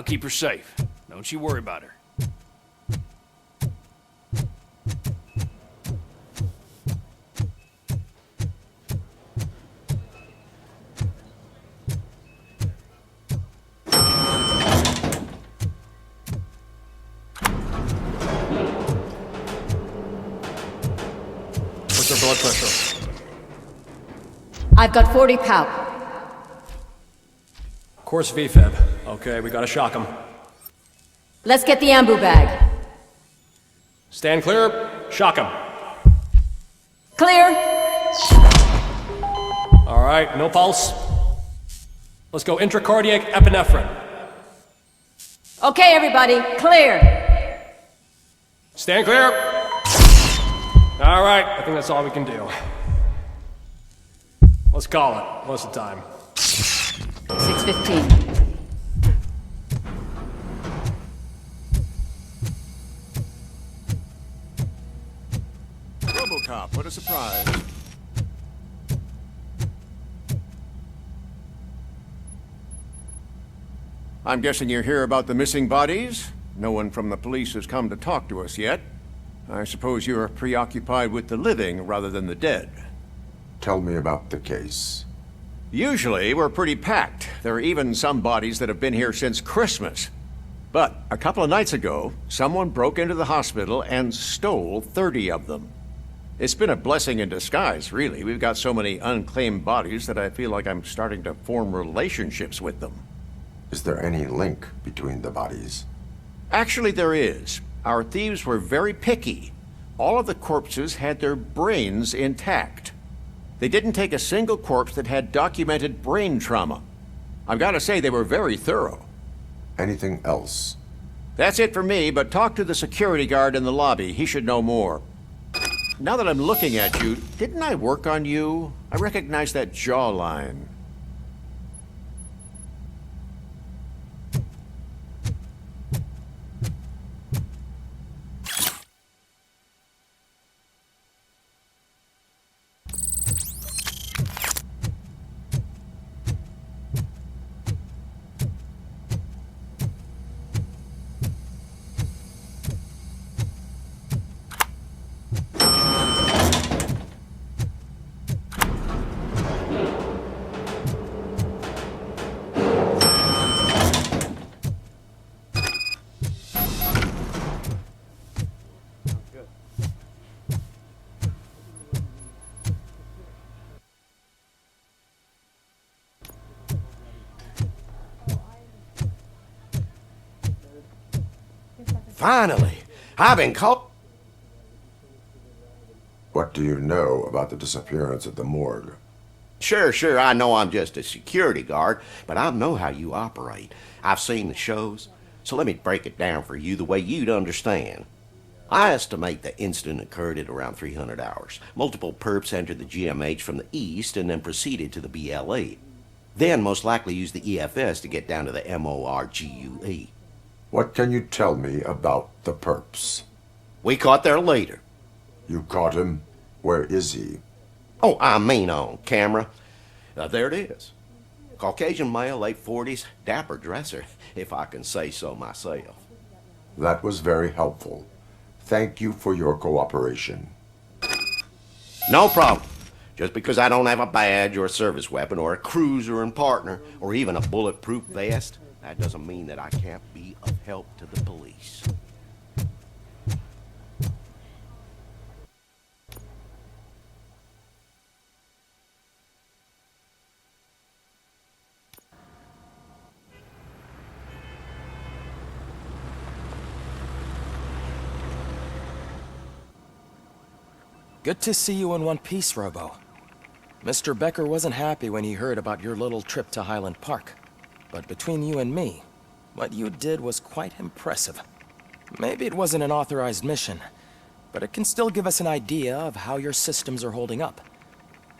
I'll keep her safe. Don't you worry about her. What's her blood pressure? I've got 40 pow. Course VFib. Okay, we gotta shock him. Let's get the ambu bag. Stand clear. Shock him. Clear. All right, no pulse. Let's go intracardiac epinephrine. Okay, everybody, clear. Stand clear. All right, I think that's all we can do. Let's call it. What's the time? 6:15. RoboCop, what a surprise. I'm guessing you're here about the missing bodies? No one from the police has come to talk to us yet. I suppose you're preoccupied with the living rather than the dead. Tell me about the case. Usually, we're pretty packed. There are even some bodies that have been here since Christmas. But a couple of nights ago, someone broke into the hospital and stole 30 of them. It's been a blessing in disguise, really. We've got so many unclaimed bodies that I feel like I'm starting to form relationships with them. Is there any link between the bodies? Actually, there is. Our thieves were very picky. All of the corpses had their brains intact. They didn't take a single corpse that had documented brain trauma. I've got to say, they were very thorough. Anything else? That's it for me, but talk to the security guard in the lobby. He should know more. Now that I'm looking at you, didn't I work on you? I recognize that jawline. Finally, I've been caught. What do you know about the disappearance at the morgue? Sure, I know I'm just a security guard, but I know how you operate. I've seen the shows, so let me break it down for you the way you'd understand. I estimate the incident occurred at around 300 hours. Multiple perps entered the GMH from the east and then proceeded to the BLE. Then most likely used the EFS to get down to the MORGUE. What can you tell me about the perps? We caught their leader. You caught him? Where is he? Oh, I mean on camera. There it is. Caucasian male, late 40s, dapper dresser, if I can say so myself. That was very helpful. Thank you for your cooperation. No problem. Just because I don't have a badge or a service weapon or a cruiser and partner or even a bulletproof vest, that doesn't mean that I can't be of help to the police. Good to see you in one piece, Robo. Mr. Becker wasn't happy when he heard about your little trip to Highland Park. But between you and me, what you did was quite impressive. Maybe it wasn't an authorized mission, but it can still give us an idea of how your systems are holding up.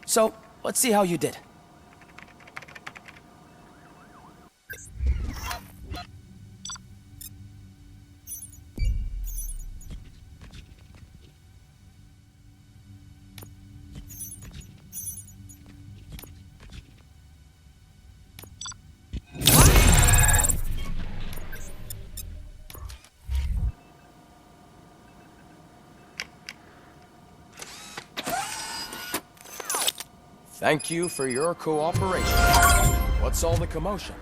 So, let's see how you did. Thank you for your cooperation. What's all the commotion?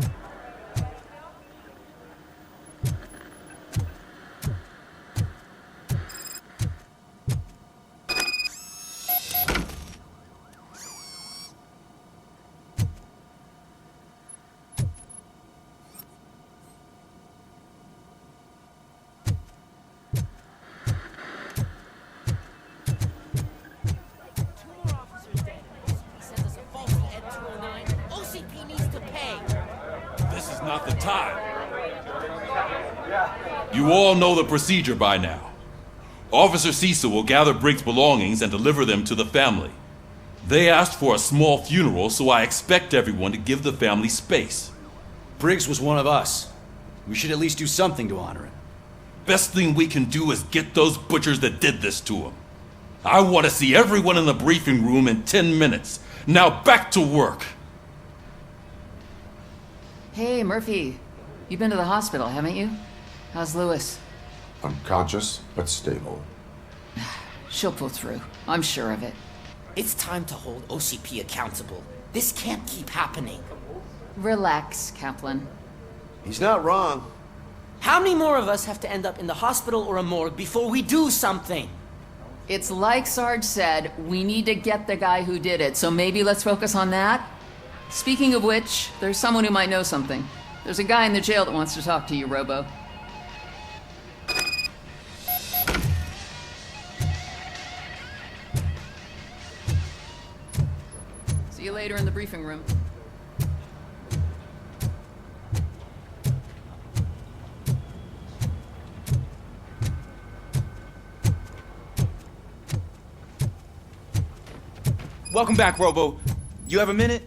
This is not the time. You all know the procedure by now. Officer Cecil will gather Briggs' belongings and deliver them to the family. They asked for a small funeral, so I expect everyone to give the family space. Briggs was one of us. We should at least do something to honor him. Best thing we can do is get those butchers that did this to him. I want to see everyone in the briefing room in 10 minutes. Now back to work. Hey, Murphy. You've been to the hospital, haven't you? How's Lewis? Unconscious, but stable. She'll pull through. I'm sure of it. It's time to hold OCP accountable. This can't keep happening. Relax, Kaplan. He's not wrong. How many more of us have to end up in the hospital or a morgue before we do something? It's like Sarge said, we need to get the guy who did it, so maybe let's focus on that? Speaking of which, there's someone who might know something. There's a guy in the jail that wants to talk to you, Robo. See you later in the briefing room. Welcome back, Robo. You have a minute?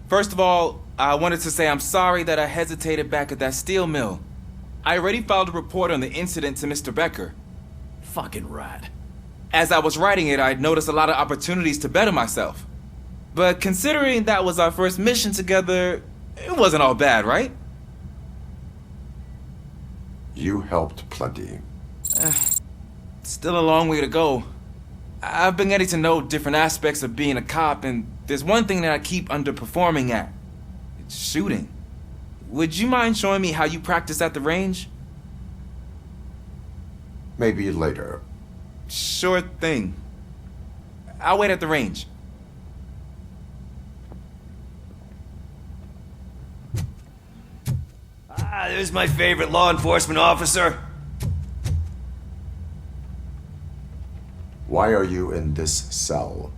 First of all, I wanted to say I'm sorry that I hesitated back at that steel mill. I already filed a report on the incident to Mr. Becker. Fucking rat. As I was writing it, I'd noticed a lot of opportunities to better myself. But considering that was our first mission together, it wasn't all bad, right? You helped plenty. Still a long way to go. I've been getting to know different aspects of being a cop, and there's one thing that I keep underperforming at. It's shooting. Would you mind showing me how you practice at the range? Maybe later. Sure thing. I'll wait at the range. Ah, there's my favorite law enforcement officer. Why are you in this cell?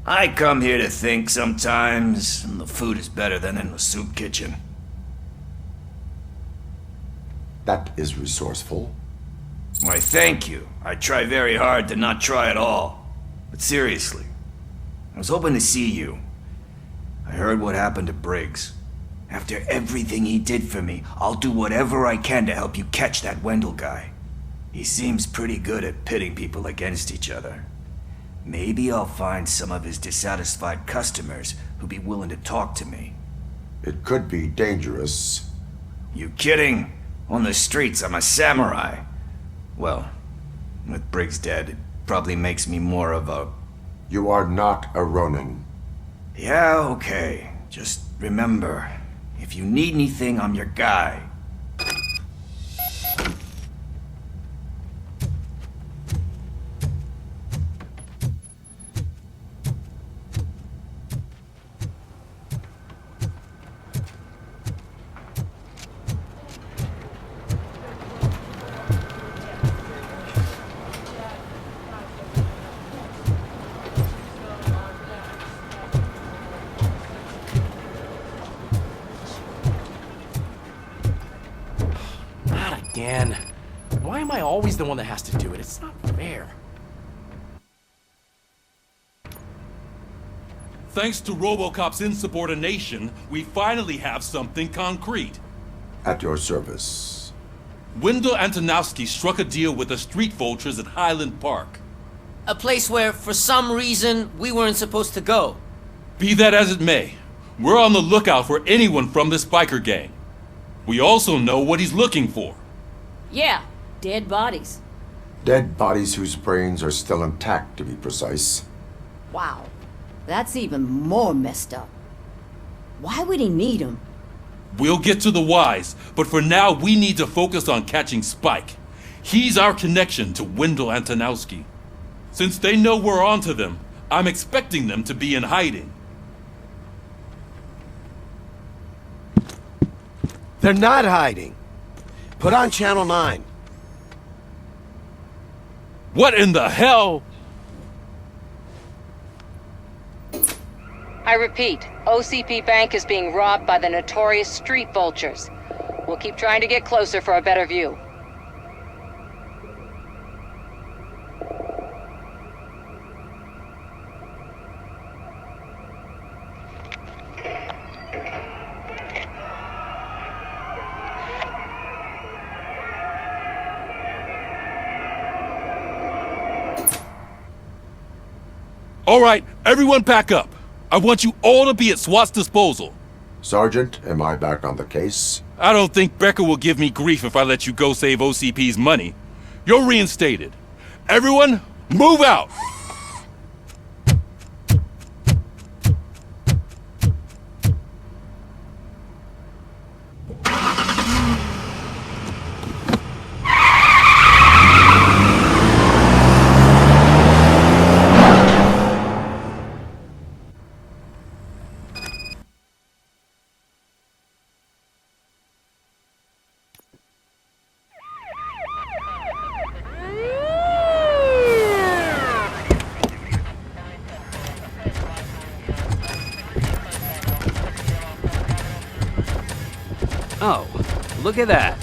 I come here to think sometimes, and the food is better than in the soup kitchen. That is resourceful. Why, thank you. I try very hard to not try at all. But seriously, I was hoping to see you. I heard what happened to Briggs. After everything he did for me, I'll do whatever I can to help you catch that Wendell guy. He seems pretty good at pitting people against each other. Maybe I'll find some of his dissatisfied customers who'd be willing to talk to me. It could be dangerous. You kidding? On the streets, I'm a samurai. Well, with Briggs dead, it probably makes me more of a... You are not a Ronin. Yeah, okay. Just remember, if you need anything, I'm your guy. Again. Why am I always the one that has to do it? It's not fair. Thanks to RoboCop's insubordination, we finally have something concrete. At your service. Wendell Antonowski struck a deal with the street vultures at Highland Park. A place where, for some reason, we weren't supposed to go. Be that as it may, we're on the lookout for anyone from this biker gang. We also know what he's looking for. Yeah, dead bodies. Dead bodies whose brains are still intact, to be precise. Wow. That's even more messed up. Why would he need him? We'll get to the whys, but for now we need to focus on catching Spike. He's our connection to Wendell Antonowski. Since they know we're onto them, I'm expecting them to be in hiding. They're not hiding. Put on Channel 9. What in the hell? I repeat, OCP Bank is being robbed by the notorious street vultures. We'll keep trying to get closer for a better view. All right, everyone pack up. I want you all to be at SWAT's disposal. Sergeant, am I back on the case? I don't think Becker will give me grief if I let you go save OCP's money. You're reinstated. Everyone, move out! Oh, look at that.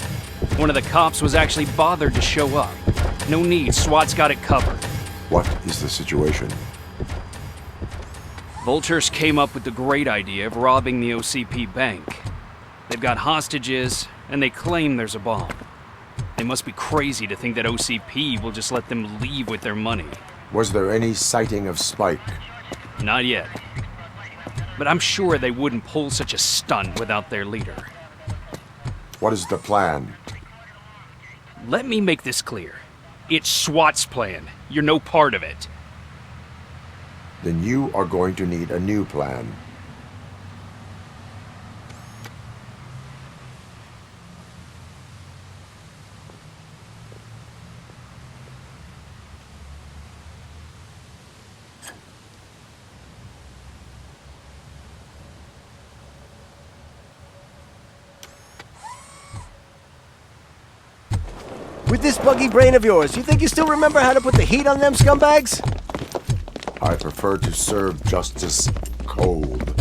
One of the cops was actually bothered to show up. No need, SWAT's got it covered. What is the situation? Vultures came up with the great idea of robbing the OCP bank. They've got hostages, and they claim there's a bomb. They must be crazy to think that OCP will just let them leave with their money. Was there any sighting of Spike? Not yet. But I'm sure they wouldn't pull such a stunt without their leader. What is the plan? Let me make this clear. It's SWAT's plan. You're no part of it. Then you are going to need a new plan. With this buggy brain of yours, you think you still remember how to put the heat on them scumbags? I prefer to serve justice cold.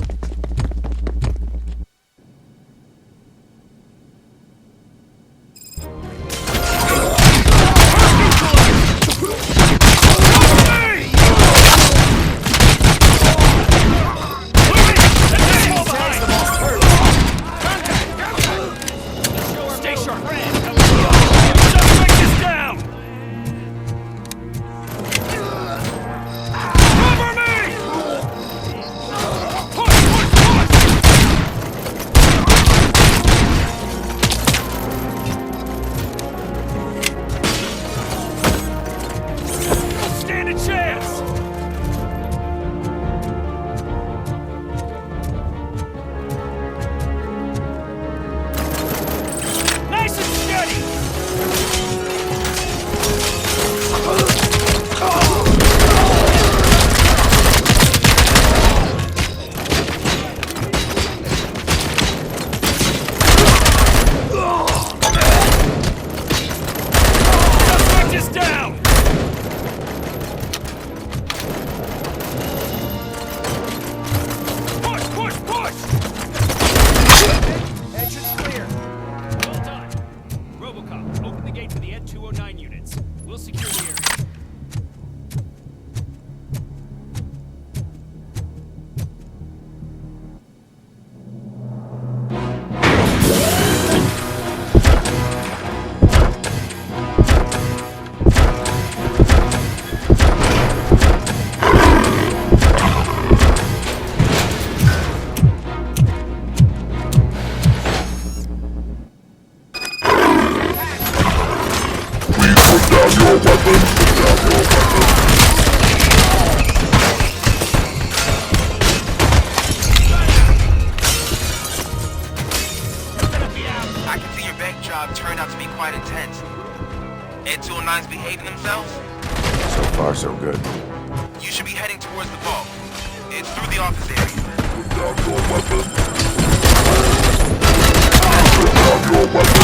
RoboCop, open the gate for the Ed 209 units. We'll secure the area. turned out to be quite intense. Ed 209's behaving themselves? So far, so good. You should be heading towards the vault. It's through the office area. Put down your weapon. Put down your weapon.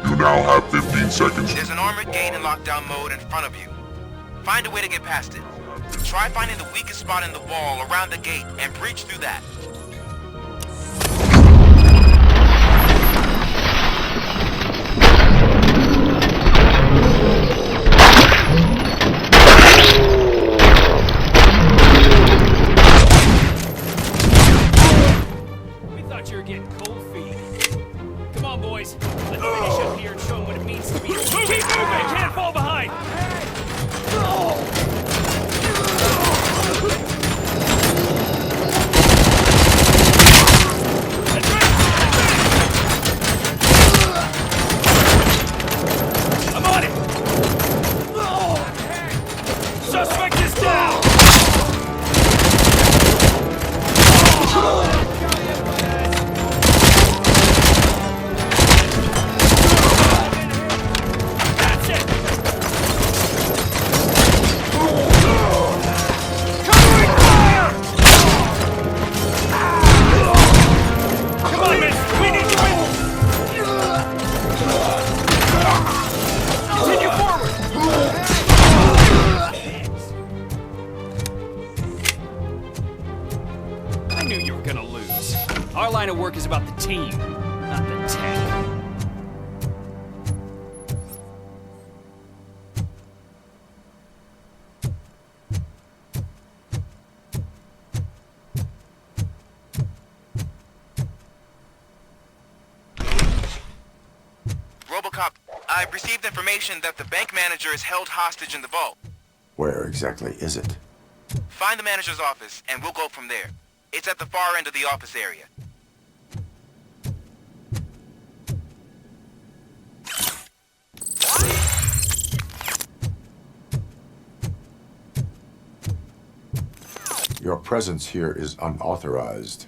You now have 15 seconds. There's an armored gate in lockdown mode in front of you. Find a way to get past it. Try finding the weakest spot in the wall around the gate and breach through that. We thought you were getting cold feet. Come on, boys. Let's finish up here and show them what it means to be. Keep moving! Can't fall behind! I'm on it! Suspect is down! That's it! Covering fire! Come on, miss! We need you in! Continue forward! I knew you were gonna lose. Our line of work is about the team, not the tech. RoboCop, I've received information that the bank manager is held hostage in the vault. Where exactly is it? Find the manager's office, and we'll go from there. It's at the far end of the office area. Your presence here is unauthorized.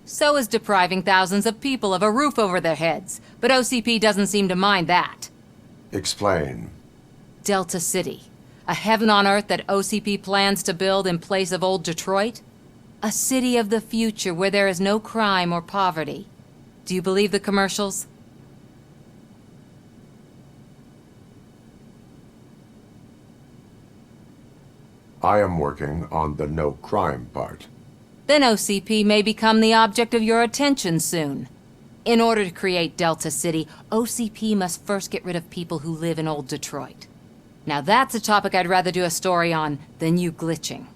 So is depriving thousands of people of a roof over their heads. But OCP doesn't seem to mind that. Explain. Delta City. A heaven on earth that OCP plans to build in place of old Detroit? A city of the future where there is no crime or poverty. Do you believe the commercials? I am working on the no crime part. Then OCP may become the object of your attention soon. In order to create Delta City, OCP must first get rid of people who live in old Detroit. Now that's a topic I'd rather do a story on than you glitching.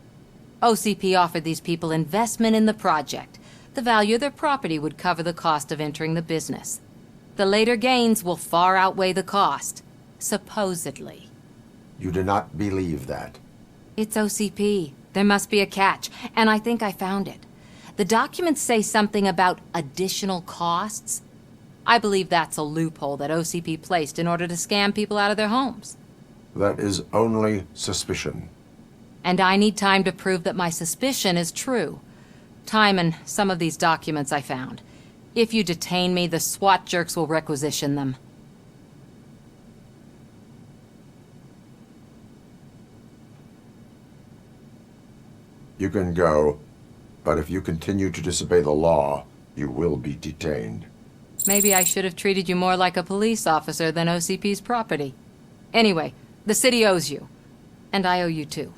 OCP offered these people investment in the project. The value of their property would cover the cost of entering the business. The later gains will far outweigh the cost, supposedly. You do not believe that. It's OCP. There must be a catch, and I think I found it. The documents say something about additional costs. I believe that's a loophole that OCP placed in order to scam people out of their homes. That is only suspicion. And I need time to prove that my suspicion is true. Time and some of these documents I found. If you detain me, the SWAT jerks will requisition them. You can go, but if you continue to disobey the law, you will be detained. Maybe I should have treated you more like a police officer than OCP's property. Anyway, the city owes you. And I owe you too.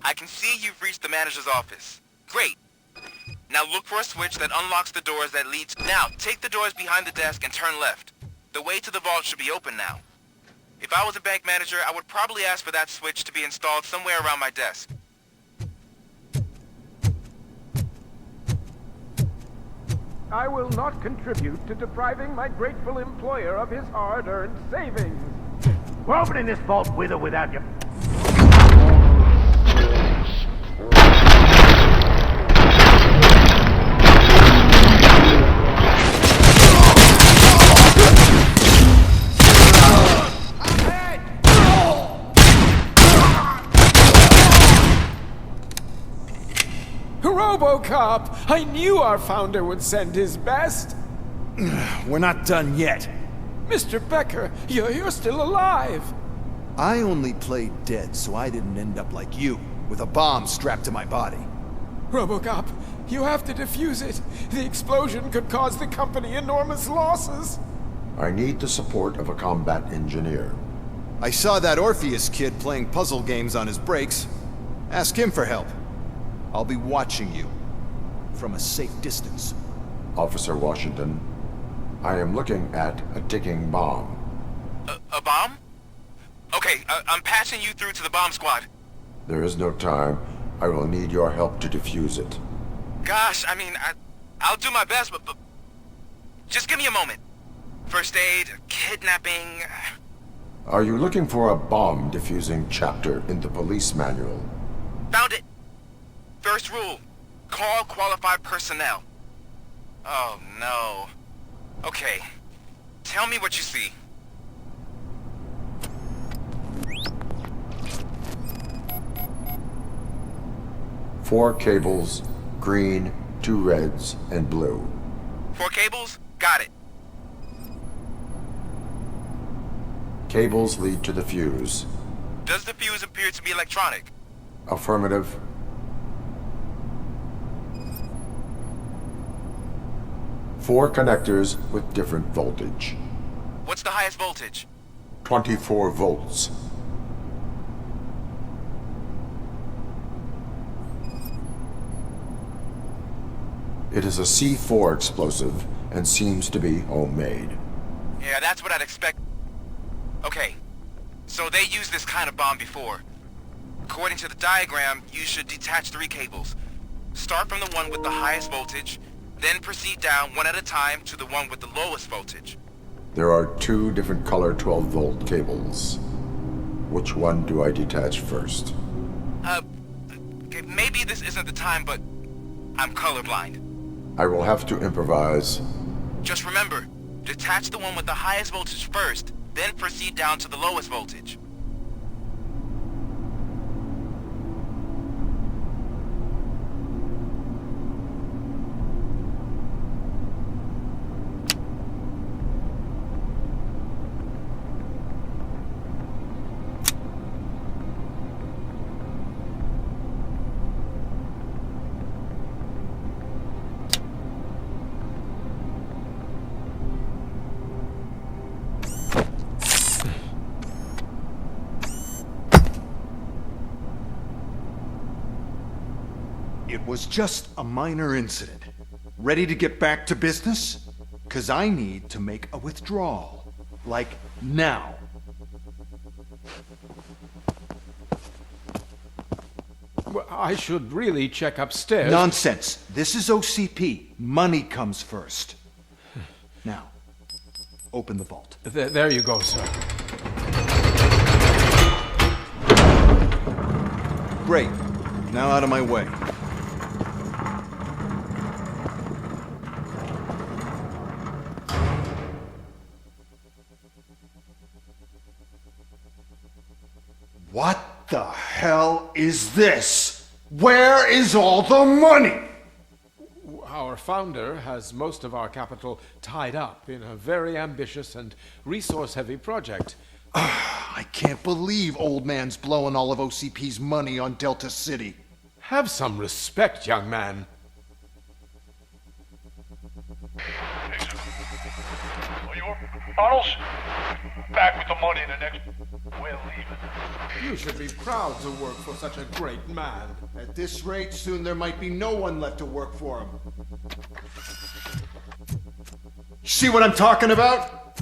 I can see you've reached the manager's office. Great. Now look for a switch that unlocks the doors that leads... Now, take the doors behind the desk and turn left. The way to the vault should be open now. If I was a bank manager, I would probably ask for that switch to be installed somewhere around my desk. I will not contribute to depriving my grateful employer of his hard-earned savings. We're opening this vault with or without you. RoboCop! I knew our founder would send his best! We're not done yet. Mr. Becker, you're still alive! I only played dead so I didn't end up like you, with a bomb strapped to my body. RoboCop, you have to defuse it. The explosion could cause the company enormous losses. I need the support of a combat engineer. I saw that Orpheus kid playing puzzle games on his breaks. Ask him for help. I'll be watching you. From a safe distance. Officer Washington, I am looking at a ticking bomb. A bomb? Okay, I'm passing you through to the bomb squad. There is no time. I will need your help to defuse it. Gosh, I mean, I'll do my best, but just give me a moment. First aid, kidnapping... Are you looking for a bomb defusing chapter in the police manual? Found it! First rule, call qualified personnel. Oh no. Okay, tell me what you see. Four cables, green, 2 reds, and blue. 4 cables? Got it. Cables lead to the fuse. Does the fuse appear to be electronic? Affirmative. Four connectors with different voltage. What's the highest voltage? 24 volts. It is a C4 explosive and seems to be homemade. Yeah, that's what I'd expect. Okay, so they used this kind of bomb before. According to the diagram, you should detach 3 cables. Start from the one with the highest voltage, then proceed down one at a time to the one with the lowest voltage. There are 2 different color 12-volt cables. Which one do I detach first? Okay, maybe this isn't the time, but I'm colorblind. I will have to improvise. Just remember, detach the one with the highest voltage first, then proceed down to the lowest voltage. It was just a minor incident. Ready to get back to business? 'Cause I need to make a withdrawal. Like, now. Well, I should really check upstairs. Nonsense. This is OCP. Money comes first. Now, open the vault. There you go, sir. Great. Now out of my way. What the hell is this? Where is all the money? Our founder has most of our capital tied up in a very ambitious and resource-heavy project. I can't believe old man's blowing all of OCP's money on Delta City. Have some respect, young man. Bottles? Back with the money in the next... We're leaving. You should be proud to work for such a great man. At this rate, soon there might be no one left to work for him. See what I'm talking about?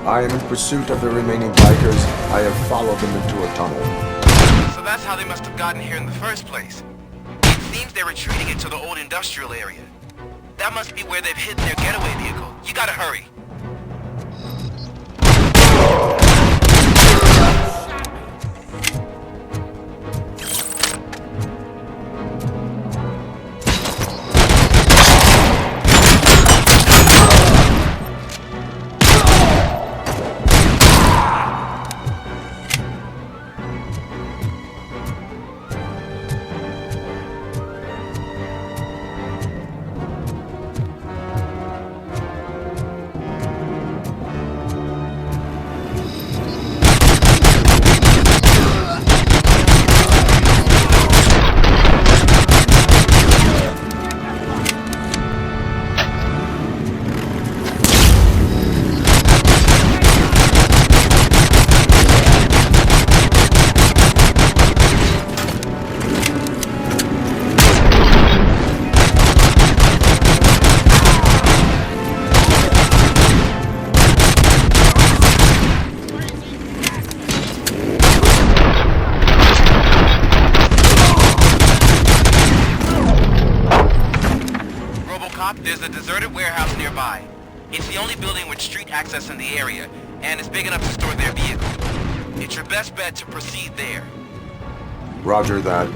I am in pursuit of the remaining bikers. I have followed them into a tunnel. So that's how they must have gotten here in the first place. It seems they're retreating into the old industrial area. That must be where they've hidden their getaway vehicle. You gotta hurry. There's a deserted warehouse nearby. It's the only building with street access in the area, and it's big enough to store their vehicle. It's your best bet to proceed there. Roger that.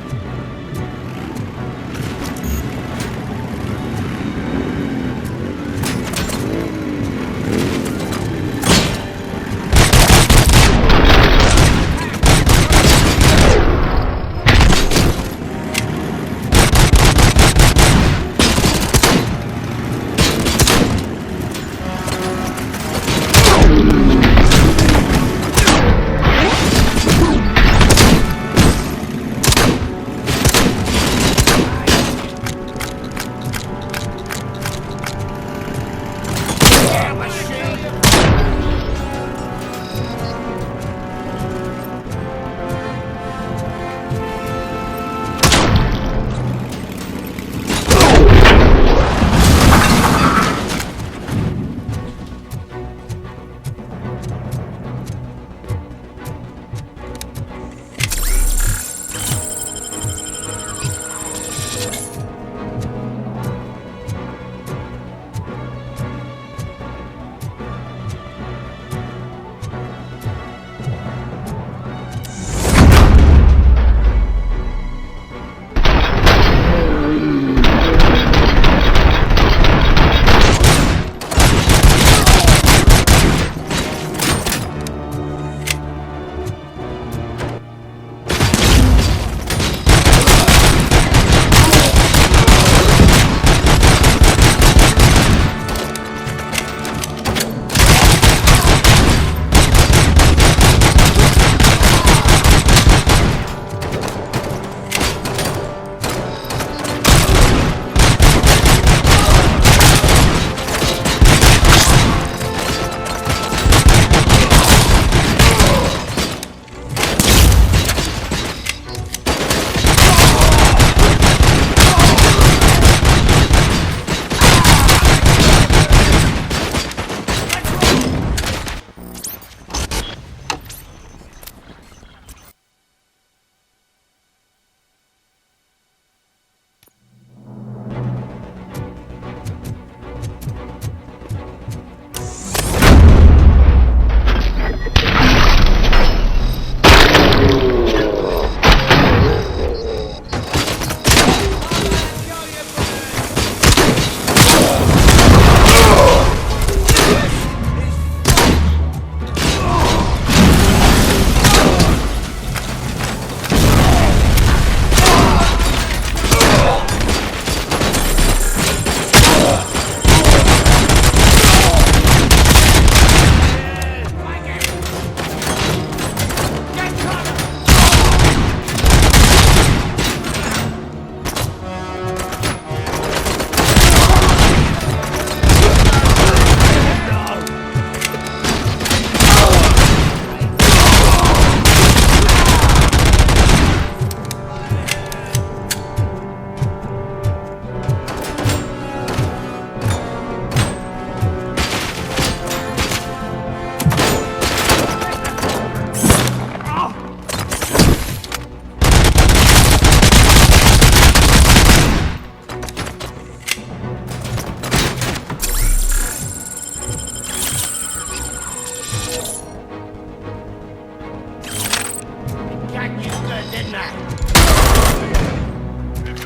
Pick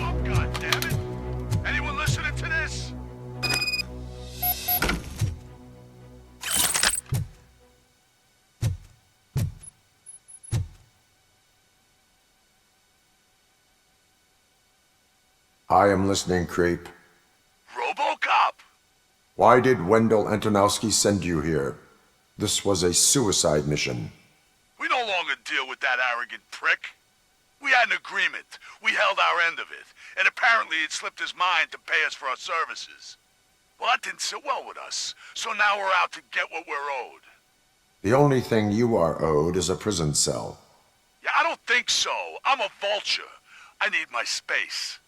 up, goddammit! Anyone listening to this? I am listening, creep. RoboCop! Why did Wendell Antonowski send you here? This was a suicide mission. We no longer deal with that arrogant prick. We had an agreement. We held our end of it. And apparently it slipped his mind to pay us for our services. Well, that didn't sit well with us. So now we're out to get what we're owed. The only thing you are owed is a prison cell. Yeah, I don't think so. I'm a vulture. I need my space.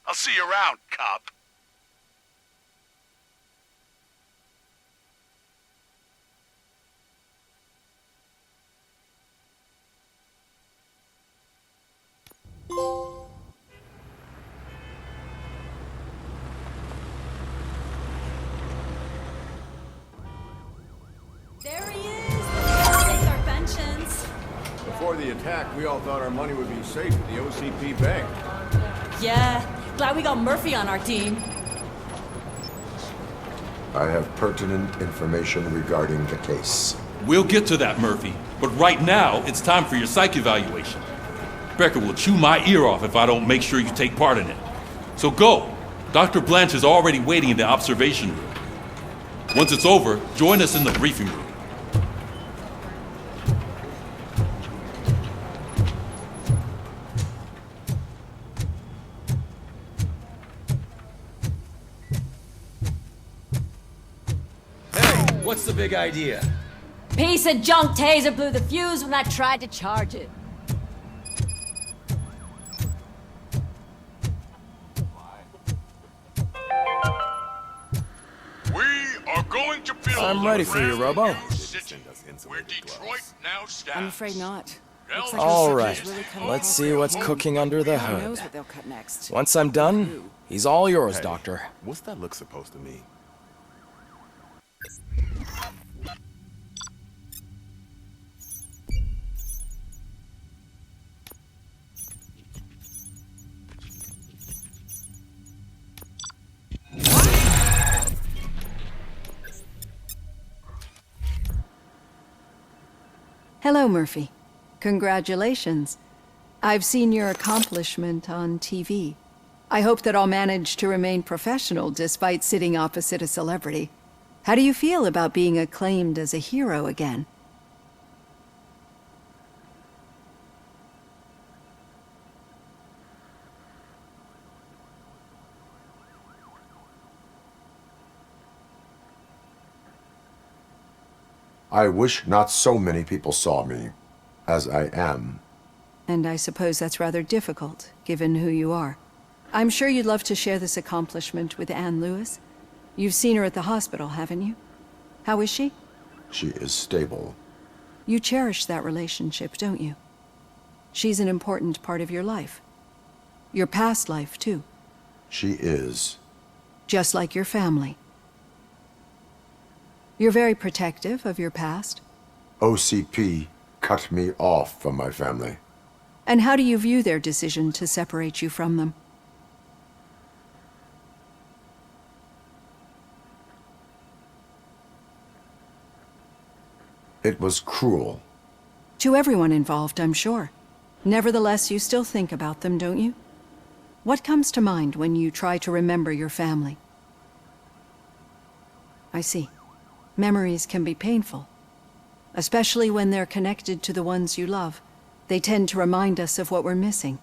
I'll see you around, cop. There he is! Let's take our pensions. Before the attack, we all thought our money would be safe at the OCP bank. Yeah, glad we got Murphy on our team. I have pertinent information regarding the case. We'll get to that, Murphy. But right now, it's time for your psych evaluation. Becker will chew my ear off if I don't make sure you take part in it. So go. Dr. Blanche is already waiting in the observation room. Once it's over, join us in the briefing room. What's the big idea? Piece of junk taser blew the fuse when I tried to charge it. We are going to build I'm ready for you, Robo. where Detroit now stands. I'm afraid not. All right, let's see what's cooking under the Who knows hood. what they'll cut next? Once I'm done, he's all yours, Doctor. What's that look supposed to mean? Hello, Murphy. Congratulations. I've seen your accomplishment on TV. I hope that I'll manage to remain professional despite sitting opposite a celebrity. How do you feel about being acclaimed as a hero again? I wish not so many people saw me, as I am. And I suppose that's rather difficult, given who you are. I'm sure you'd love to share this accomplishment with Anne Lewis. You've seen her at the hospital, haven't you? How is she? She is stable. You cherish that relationship, don't you? She's an important part of your life. Your past life, too. She is. Just like your family. You're very protective of your past. OCP cut me off from my family. And how do you view their decision to separate you from them? It was cruel. To everyone involved, I'm sure. Nevertheless, you still think about them, don't you? What comes to mind when you try to remember your family? I see. Memories can be painful, especially when they're connected to the ones you love. They tend to remind us of what we're missing.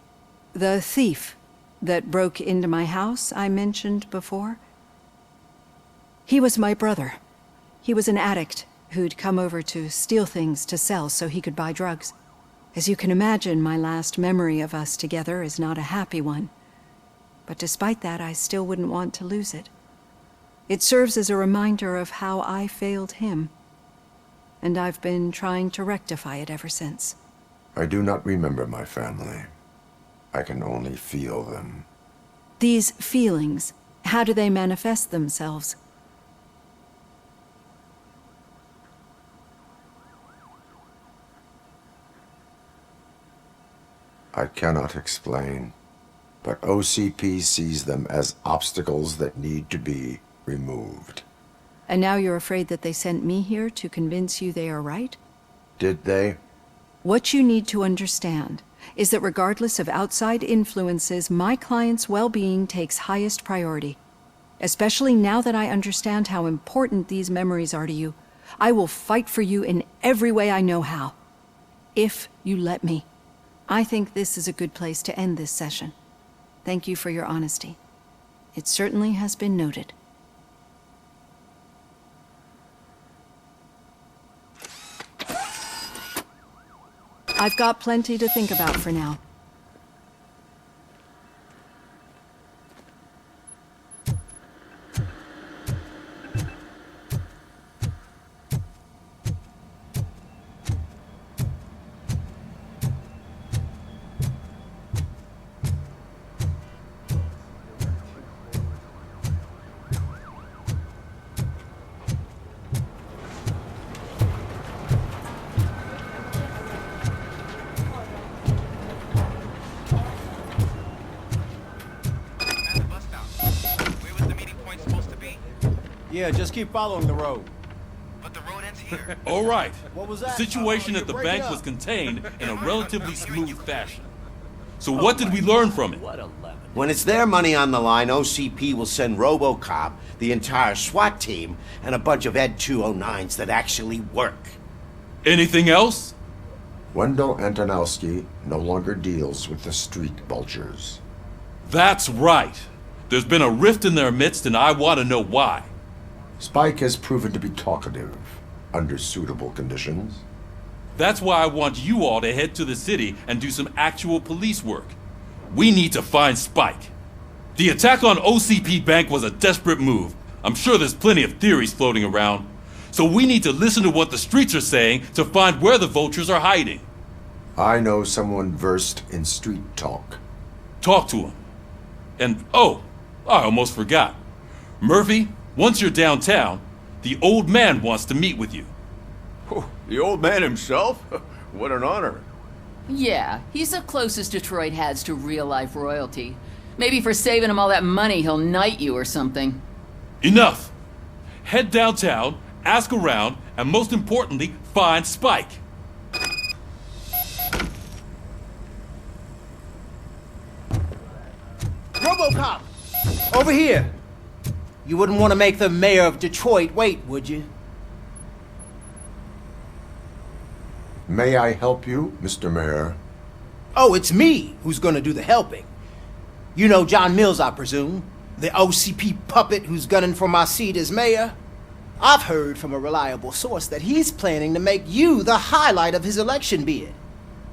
The thief that broke into my house I mentioned before, he was my brother. He was an addict who'd come over to steal things to sell so he could buy drugs. As you can imagine, my last memory of us together is not a happy one. But despite that, I still wouldn't want to lose it. It serves as a reminder of how I failed him, and I've been trying to rectify it ever since. I do not remember my family. I can only feel them. These feelings, how do they manifest themselves? I cannot explain, but OCP sees them as obstacles that need to be removed. And now you're afraid that they sent me here to convince you they are right? Did they? What you need to understand is that regardless of outside influences, my client's well-being takes highest priority. Especially now that I understand how important these memories are to you, I will fight for you in every way I know how. If you let me. I think this is a good place to end this session. Thank you for your honesty. It certainly has been noted. I've got plenty to think about for now. Yeah, just keep following the road. But the road ends here. All right. What was The that? situation at the You're bank breaking was up. contained in a relatively smooth fashion. So what did we learn from it? When it's their money on the line, OCP will send RoboCop, the entire SWAT team, and a bunch of Ed 209s that actually work. Anything else? Wendell Antonowski no longer deals with the street vultures. That's right. There's been a rift in their midst, and I want to know why. Spike has proven to be talkative, under suitable conditions. That's why I want you all to head to the city and do some actual police work. We need to find Spike. The attack on OCP Bank was a desperate move. I'm sure there's plenty of theories floating around. So we need to listen to what the streets are saying to find where the vultures are hiding. I know someone versed in street talk. Talk to him. And, oh, I almost forgot. Murphy, once you're downtown, the old man wants to meet with you. Oh, the old man himself? What an honor. Yeah, he's the closest Detroit has to real-life royalty. Maybe for saving him all that money, he'll knight you or something. Enough! Head downtown, ask around, and most importantly, find Spike. RoboCop! Over here! You wouldn't want to make the mayor of Detroit wait, would you? May I help you, Mr. Mayor? Oh, it's me who's gonna do the helping. You know John Mills, I presume? The OCP puppet who's gunning for my seat as mayor? I've heard from a reliable source that he's planning to make you the highlight of his election bid.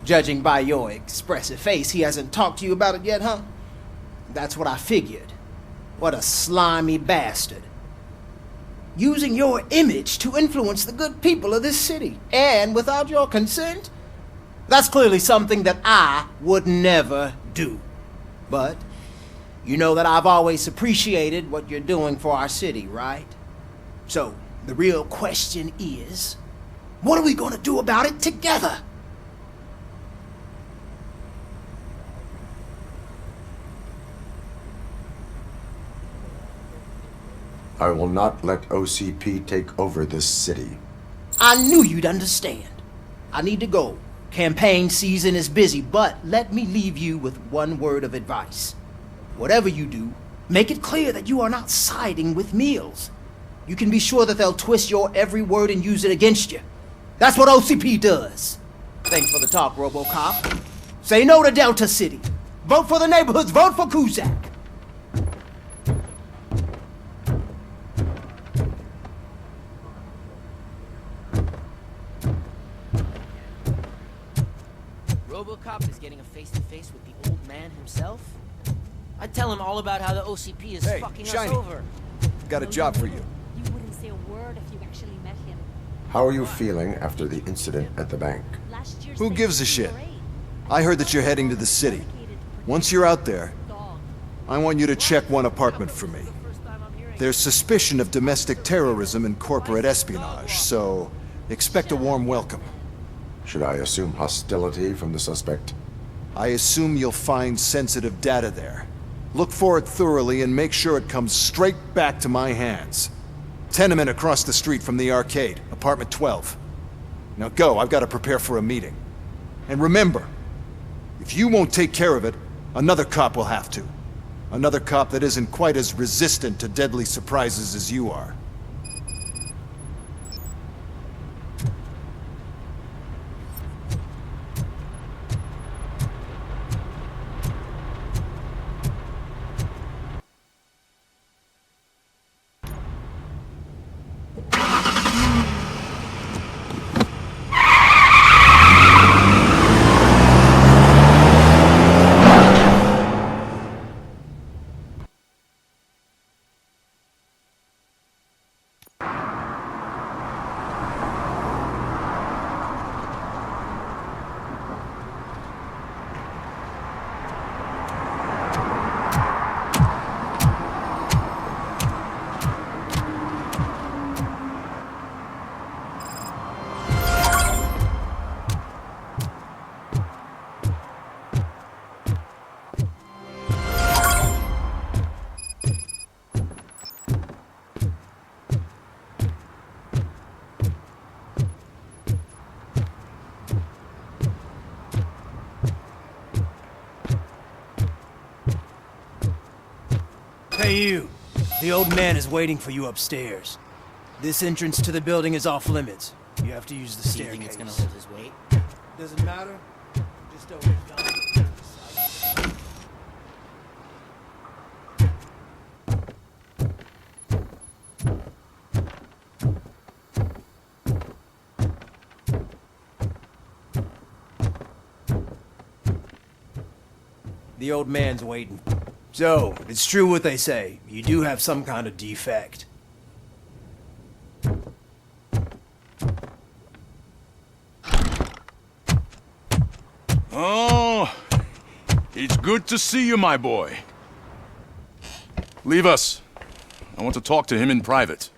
Judging by your expressive face, he hasn't talked to you about it yet, huh? That's what I figured. What a slimy bastard. Using your image to influence the good people of this city, and without your consent? That's clearly something that I would never do. But you know that I've always appreciated what you're doing for our city, right? So, the real question is, what are we gonna do about it together? I will not let OCP take over this city. I knew you'd understand. I need to go. Campaign season is busy, but let me leave you with one word of advice. Whatever you do, make it clear that you are not siding with Mills. You can be sure that they'll twist your every word and use it against you. That's what OCP does. Thanks for the talk, RoboCop. Say no to Delta City. Vote for the neighborhoods. Vote for Kuzak. RoboCop is getting a face-to-face with the old man himself? I'd tell him all about how the OCP is fucking Shiny. us over. Got a job for you. You wouldn't say a word if you actually met him. How are you feeling after the incident at the bank? Who gives a shit? I heard that you're heading to the city. Once you're out there, I want you to check one apartment for me. There's suspicion of domestic terrorism and corporate espionage, so expect a warm welcome. Should I assume hostility from the suspect? I assume you'll find sensitive data there. Look for it thoroughly and make sure it comes straight back to my hands. Tenement across the street from the arcade, apartment 12. Now go, I've got to prepare for a meeting. And remember, if you won't take care of it, another cop will have to. Another cop that isn't quite as resistant to deadly surprises as you are. Hey you, the old man is waiting for you upstairs. This entrance to the building is off limits. You have to use the Do you think staircase. it's gonna hold his weight? Doesn't matter. Just always The old man's waiting. So, it's true what they say. You do have some kind of defect. Oh, it's good to see you, my boy. Leave us. I want to talk to him in private.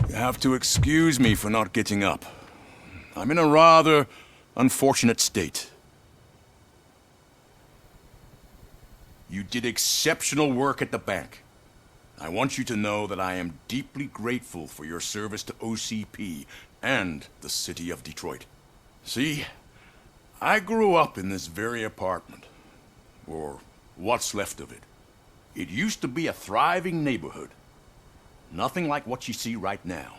You have to excuse me for not getting up. I'm in a rather unfortunate state. You did exceptional work at the bank. I want you to know that I am deeply grateful for your service to OCP and the city of Detroit. See, I grew up in this very apartment, or what's left of it. It used to be a thriving neighborhood. Nothing like what you see right now.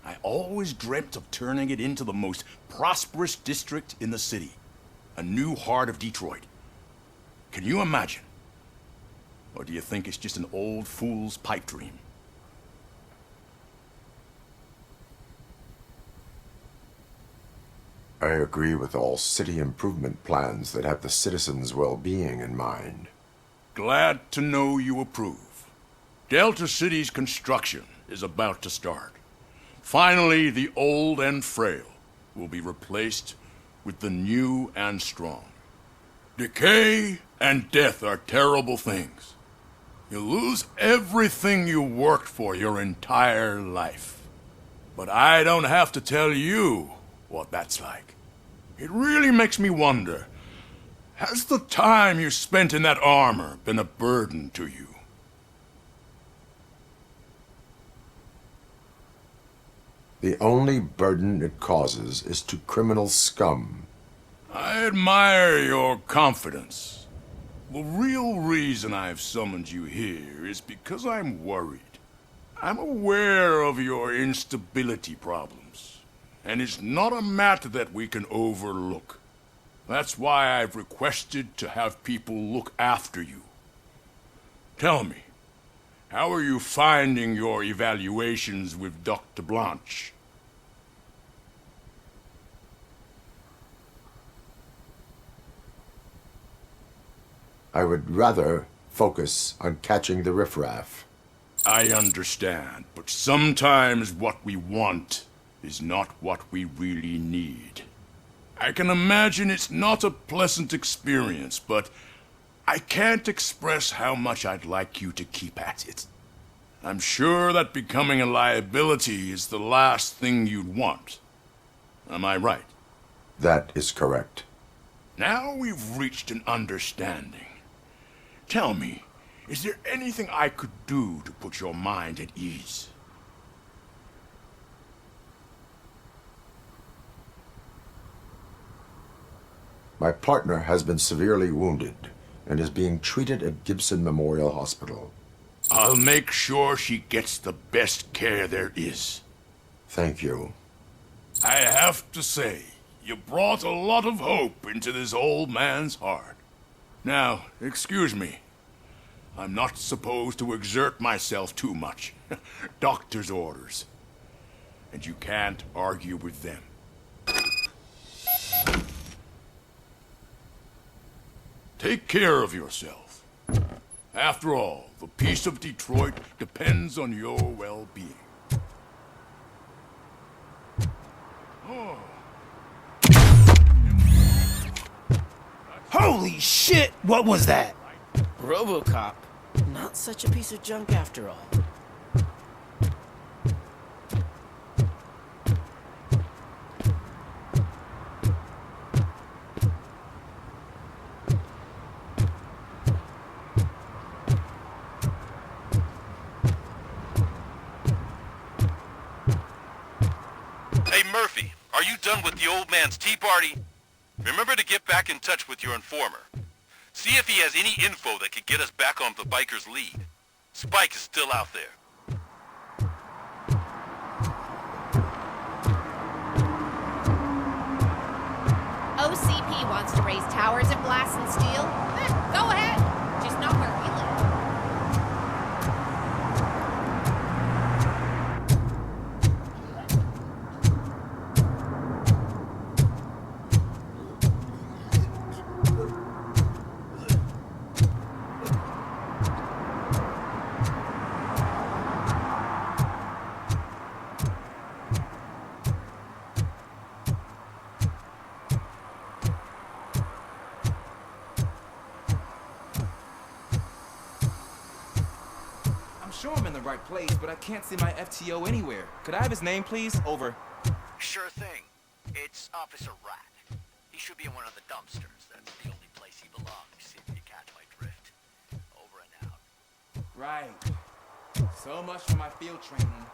I always dreamt of turning it into the most prosperous district in the city. A new heart of Detroit. Can you imagine? Or do you think it's just an old fool's pipe dream? I agree with all city improvement plans that have the citizens' well-being in mind. Glad to know you approve. Delta City's construction is about to start. Finally, the old and frail will be replaced with the new and strong. Decay and death are terrible things. You lose everything you worked for your entire life. But I don't have to tell you what that's like. It really makes me wonder, has the time you spent in that armor been a burden to you? The only burden it causes is to criminal scum. I admire your confidence. The real reason I've summoned you here is because I'm worried. I'm aware of your instability problems, and it's not a matter that we can overlook. That's why I've requested to have people look after you. Tell me, how are you finding your evaluations with Dr. Blanche? I would rather focus on catching the riffraff. I understand, but sometimes what we want is not what we really need. I can imagine it's not a pleasant experience, but I can't express how much I'd like you to keep at it. I'm sure that becoming a liability is the last thing you'd want. Am I right? That is correct. Now we've reached an understanding. Tell me, is there anything I could do to put your mind at ease? My partner has been severely wounded and is being treated at Gibson Memorial Hospital. I'll make sure she gets the best care there is. Thank you. I have to say, you brought a lot of hope into this old man's heart. Now, excuse me. I'm not supposed to exert myself too much. Doctor's orders. And you can't argue with them. Take care of yourself. After all, the peace of Detroit depends on your well-being. Oh. Holy shit! What was that? RoboCop. Not such a piece of junk after all. Hey Murphy, are you done with the old man's tea party? Remember to get back in touch with your informer. See if he has any info that could get us back on the biker's lead. Spike is still out there. OCP wants to raise towers and blast and steal? Go ahead. Just not where we live. Sure I'm in the right place, but I can't see my FTO anywhere. Could I have his name, please? Over. Sure thing. It's Officer Rat. He should be in one of the dumpsters. That's the only place he belongs, if you catch my drift. Over and out. Right. So much for my field training.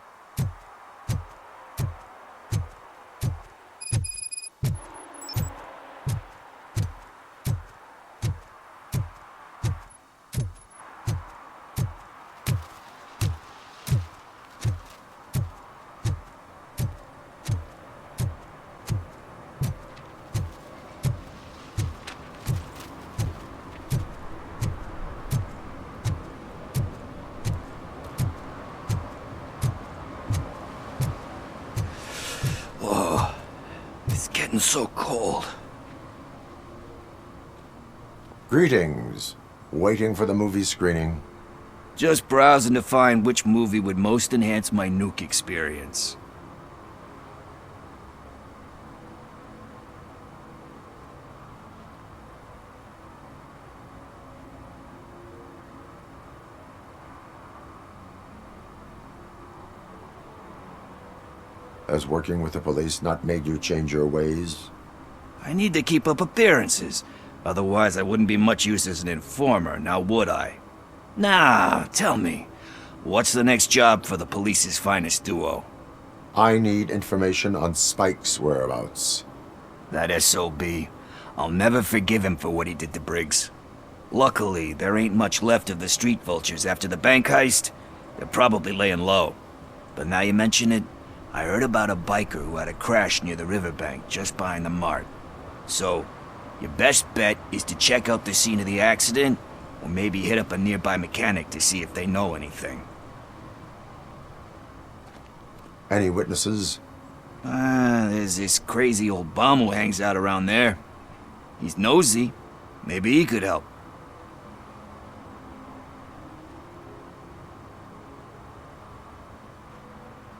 So cold. Greetings. Waiting for the movie screening. Just browsing to find which movie would most enhance my nuke experience. Has working with the police not made you change your ways? I need to keep up appearances. Otherwise, I wouldn't be much use as an informer, now would I? Nah, tell me. What's the next job for the police's finest duo? I need information on Spike's whereabouts. That SOB. I'll never forgive him for what he did to Briggs. Luckily, there ain't much left of the street vultures after the bank heist. They're probably laying low. But now you mention it, I heard about a biker who had a crash near the riverbank just behind the mart. So, your best bet is to check out the scene of the accident, or maybe hit up a nearby mechanic to see if they know anything. Any witnesses? There's this crazy old bum who hangs out around there. He's nosy. Maybe he could help.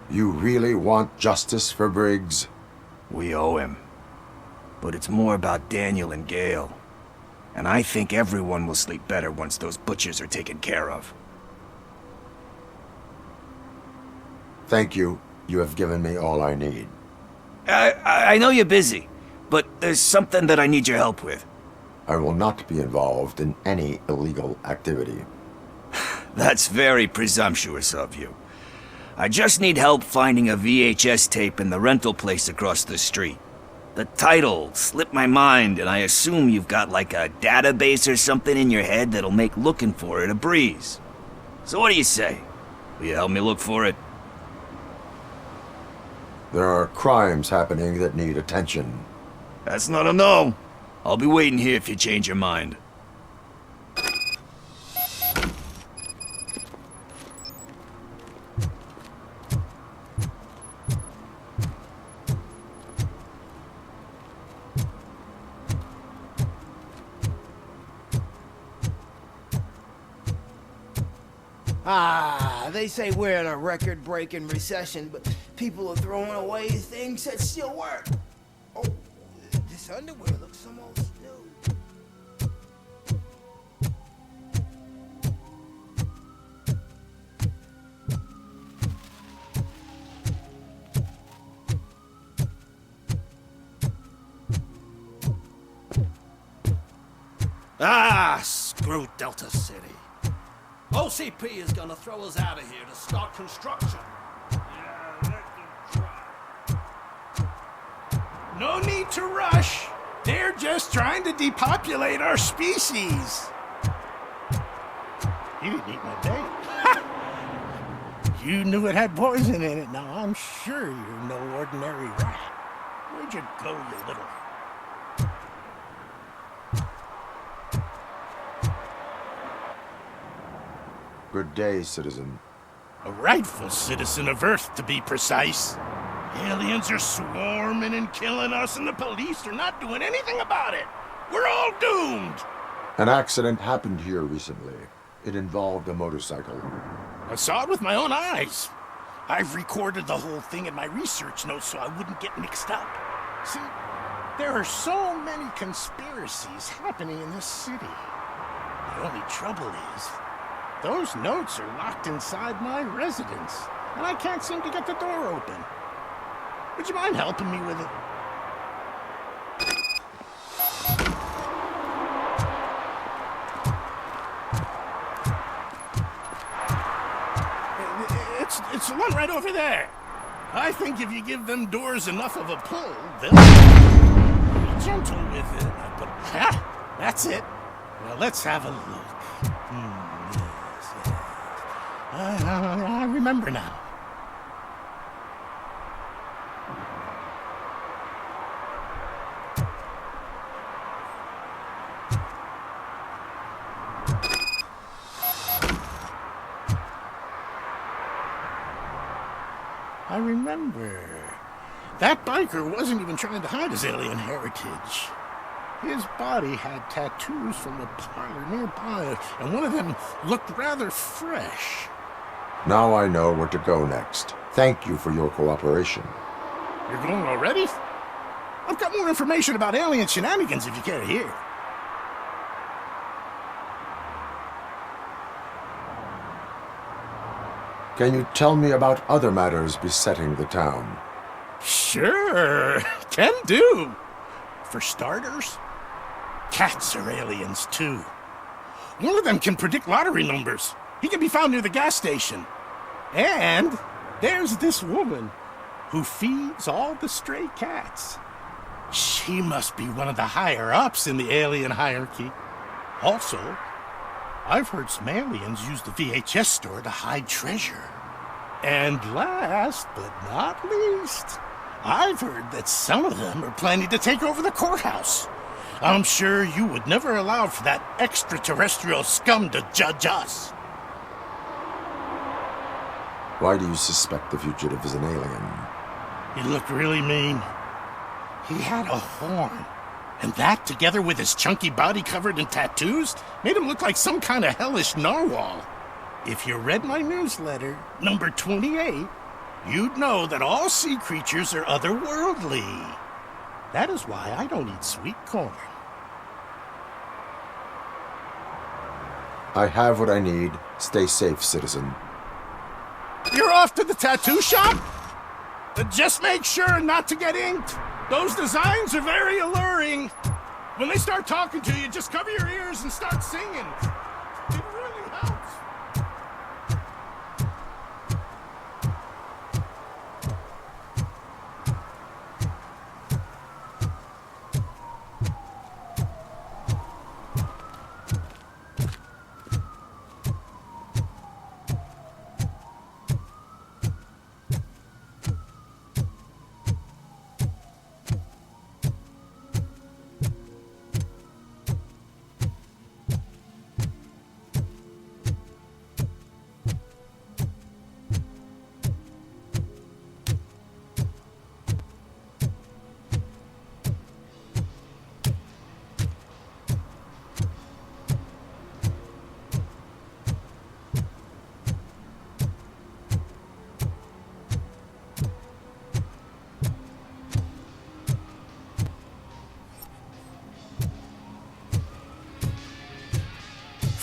You really want justice for Briggs? We owe him. But it's more about Daniel and Gale. And I think everyone will sleep better once those butchers are taken care of. Thank you. You have given me all I need. I know you're busy, but there's something that I need your help with. I will not be involved in any illegal activity. That's very presumptuous of you. I just need help finding a VHS tape in the rental place across the street. The title slipped my mind, and I assume you've got like a database or something in your head that'll make looking for it a breeze. So what do you say? Will you help me look for it? There are crimes happening that need attention. That's not a no. I'll be waiting here if you change your mind. They say we're in a record-breaking recession, but people are throwing away things that still work. Oh, this underwear looks almost new. Screw Delta City. OCP is gonna throw us out of here to start construction. Yeah, let them try. No need to rush. They're just trying to depopulate our species. You didn't eat my bait. You knew it had poison in it. Now I'm sure you're no ordinary rat. Where'd you go, you little... Good day, citizen. A rightful citizen of Earth, to be precise. Aliens are swarming and killing us, and the police are not doing anything about it. We're all doomed. An accident happened here recently. It involved a motorcycle. I saw it with my own eyes. I've recorded the whole thing in my research notes so I wouldn't get mixed up. See, there are so many conspiracies happening in this city. The only trouble is, those notes are locked inside my residence, and I can't seem to get the door open. Would you mind helping me with it? It's the one right over there. I think if you give them doors enough of a pull, they'll be gentle with it. But, that's it. Now let's have a look. Yes. I remember now. I remember. That biker wasn't even trying to hide his alien heritage. His body had tattoos from a parlor nearby, and one of them looked rather fresh. Now I know where to go next. Thank you for your cooperation. You're going already? I've got more information about alien shenanigans if you care to hear. Can you tell me about other matters besetting the town? Sure, can do. For starters, cats are aliens too. One of them can predict lottery numbers. He can be found near the gas station. And there's this woman who feeds all the stray cats. She must be one of the higher-ups in the alien hierarchy. Also, I've heard some aliens use the VHS store to hide treasure. And last but not least, I've heard that some of them are planning to take over the courthouse. I'm sure you would never allow for that extraterrestrial scum to judge us. Why do you suspect the fugitive is an alien? He looked really mean. He had a horn. And that, together with his chunky body covered in tattoos, made him look like some kind of hellish narwhal. If you read my newsletter, number 28, you'd know that all sea creatures are otherworldly. That is why I don't eat sweet corn. I have what I need. Stay safe, citizen. You're off to the tattoo shop? But just make sure not to get inked. Those designs are very alluring. When they start talking to you, just cover your ears and start singing. It really helps.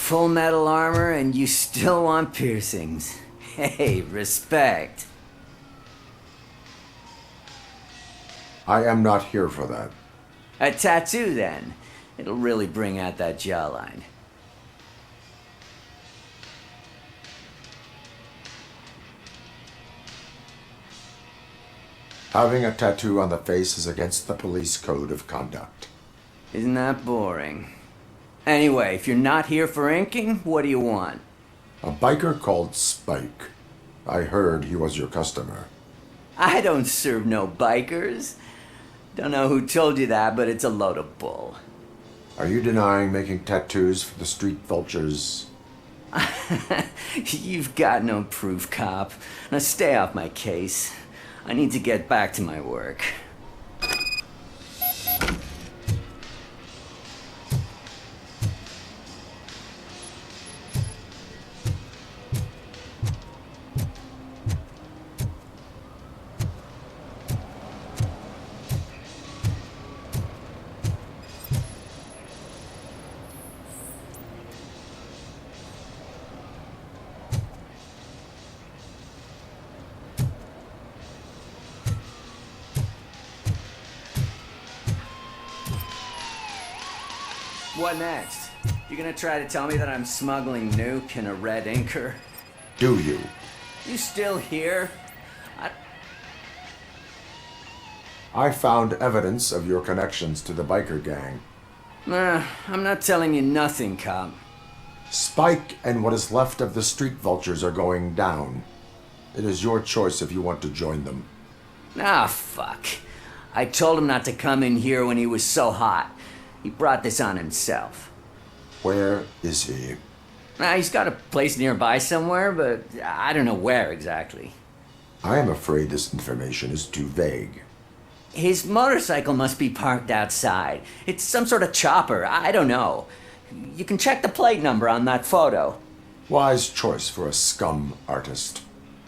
Full metal armor and you still want piercings. Hey, respect. I am not here for that. A tattoo, then. It'll really bring out that jawline. Having a tattoo on the face is against the police code of conduct. Isn't that boring? Anyway, if you're not here for inking, what do you want? A biker called Spike. I heard he was your customer. I don't serve no bikers. Don't know who told you that, but it's a load of bull. Are you denying making tattoos for the street vultures? You've got no proof, cop. Now stay off my case. I need to get back to my work. What next? You gonna try to tell me that I'm smuggling nuke in a red inker? Do you? You still here? I found evidence of your connections to the biker gang. I'm not telling you nothing, cop. Spike and what is left of the street vultures are going down. It is your choice if you want to join them. Ah, fuck. I told him not to come in here when he was so hot. He brought this on himself. Where is he? He's got a place nearby somewhere, but I don't know where exactly. I am afraid this information is too vague. His motorcycle must be parked outside. It's some sort of chopper. I don't know. You can check the plate number on that photo. Wise choice for a scum artist.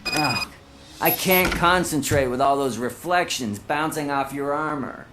Oh, I can't concentrate with all those reflections bouncing off your armor.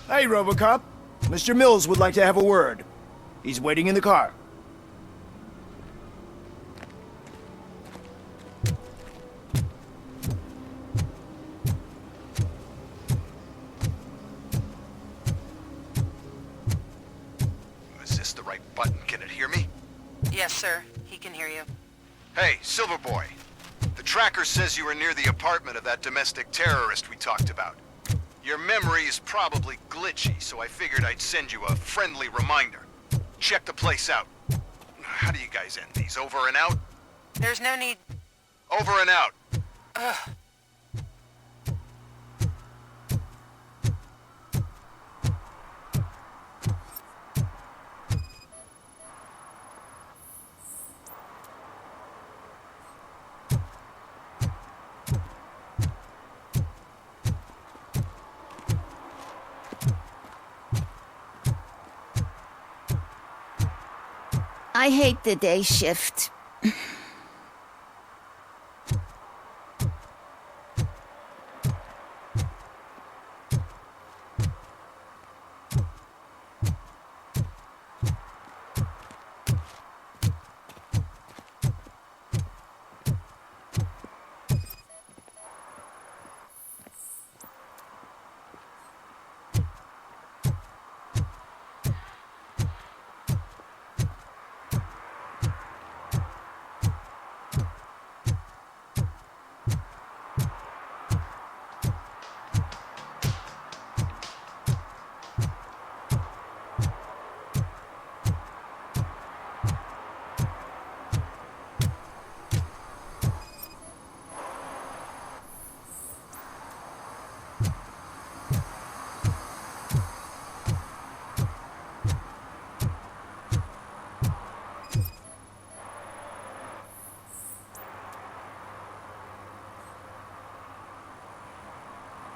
Hey, RoboCop. Mr. Mills would like to have a word. He's waiting in the car. button. Can it hear me? Yes, sir. He can hear you. Hey, Silverboy. The tracker says you were near the apartment of that domestic terrorist we talked about. Your memory is probably glitchy, so I figured I'd send you a friendly reminder. Check the place out. How do you guys end these? Over and out? There's no need... Over and out. Ugh. I hate the day shift.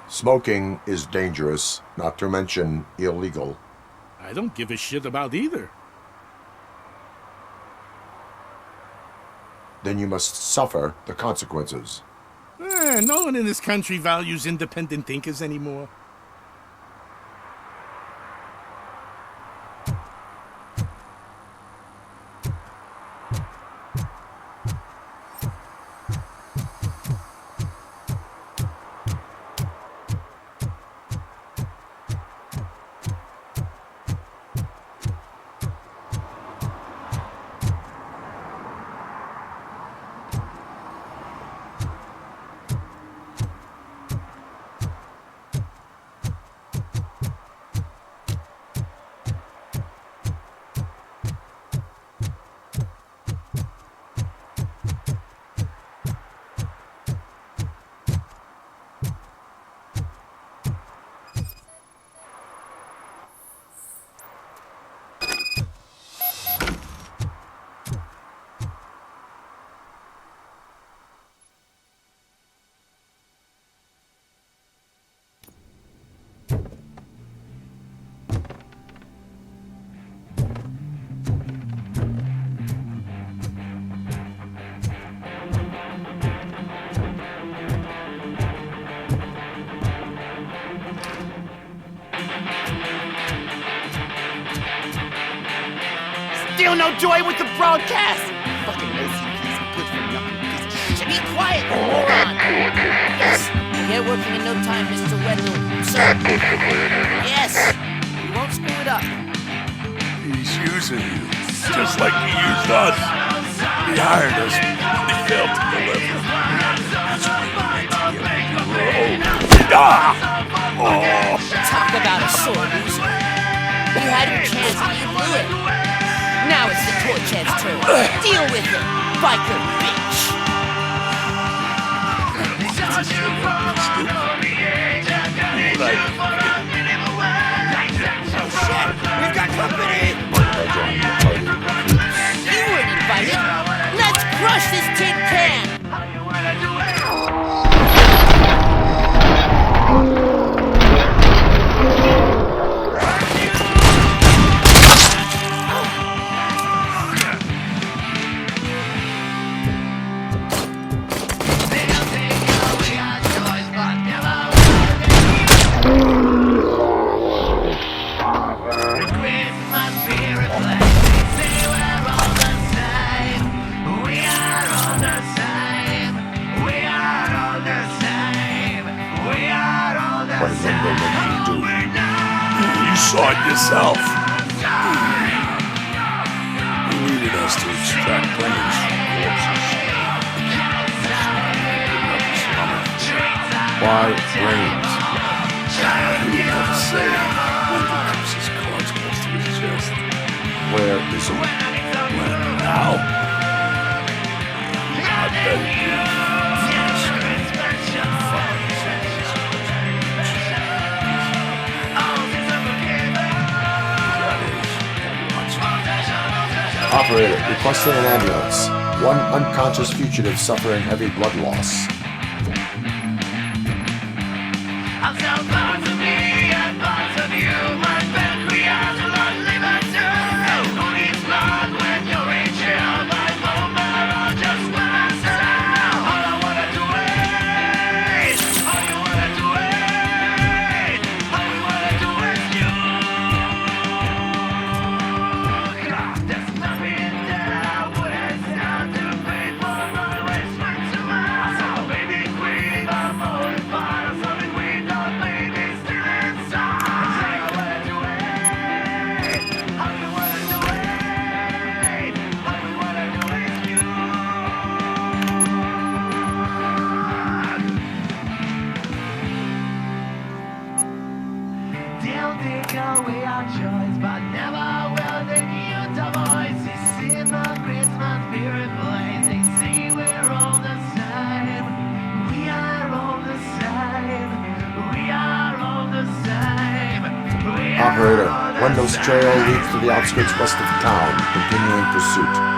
Smoking is dangerous, not to mention illegal. I don't give a shit about either. Then you must suffer the consequences. No one in this country values independent thinkers anymore. Still no joy with the broadcast! Fucking OCP's a good for nothing piece of shit. Be quiet, you moron! Yes, we'll get working in no time, Mr. Wendell. Sir. Yes! We won't screw it up. He's using you, just like he used us. He hired us, but he failed to deliver. That's why you need to get oh. Talk about a sore loser. You had your chance and you blew it. Now it's the torch head's turn. Deal with it, biker bitch. We've got company. You weren't invited. Let's crush this tin can. You saw it yourself. needed us to extract brains from corpses. Why brains? He would never say when the corpse's cards close to his chest. Where is he? When now? I bet you. Operator, requesting an ambulance. One unconscious fugitive suffering heavy blood loss. Operator, Wendell's trail leads to the outskirts west of town, continuing pursuit.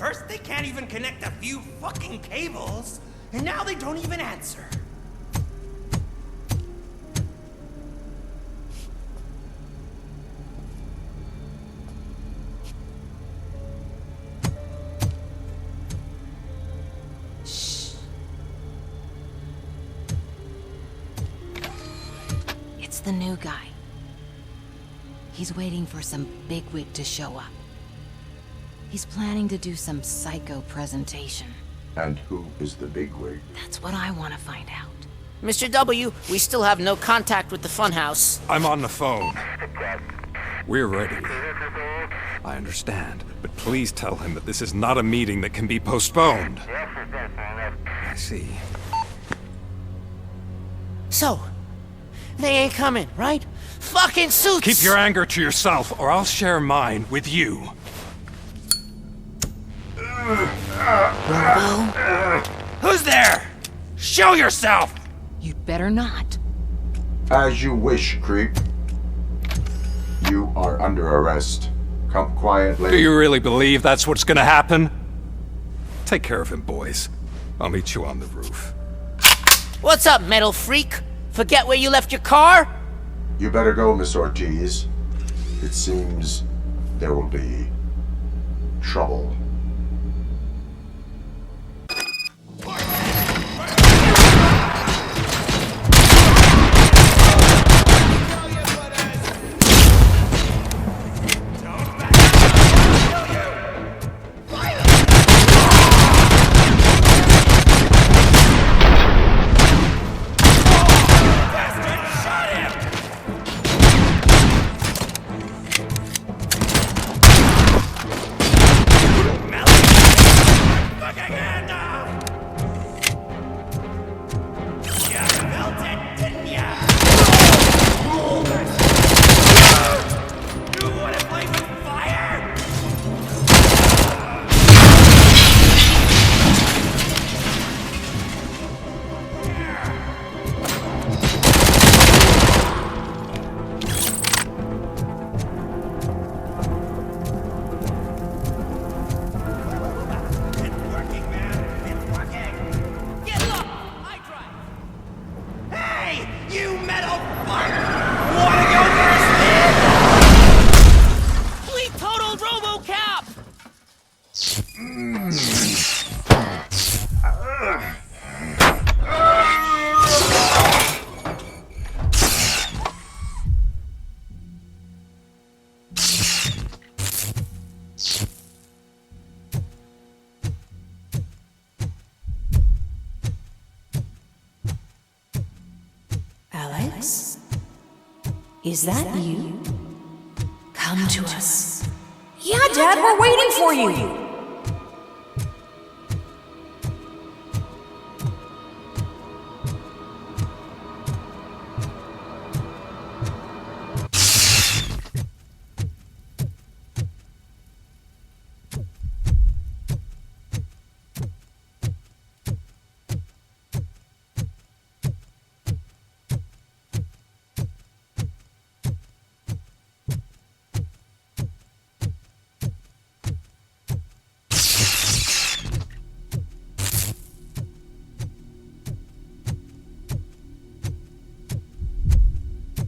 First, they can't even connect a few fucking cables, and now they don't even answer. Shh. It's the new guy. He's waiting for some bigwig to show up. He's planning to do some psycho presentation. And who is the bigwig? That's what I want to find out. Mr. W, we still have no contact with the funhouse. I'm on the phone. We're ready. I understand, but please tell him that this is not a meeting that can be postponed. I see. So, they ain't coming, right? Fucking suits! Keep your anger to yourself, or I'll share mine with you. Who's there? Show yourself! You'd better not. As you wish, creep. You are under arrest. Come quietly. Do you really believe that's what's gonna happen? Take care of him, boys. I'll meet you on the roof. What's up, metal freak? Forget where you left your car? You better go, Miss Ortiz. It seems there will be trouble. Alex? Is that you? Come to us. Yeah, Dad, we're waiting for you!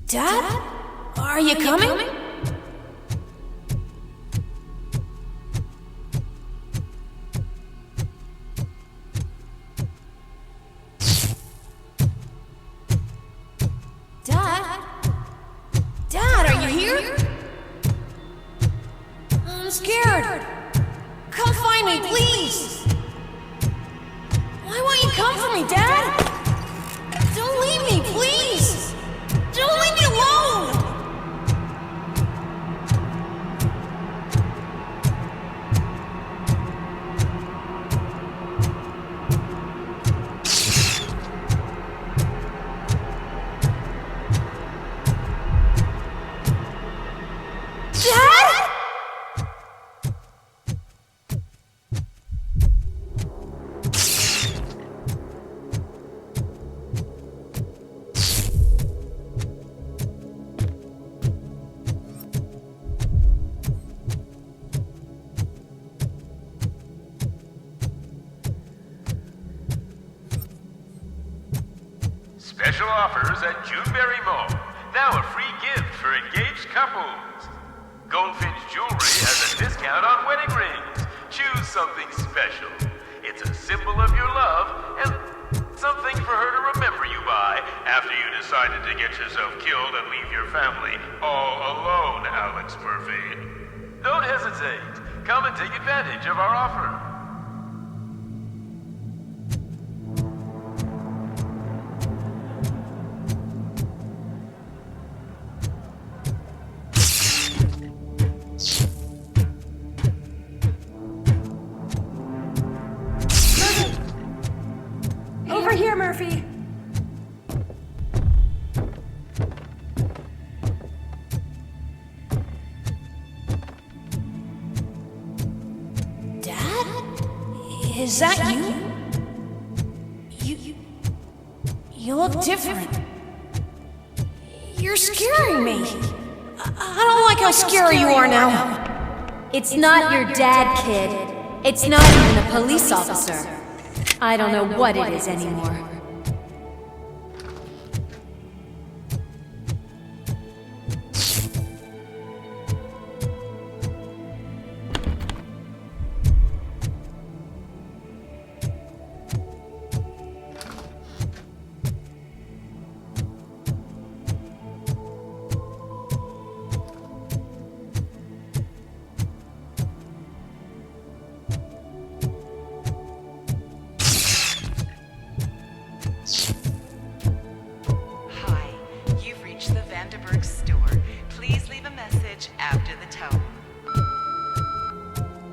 Dad? Are you coming? Dad? Dad, are you here? I'm scared. Come find me, please. Why won't you come for me, Dad? Don't leave me, please. Don't leave me alone! Dad? Special offers at Juneberry Mall. Now a free gift for engaged couples. Goldfinch Jewelry has a discount on wedding rings. Choose something special. It's a symbol of your love and something for her to remember you by after you decided to get yourself killed and leave your family all alone, Alex Murphy. Don't hesitate. Come and take advantage of our offer. Over here, Murphy. Dad? Is that you? You look different. You're scaring me. I don't like how scary you are now. It's not your dad, kid. It's not even a police officer. I don't know what it is anymore.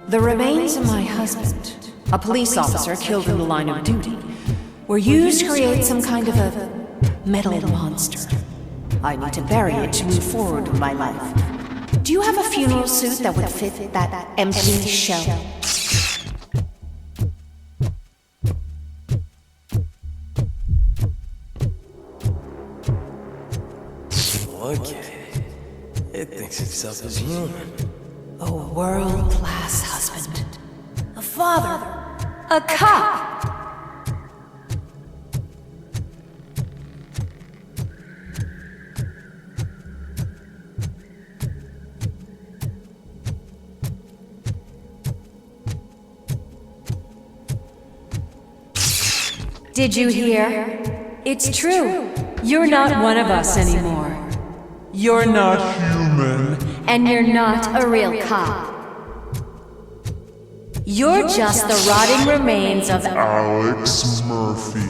The remains of my husband, a police officer killed in the line of duty, were used to create some kind of a metal monster. I need to bury it to move forward with my life. Do you have a funeral suit that would fit that empty shell? Look at it. It thinks itself as human. A world-class husband. A father. A cop. Did you hear? It's true. You're not one of us anymore. You're not human. And you're not a real cop. You're just the rotting remains of Alex Murphy.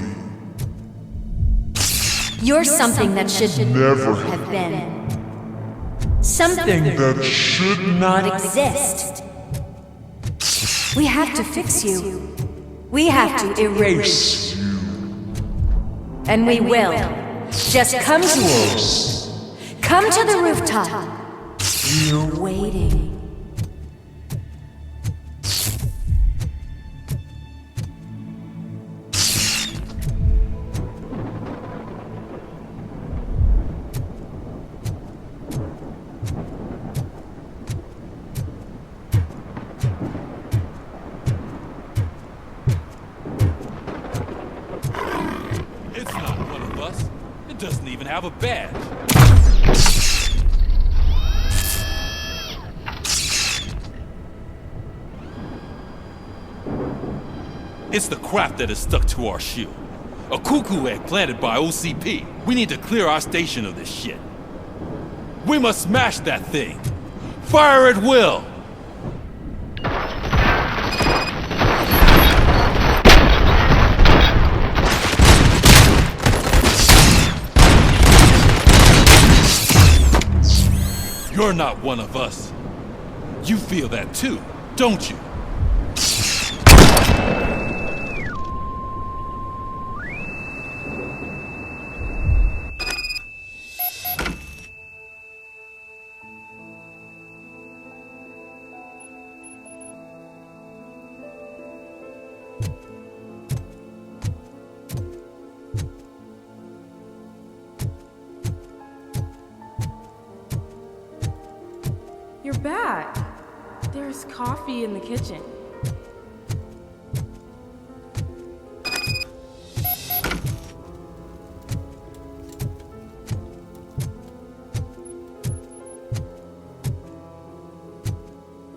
You're something that should Never have been. Something that should not exist. We have to fix you. We have to erase you. And we will. Just come to Close. Come to the rooftop. You're waiting. It's not one of us. It doesn't even have a badge. It's the crap that is stuck to our shoe. A cuckoo egg planted by OCP. We need to clear our station of this shit. We must smash that thing. Fire at will! You're not one of us. You feel that too, don't you? You're back. There's coffee in the kitchen.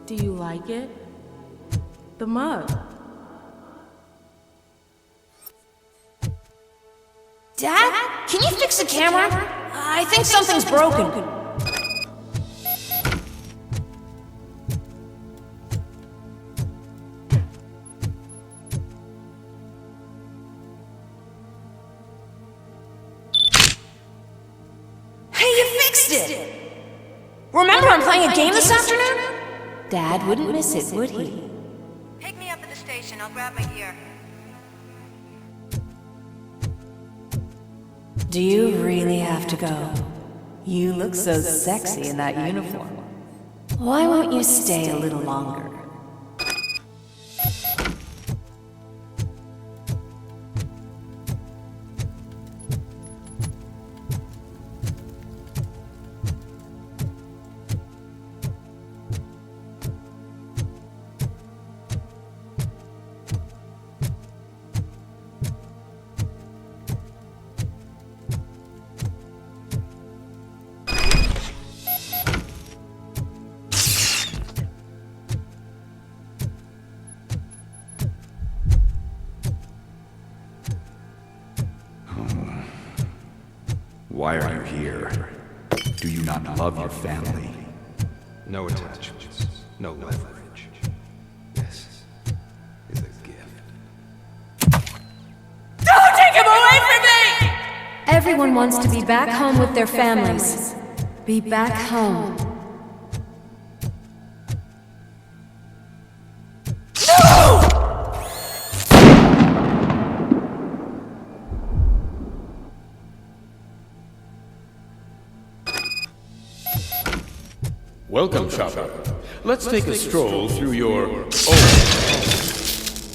Do you like it? The mug. Dad? Can you fix the camera? I think something's broken. Remember I'm playing a game this afternoon? Dad wouldn't miss it, would he? Pick me up at the station. I'll grab my gear. Do you really have to go? You look so sexy in that uniform. Why won't you stay a little longer? Why are you here? Do you not love your family? No attachments, no leverage. This is a gift. Don't take him away from me! Everyone wants to be back home with their families. Be back home. Welcome, Chopper. Let's take a stroll through your own.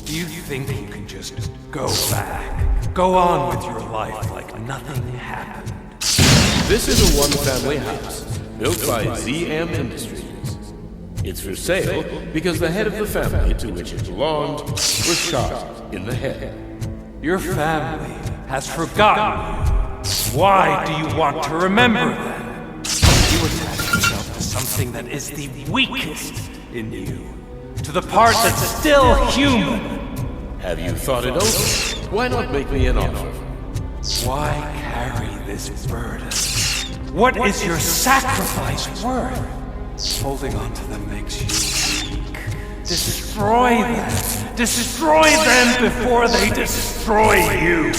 Do you think you can just go back? Go on with your life like nothing happened? This is a one-family house built by ZM Industries. It's for sale because the head of the family to which it belonged was shot in the head. Your family has forgotten you. Why do you want to remember them? You attach yourself to something that is the weakest in you. To the part that's still human. Have you thought it over? Why not make me an offer? Why carry this burden? What is your sacrifice worth? Holding on to them makes you weak. Destroy them! Destroy them before they destroy you!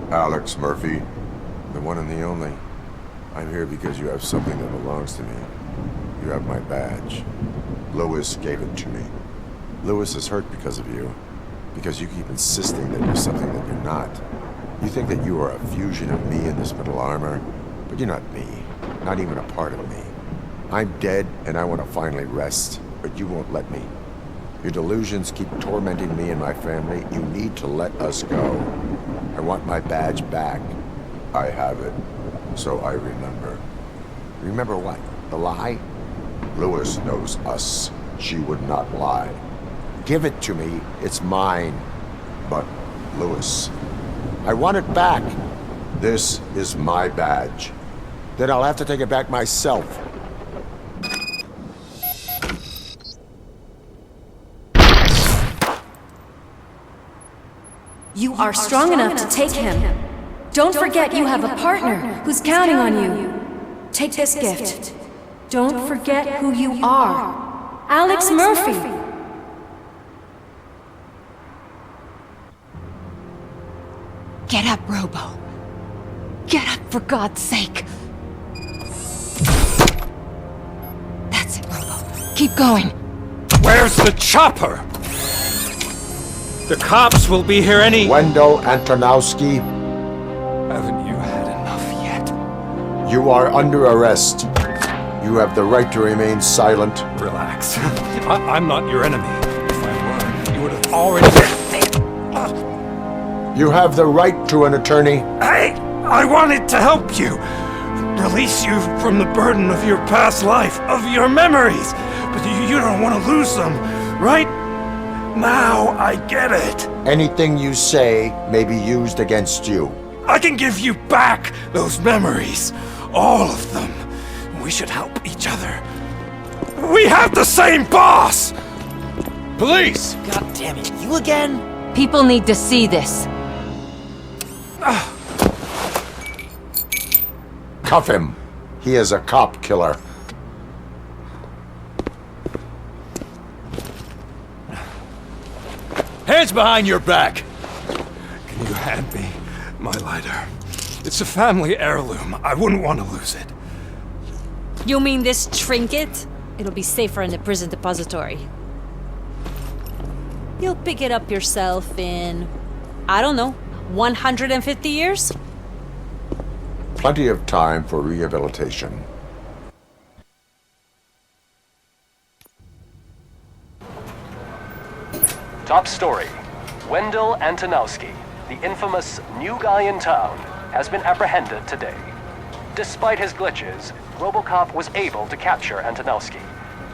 Alex Murphy, the one and the only. I'm here because you have something that belongs to me. You have my badge. Lewis gave it to me. Lewis is hurt because of you. Because you keep insisting that you're something that you're not. You think that you are a fusion of me in this metal armor, but you're not me. Not even a part of me. I'm dead and I want to finally rest, but you won't let me. Your delusions keep tormenting me and my family. You need to let us go. I want my badge back. I have it, so I remember. Remember what? The lie? Lewis knows us. She would not lie. Give it to me. It's mine. But, Lewis, I want it back. This is my badge. Then I'll have to take it back myself. You are strong enough to take him. Don't forget you have a partner who's counting on you. Take this gift. Don't forget who you are. Alex Murphy. Get up, Robo. Get up, for God's sake. That's it, Robo. Keep going. Where's the chopper? The cops will be here any— Wendell Antonowski. Haven't you had enough yet? You are under arrest. You have the right to remain silent. Relax. I'm not your enemy. If I were, you would have already— You have the right to an attorney. I wanted to help you. Release you from the burden of your past life, of your memories. But you don't want to lose them, right? Now I get it. Anything you say may be used against you. I can give you back those memories. All of them. We should help each other. We have the same boss! Police! God damn it, you again? People need to see this. Cuff him. He is a cop killer. Hands behind your back! Can you hand me my lighter? It's a family heirloom. I wouldn't want to lose it. You mean this trinket? It'll be safer in the prison depository. You'll pick it up yourself in, I don't know, 150 years? Plenty of time for rehabilitation. Top story. Wendell Antonowski, the infamous new guy in town, has been apprehended today. Despite his glitches, RoboCop was able to capture Antonowski.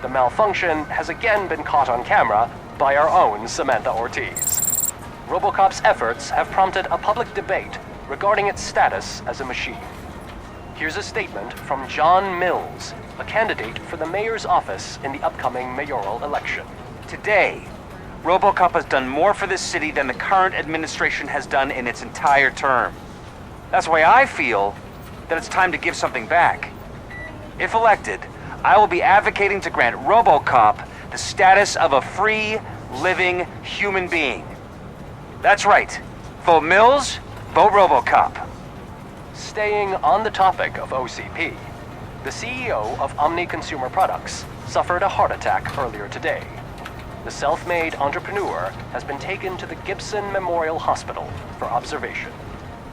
The malfunction has again been caught on camera by our own Samantha Ortiz. RoboCop's efforts have prompted a public debate regarding its status as a machine. Here's a statement from John Mills, a candidate for the mayor's office in the upcoming mayoral election. Today, RoboCop has done more for this city than the current administration has done in its entire term. That's why I feel that it's time to give something back. If elected, I will be advocating to grant RoboCop the status of a free, living human being. That's right. Vote Mills, vote RoboCop. Staying on the topic of OCP, the CEO of Omni Consumer Products suffered a heart attack earlier today. The self-made entrepreneur has been taken to the Gibson Memorial Hospital for observation.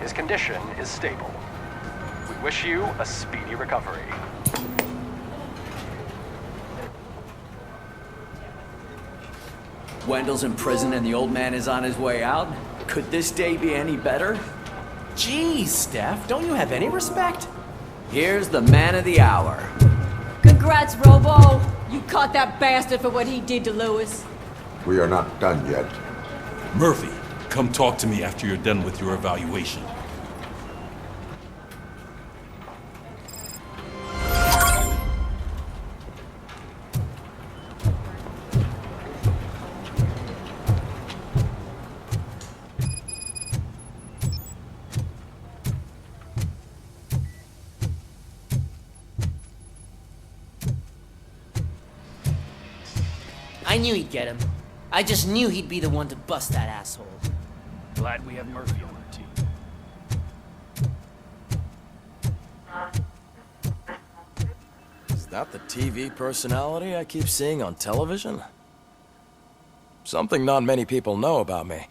His condition is stable. We wish you a speedy recovery. Wendell's in prison and the old man is on his way out? Could this day be any better? Jeez, Steph, don't you have any respect? Here's the man of the hour. Congrats, Robo! You caught that bastard for what he did to Lewis. We are not done yet. Murphy, come talk to me after you're done with your evaluation. I knew he'd get him. I just knew he'd be the one to bust that asshole. Glad we have Murphy on our team. Is that the TV personality I keep seeing on television? Something not many people know about me.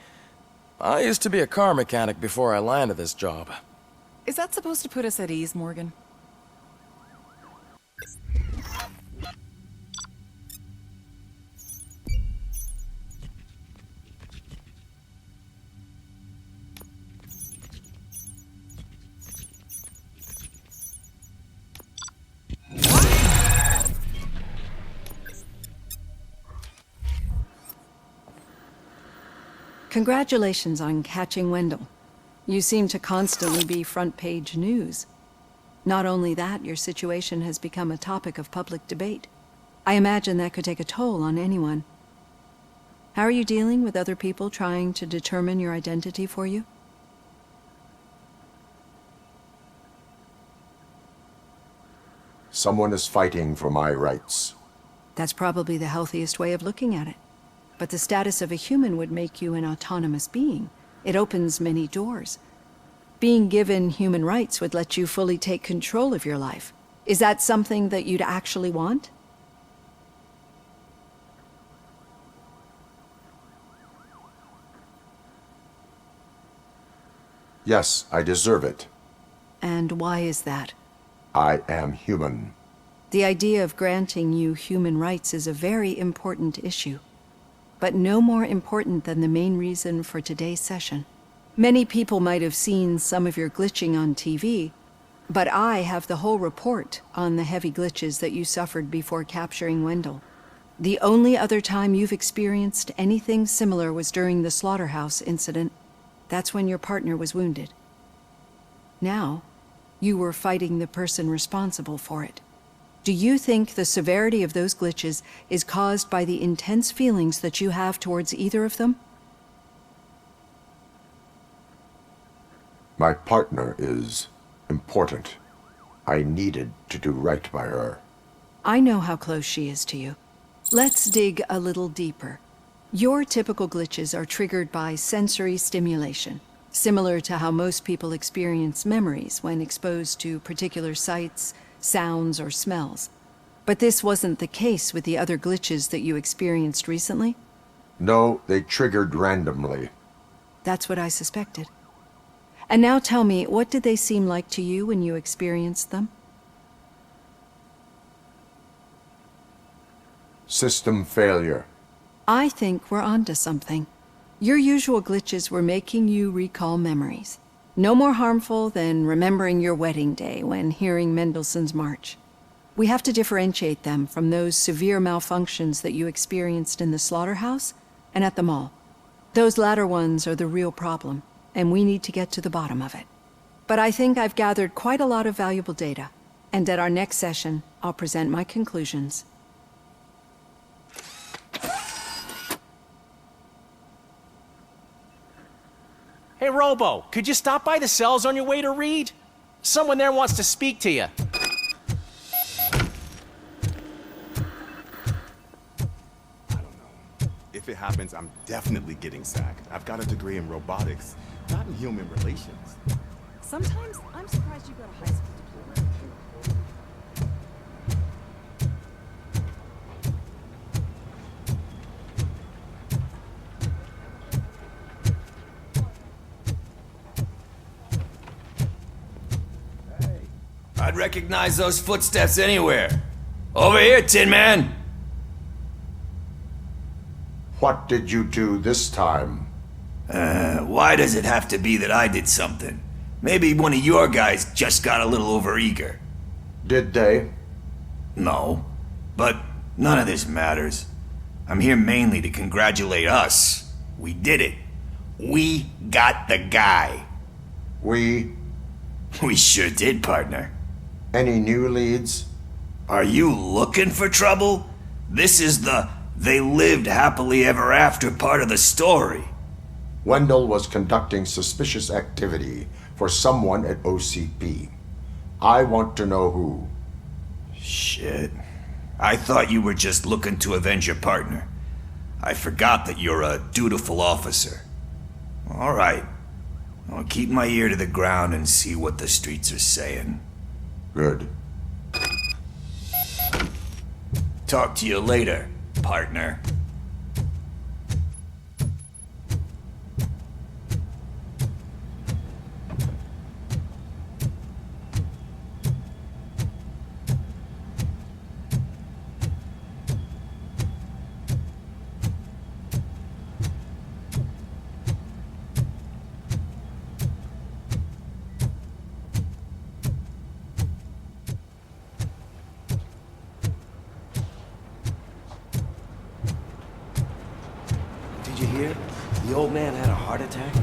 I used to be a car mechanic before I landed this job. Is that supposed to put us at ease, Morgan? Congratulations on catching Wendell. You seem to constantly be front-page news. Not only that, your situation has become a topic of public debate. I imagine that could take a toll on anyone. How are you dealing with other people trying to determine your identity for you? Someone is fighting for my rights. That's probably the healthiest way of looking at it. But the status of a human would make you an autonomous being. It opens many doors. Being given human rights would let you fully take control of your life. Is that something that you'd actually want? Yes, I deserve it. And why is that? I am human. The idea of granting you human rights is a very important issue. But no more important than the main reason for today's session. Many people might have seen some of your glitching on TV, but I have the whole report on the heavy glitches that you suffered before capturing Wendell. The only other time you've experienced anything similar was during the slaughterhouse incident. That's when your partner was wounded. Now, you were fighting the person responsible for it. Do you think the severity of those glitches is caused by the intense feelings that you have towards either of them? My partner is important. I needed to do right by her. I know how close she is to you. Let's dig a little deeper. Your typical glitches are triggered by sensory stimulation, similar to how most people experience memories when exposed to particular sights, sounds, or smells. But this wasn't the case with the other glitches that you experienced recently? No, they triggered randomly. That's what I suspected. And now tell me, what did they seem like to you when you experienced them? System failure. I think we're onto something. Your usual glitches were making you recall memories. No more harmful than remembering your wedding day when hearing Mendelssohn's March. We have to differentiate them from those severe malfunctions that you experienced in the slaughterhouse and at the mall. Those latter ones are the real problem, and we need to get to the bottom of it. But I think I've gathered quite a lot of valuable data. And at our next session, I'll present my conclusions. Hey, Robo, could you stop by the cells on your way to Reed? Someone there wants to speak to you. If it happens, I'm definitely getting sacked. I've got a degree in robotics, not in human relations. Sometimes I'm surprised you got a high school diploma. I'd recognize those footsteps anywhere. Over here, Tin Man! What did you do this time? Why does it have to be that I did something? Maybe one of your guys just got a little overeager. Did they? No. But none of this matters. I'm here mainly to congratulate us. We did it. We got the guy. We sure did, partner. Any new leads? Are you looking for trouble? This is the they lived happily ever after part of the story. Wendell was conducting suspicious activity for someone at OCP. I want to know who. Shit. I thought you were just looking to avenge your partner. I forgot that you're a dutiful officer. All right. I'll keep my ear to the ground and see what the streets are saying. Good. Talk to you later, partner. Did you hear? The old man had a heart attack.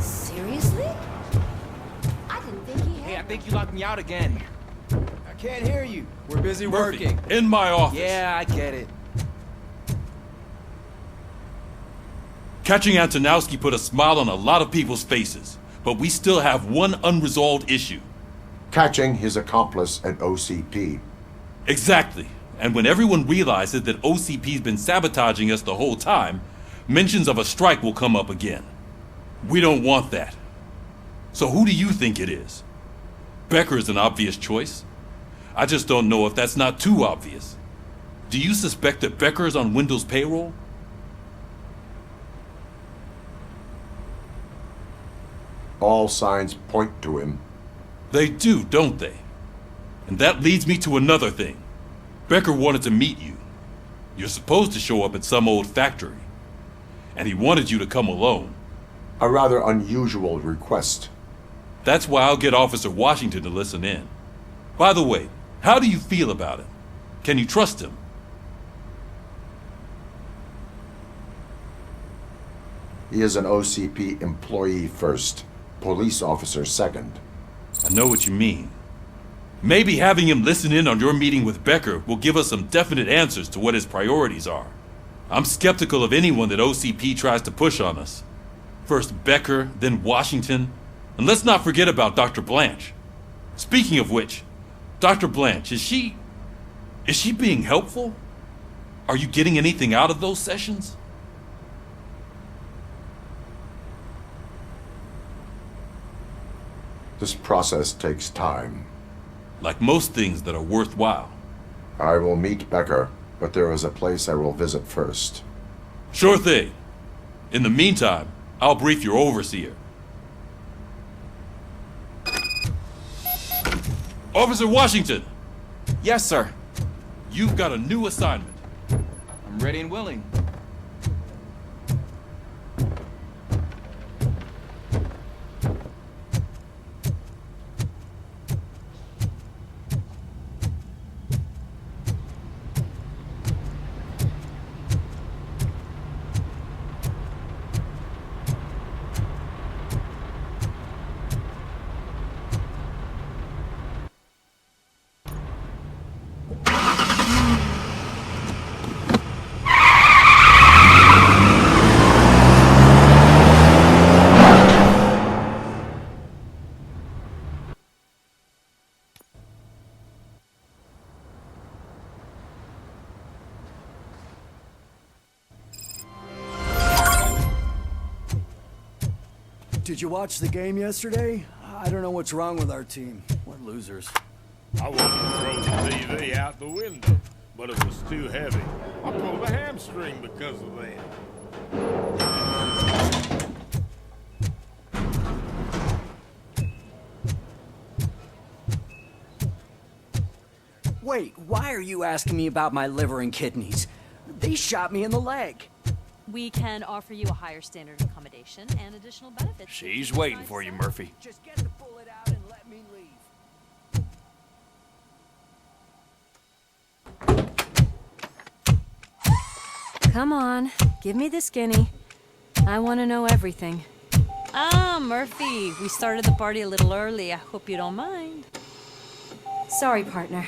Seriously? I didn't think he had. Hey, I think you locked me out again. I can't hear you. We're busy Murphy, working. in my office. Yeah, I get it. Catching Antonowski put a smile on a lot of people's faces, but we still have one unresolved issue. Catching his accomplice at OCP. Exactly. And when everyone realizes that OCP's been sabotaging us the whole time, mentions of a strike will come up again. We don't want that. So who do you think it is? Becker is an obvious choice. I just don't know if that's not too obvious. Do you suspect that Becker is on Wendell's payroll? All signs point to him. They do, don't they? And that leads me to another thing. Becker wanted to meet you. You're supposed to show up at some old factory. And he wanted you to come alone. A rather unusual request. That's why I'll get Officer Washington to listen in. By the way, how do you feel about him? Can you trust him? He is an OCP employee first, police officer second. I know what you mean. Maybe having him listen in on your meeting with Becker will give us some definite answers to what his priorities are. I'm skeptical of anyone that OCP tries to push on us. First Becker, then Washington. And let's not forget about Dr. Blanche. Speaking of which, Dr. Blanche, is she being helpful? Are you getting anything out of those sessions? This process takes time. Like most things that are worthwhile. I will meet Becker, but there is a place I will visit first. Sure thing. In the meantime, I'll brief your overseer. Officer Washington! Yes, sir. You've got a new assignment. I'm ready and willing. Did you watch the game yesterday? I don't know what's wrong with our team. We're losers. I wanted to throw the TV out the window, but it was too heavy. I pulled a hamstring because of that. Wait, why are you asking me about my liver and kidneys? They shot me in the leg. We can offer you a higher standard of accommodation and additional benefits. She's waiting for you, Murphy. Just get the bullet out and let me leave. Come on, give me the skinny. I want to know everything. Ah, Murphy, we started the party a little early. I hope you don't mind. Sorry, partner.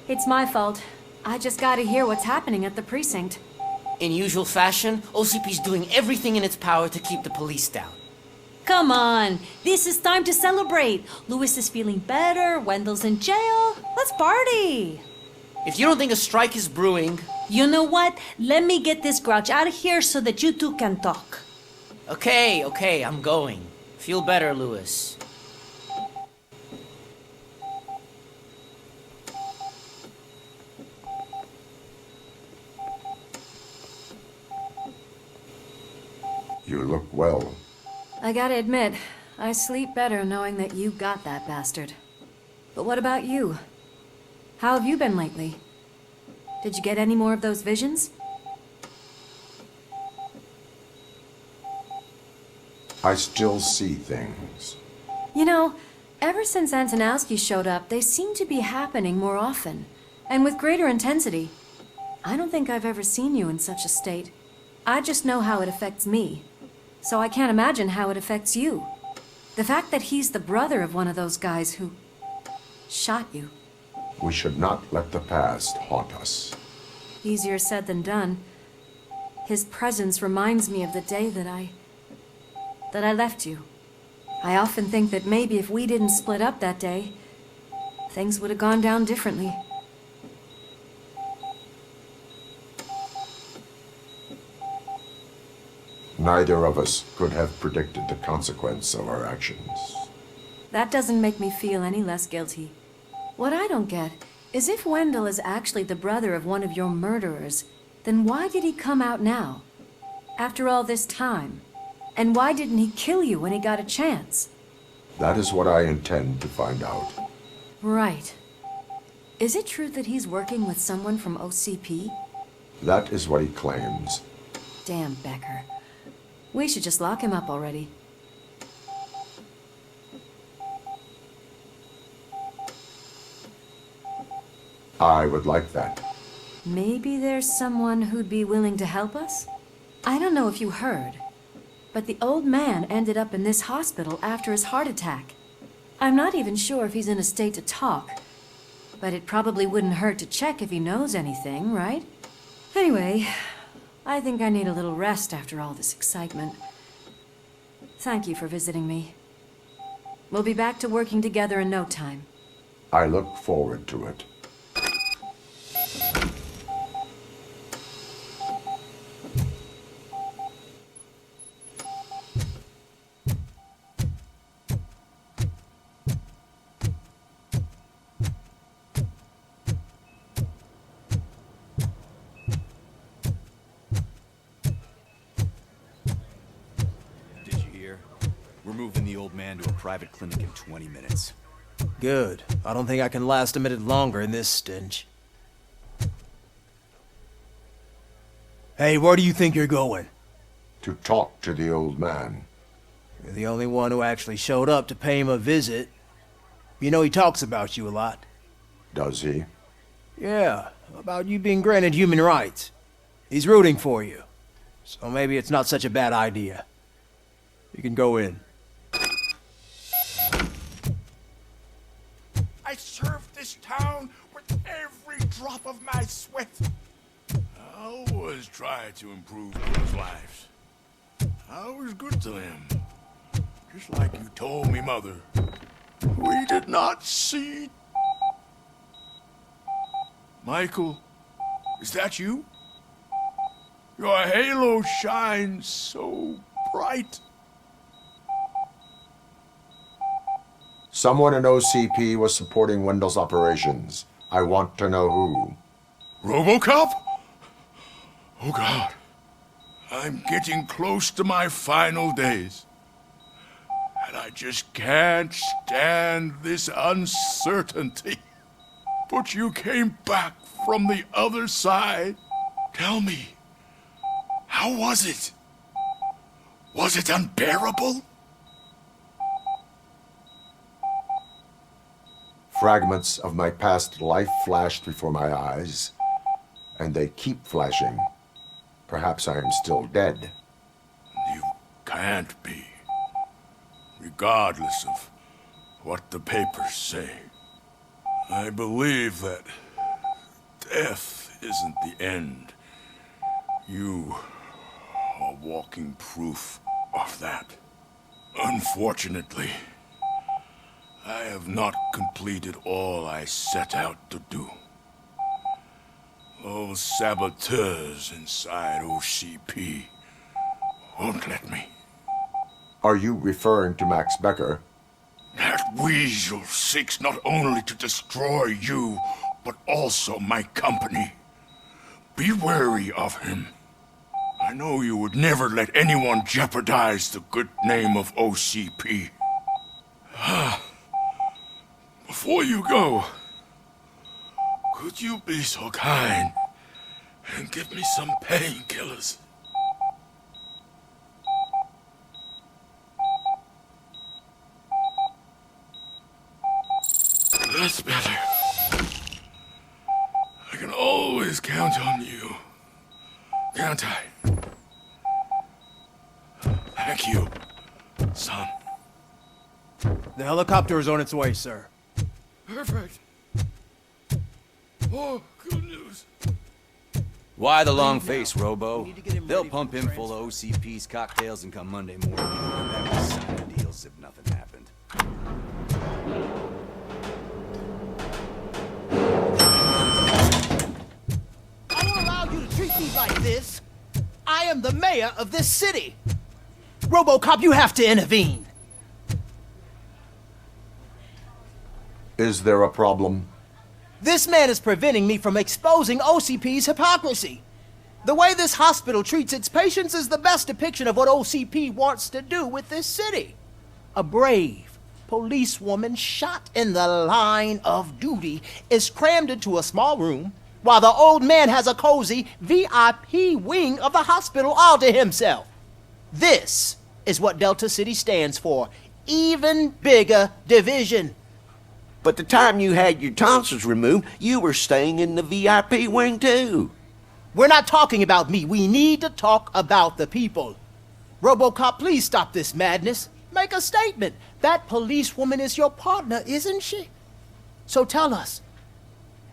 It's my fault. I just gotta hear what's happening at the precinct. In usual fashion, OCP's doing everything in its power to keep the police down. Come on, this is time to celebrate. Lewis is feeling better, Wendell's in jail. Let's party. If you don't think a strike is brewing... You know what? Let me get this grouch out of here so that you two can talk. Okay, I'm going. Feel better, Lewis. You look well. I gotta admit, I sleep better knowing that you got that bastard. But what about you? How have you been lately? Did you get any more of those visions? I still see things. You know, ever since Antonowski showed up, they seem to be happening more often, and with greater intensity. I don't think I've ever seen you in such a state. I just know how it affects me, so I can't imagine how it affects you. The fact that he's the brother of one of those guys who shot you. We should not let the past haunt us. Easier said than done. His presence reminds me of the day that I left you. I often think that maybe if we didn't split up that day, things would have gone down differently. Neither of us could have predicted the consequence of our actions. That doesn't make me feel any less guilty. What I don't get is if Wendell is actually the brother of one of your murderers, then why did he come out now? After all this time? And why didn't he kill you when he got a chance? That is what I intend to find out. Right. Is it true that he's working with someone from OCP? That is what he claims. Damn Becker. We should just lock him up already. I would like that. Maybe there's someone who'd be willing to help us? I don't know if you heard, but the old man ended up in this hospital after his heart attack. I'm not even sure if he's in a state to talk, but it probably wouldn't hurt to check if he knows anything, right? Anyway, I think I need a little rest after all this excitement. Thank you for visiting me. We'll be back to working together in no time. I look forward to it. To a private clinic in 20 minutes. Good. I don't think I can last a minute longer in this stench. Hey, where do you think you're going? To talk to the old man. You're the only one who actually showed up to pay him a visit. You know he talks about you a lot. Does he? Yeah, about you being granted human rights. He's rooting for you. So maybe it's not such a bad idea. You can go in. I served this town with every drop of my sweat. I was trying to improve people's lives. I was good to them. Just like you told me, Mother. We did not see... Michael, is that you? Your halo shines so bright. Someone in OCP was supporting Wendell's operations. I want to know who. RoboCop? Oh God. I'm getting close to my final days. And I just can't stand this uncertainty. But you came back from the other side. Tell me, how was it? Was it unbearable? Fragments of my past life flashed before my eyes, and they keep flashing. Perhaps I am still dead. You can't be, regardless of what the papers say. I believe that death isn't the end. You are walking proof of that. Unfortunately, I have not completed all I set out to do. Those saboteurs inside OCP won't let me. Are you referring to Max Becker? That weasel seeks not only to destroy you, but also my company. Be wary of him. I know you would never let anyone jeopardize the good name of OCP. Before you go, could you be so kind and give me some painkillers? That's better. I can always count on you, can't I? Thank you, son. The helicopter is on its way, sir. Perfect. Oh, good news. Why the long face, Robo? They'll pump him full of OCP's cocktails and come Monday morning, and that was signing deals if nothing happened. I won't allow you to treat me like this. I am the mayor of this city. RoboCop, you have to intervene. Is there a problem? This man is preventing me from exposing OCP's hypocrisy. The way this hospital treats its patients is the best depiction of what OCP wants to do with this city. A brave policewoman shot in the line of duty is crammed into a small room, while the old man has a cozy VIP wing of the hospital all to himself. This is what Delta City stands for. Even bigger division. But the time you had your tonsils removed, you were staying in the VIP wing too. We're not talking about me. We need to talk about the people. RoboCop, please stop this madness. Make a statement. That policewoman is your partner, isn't she? So tell us,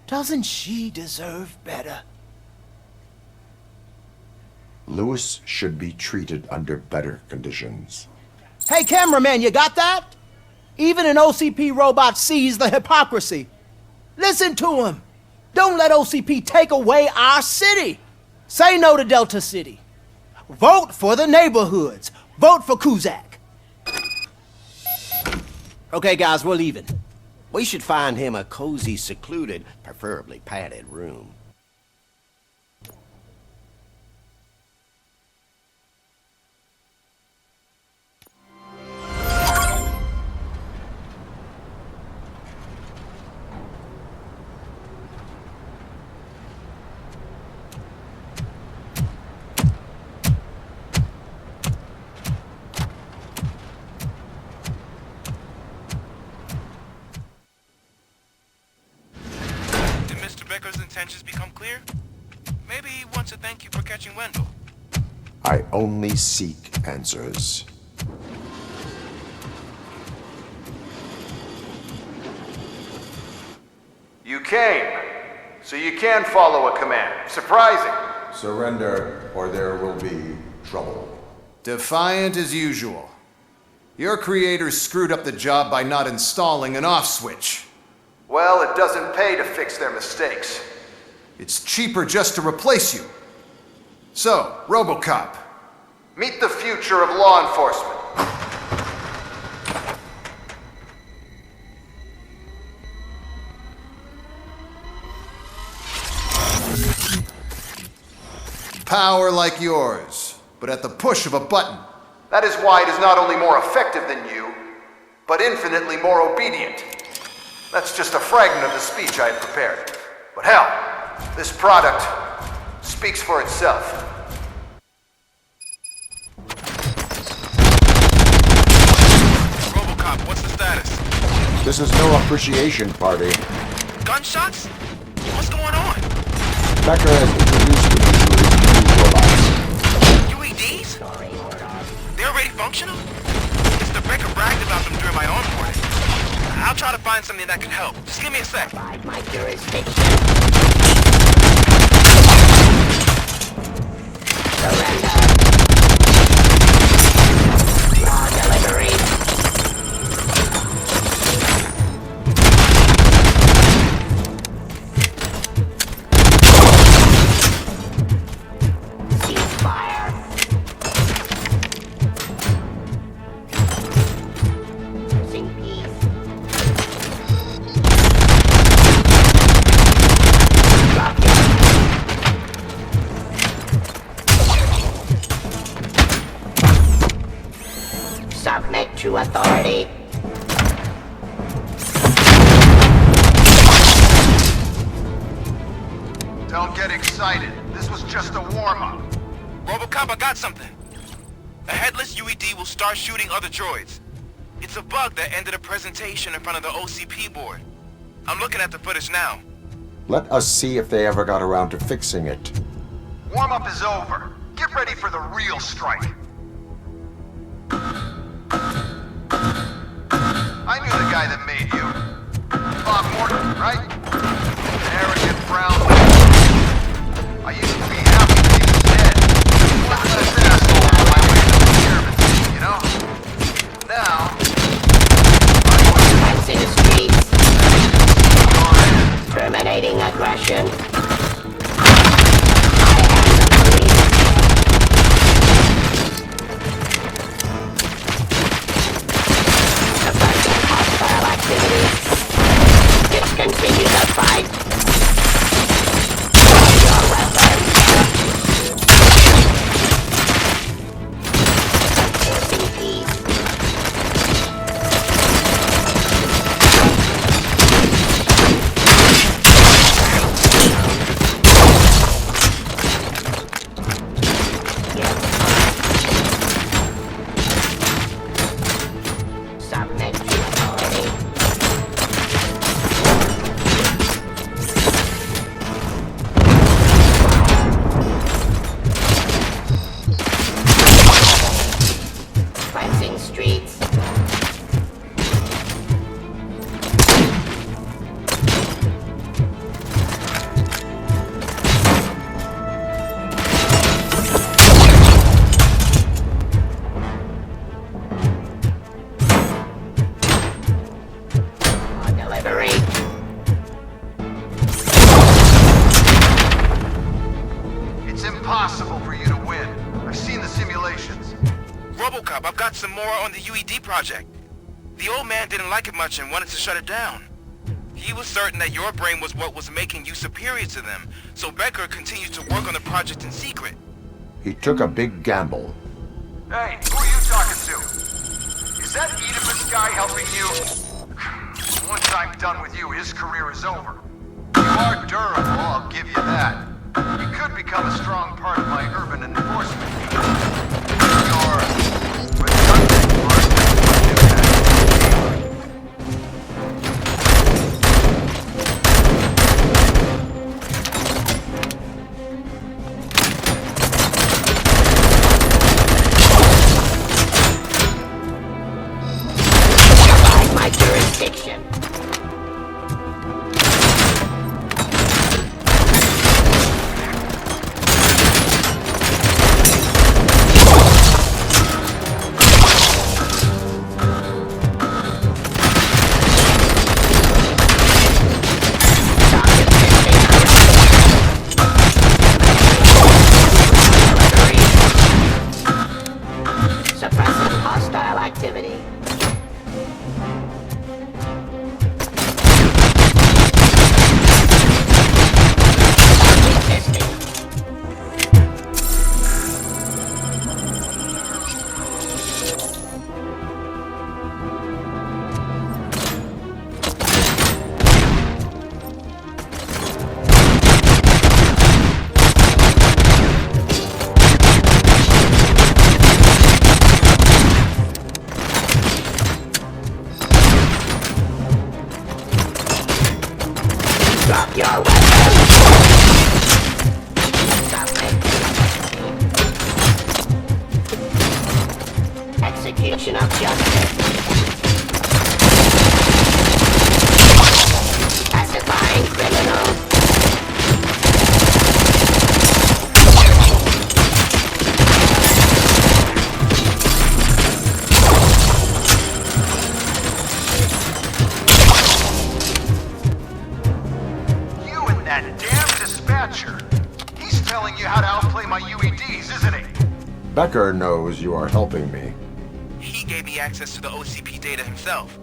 doesn't she deserve better? Lewis should be treated under better conditions. Hey, cameraman, you got that? Even an OCP robot sees the hypocrisy. Listen to him. Don't let OCP take away our city. Say no to Delta City. Vote for the neighborhoods. Vote for Kuzak. Okay, guys, we're leaving. We should find him a cozy, secluded, preferably padded room. Intentions become clear? Maybe he wants to thank you for catching Wendell. I only seek answers. You came, so you can follow a command. Surprising. Surrender, or there will be trouble. Defiant as usual. Your creators screwed up the job by not installing an off switch. Well, it doesn't pay to fix their mistakes. It's cheaper just to replace you. So, RoboCop. Meet the future of law enforcement. power like yours, but at the push of a button. That is why it is not only more effective than you, but infinitely more obedient. That's just a fragment of the speech I had prepared. But hell, this product speaks for itself. RoboCop, what's the status? This is no appreciation party. Gunshots? What's going on? Becker has introduced me to his new robots. UEDs? They're already functional? Mr. Becker bragged about them during my onboarding. I'll try to find something that could help. Just give me a sec. My jurisdiction. Surrender. Raw delivery. Ceasefire. Sing peace. Submit to authority. Don't get excited. This was just a warm-up. RoboCop, I got something. The headless UED will start shooting other droids. It's a bug that ended a presentation in front of the OCP board. I'm looking at the footage now. Let us see if they ever got around to fixing it. Warm-up is over. Get ready for the real strike. I knew the guy that made you. Bob Morton, right? Arrogant brown. I used to be happy that he was dead. One less asshole on my way to the pyramids, you know? Now, Fights in the streets. Terminating aggression. Continue the fight. Your weapon. Enforcing peace. Submit to authority. Streets. Delivery. it's impossible for you to win. I've seen the simulations. RoboCop, I've got some more on the UED project. The old man didn't like it much and wanted to shut it down. He was certain that your brain was what was making you superior to them, so Becker continued to work on the project in secret. He took a big gamble. Hey, who are you talking to? Is that Oedipus guy helping you? Once I'm done with you, his career is over. You are durable, I'll give you that. You could become a strong part of my urban enforcement unit. You're redundant, My jurisdiction. Suppressing hostile activity. Becker knows you are helping me. He gave me access to the OCP data himself.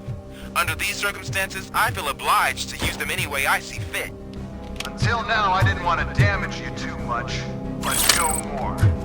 Under these circumstances, I feel obliged to use them any way I see fit. Until now, I didn't want to damage you too much, but no more.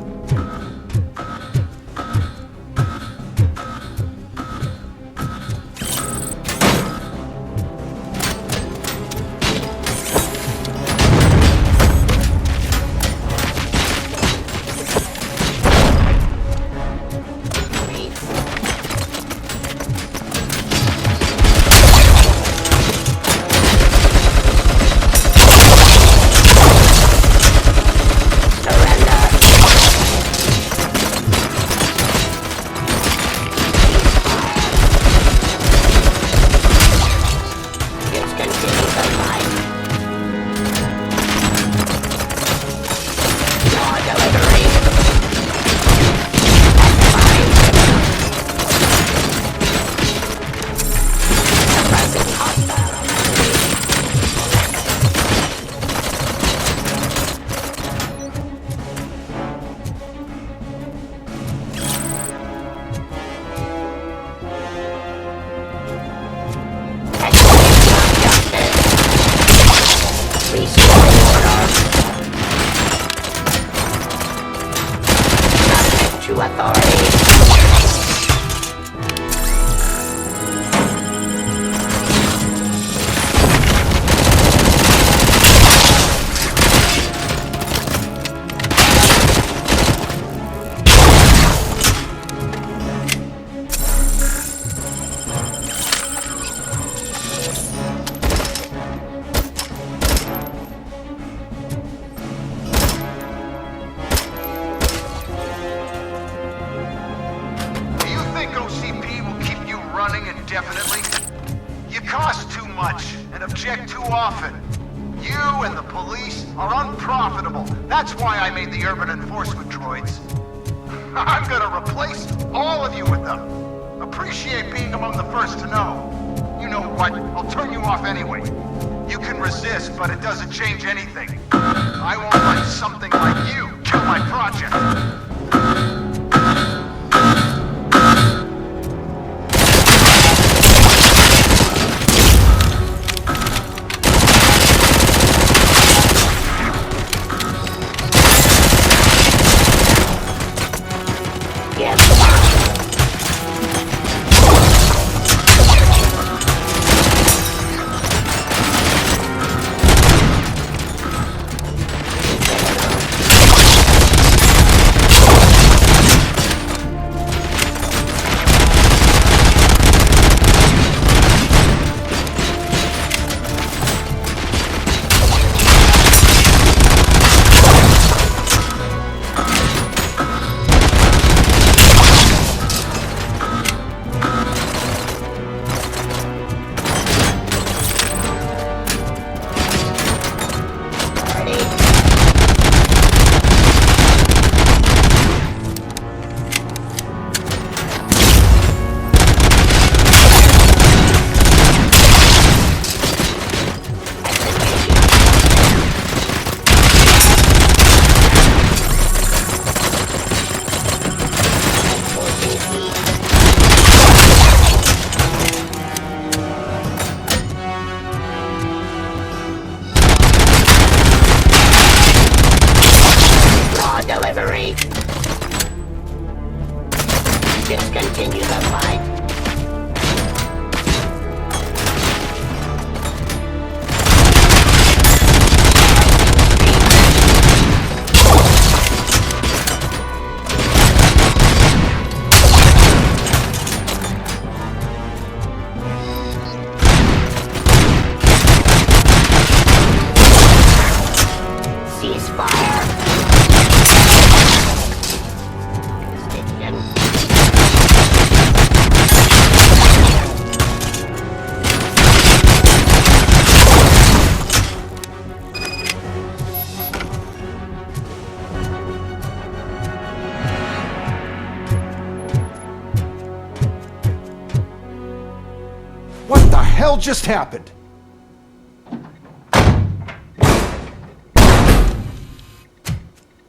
What the hell just happened?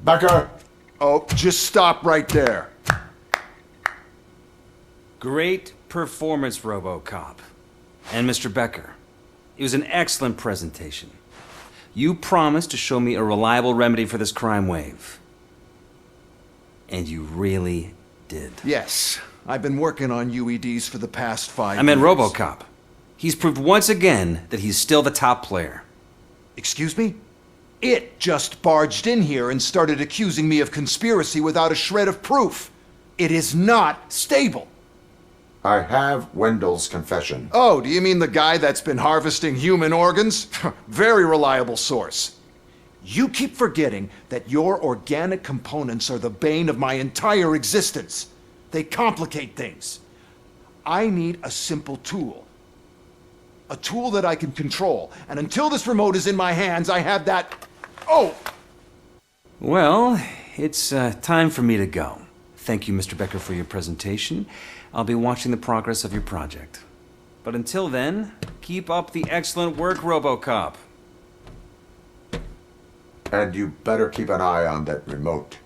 Becker! Oh, just stop right there. Great performance, RoboCop. And Mr. Becker, it was an excellent presentation. You promised to show me a reliable remedy for this crime wave. And you really did. Yes, I've been working on UEDs for the past 5 years. I meant RoboCop. He's proved once again that he's still the top player. Excuse me? It just barged in here and started accusing me of conspiracy without a shred of proof. It is not stable. I have Wendell's confession. Oh, do you mean the guy that's been harvesting human organs? Very reliable source. You keep forgetting that your organic components are the bane of my entire existence. They complicate things. I need a simple tool. A tool that I can control. And until this remote is in my hands, I have that... Oh! Well, it's time for me to go. Thank you, Mr. Becker, for your presentation. I'll be watching the progress of your project. But until then, keep up the excellent work, RoboCop. And you better keep an eye on that remote.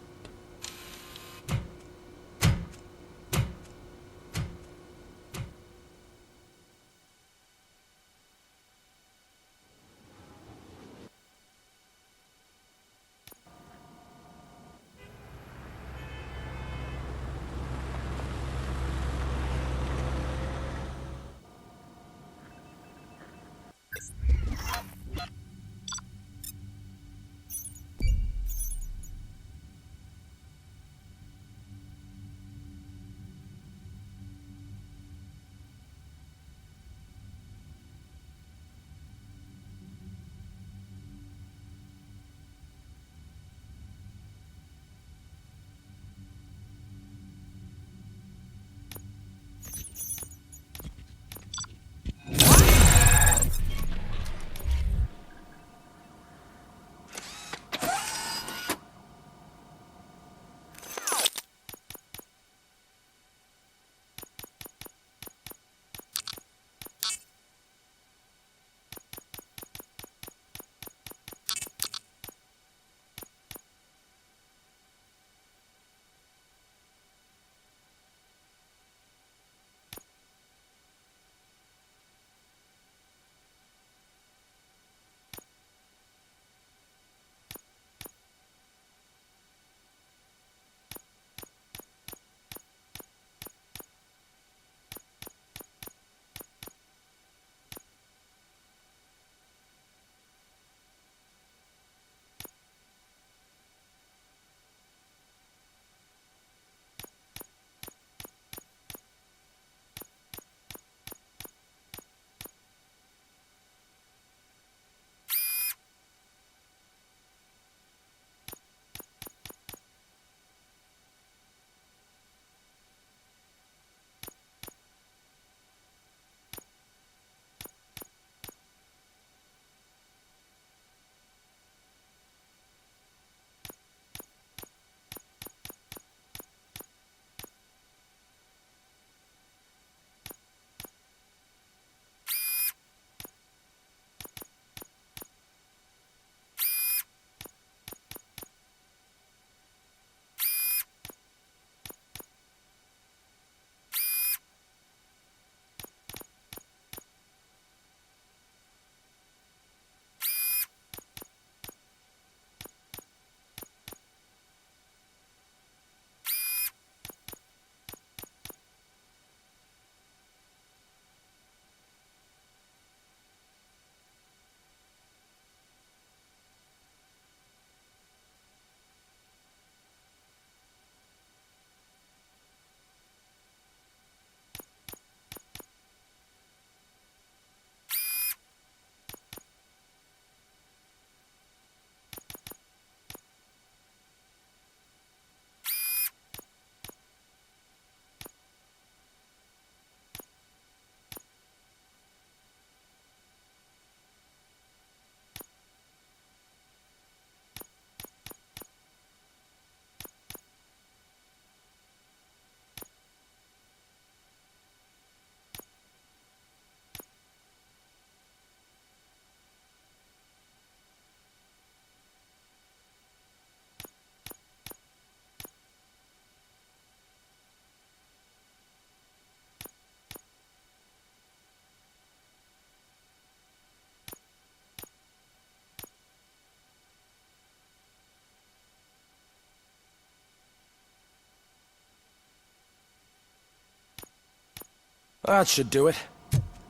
That should do it.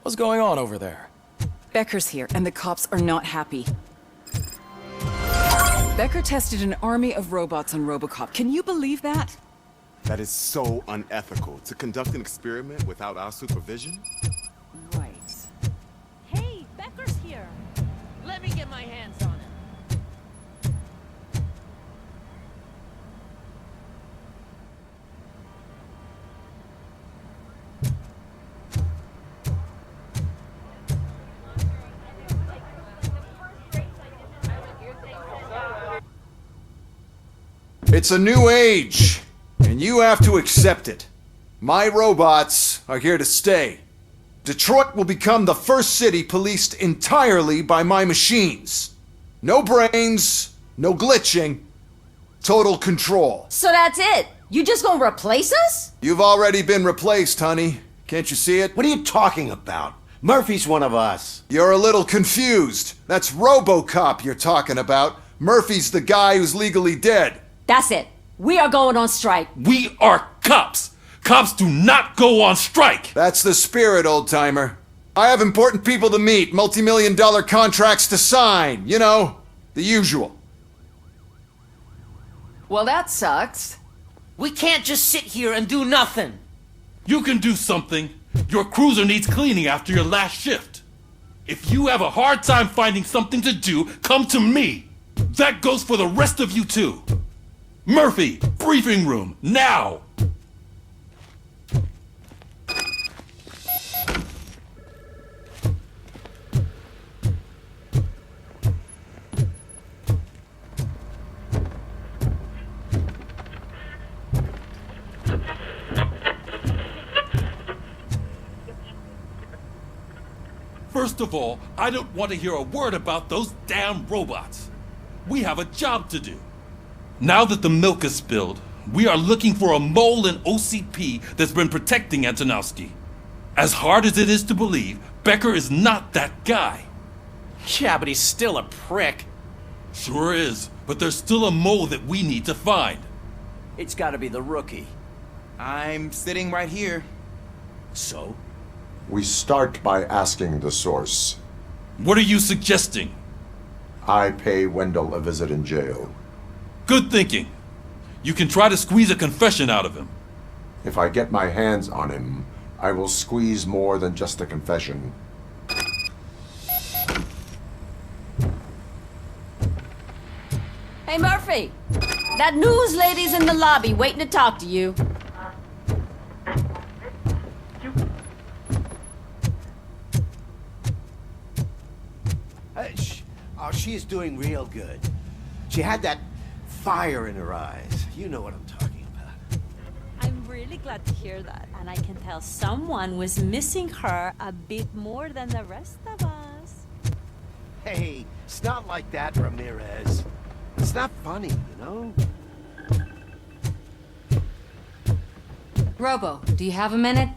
What's going on over there? Becker's here, and the cops are not happy. Becker tested an army of robots on RoboCop. Can you believe that? That is so unethical. To conduct an experiment without our supervision? Right. Hey, Becker's here. Let me get my hands on him. It's a new age, and you have to accept it. My robots are here to stay. Detroit will become the first city policed entirely by my machines. No brains, no glitching, total control. So that's it? You just gonna replace us? You've already been replaced, honey. Can't you see it? What are you talking about? Murphy's one of us. You're a little confused. That's RoboCop you're talking about. Murphy's the guy who's legally dead. That's it. We are going on strike. We are cops. Cops do not go on strike. That's the spirit, old-timer. I have important people to meet, multi-million-dollar contracts to sign. You know, the usual. Well, that sucks. We can't just sit here and do nothing. You can do something. Your cruiser needs cleaning after your last shift. If you have a hard time finding something to do, come to me. That goes for the rest of you too. Murphy, briefing room, now! First of all, I don't want to hear a word about those damn robots. We have a job to do. Now that the milk is spilled, we are looking for a mole in OCP that's been protecting Antonowski. As hard as it is to believe, Becker is not that guy. Yeah, but he's still a prick. Sure is, but there's still a mole that we need to find. It's gotta be the rookie. I'm sitting right here. So? We start by asking the source. What are you suggesting? I pay Wendell a visit in jail. Good thinking. You can try to squeeze a confession out of him. If I get my hands on him, I will squeeze more than just a confession. Hey, Murphy. That news lady's in the lobby waiting to talk to you. Oh, she is doing real good. She had that fire in her eyes. You know what I'm talking about. I'm really glad to hear that. And I can tell someone was missing her a bit more than the rest of us. Hey, it's not like that, Ramirez. It's not funny, you know? Robo, do you have a minute?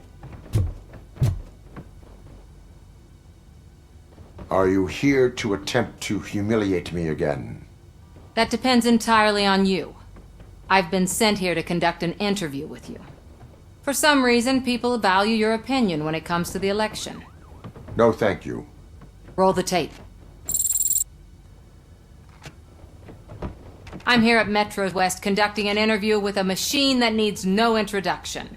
Are you here to attempt to humiliate me again? That depends entirely on you. I've been sent here to conduct an interview with you. For some reason, people value your opinion when it comes to the election. No, thank you. Roll the tape. I'm here at Metro West conducting an interview with a machine that needs no introduction.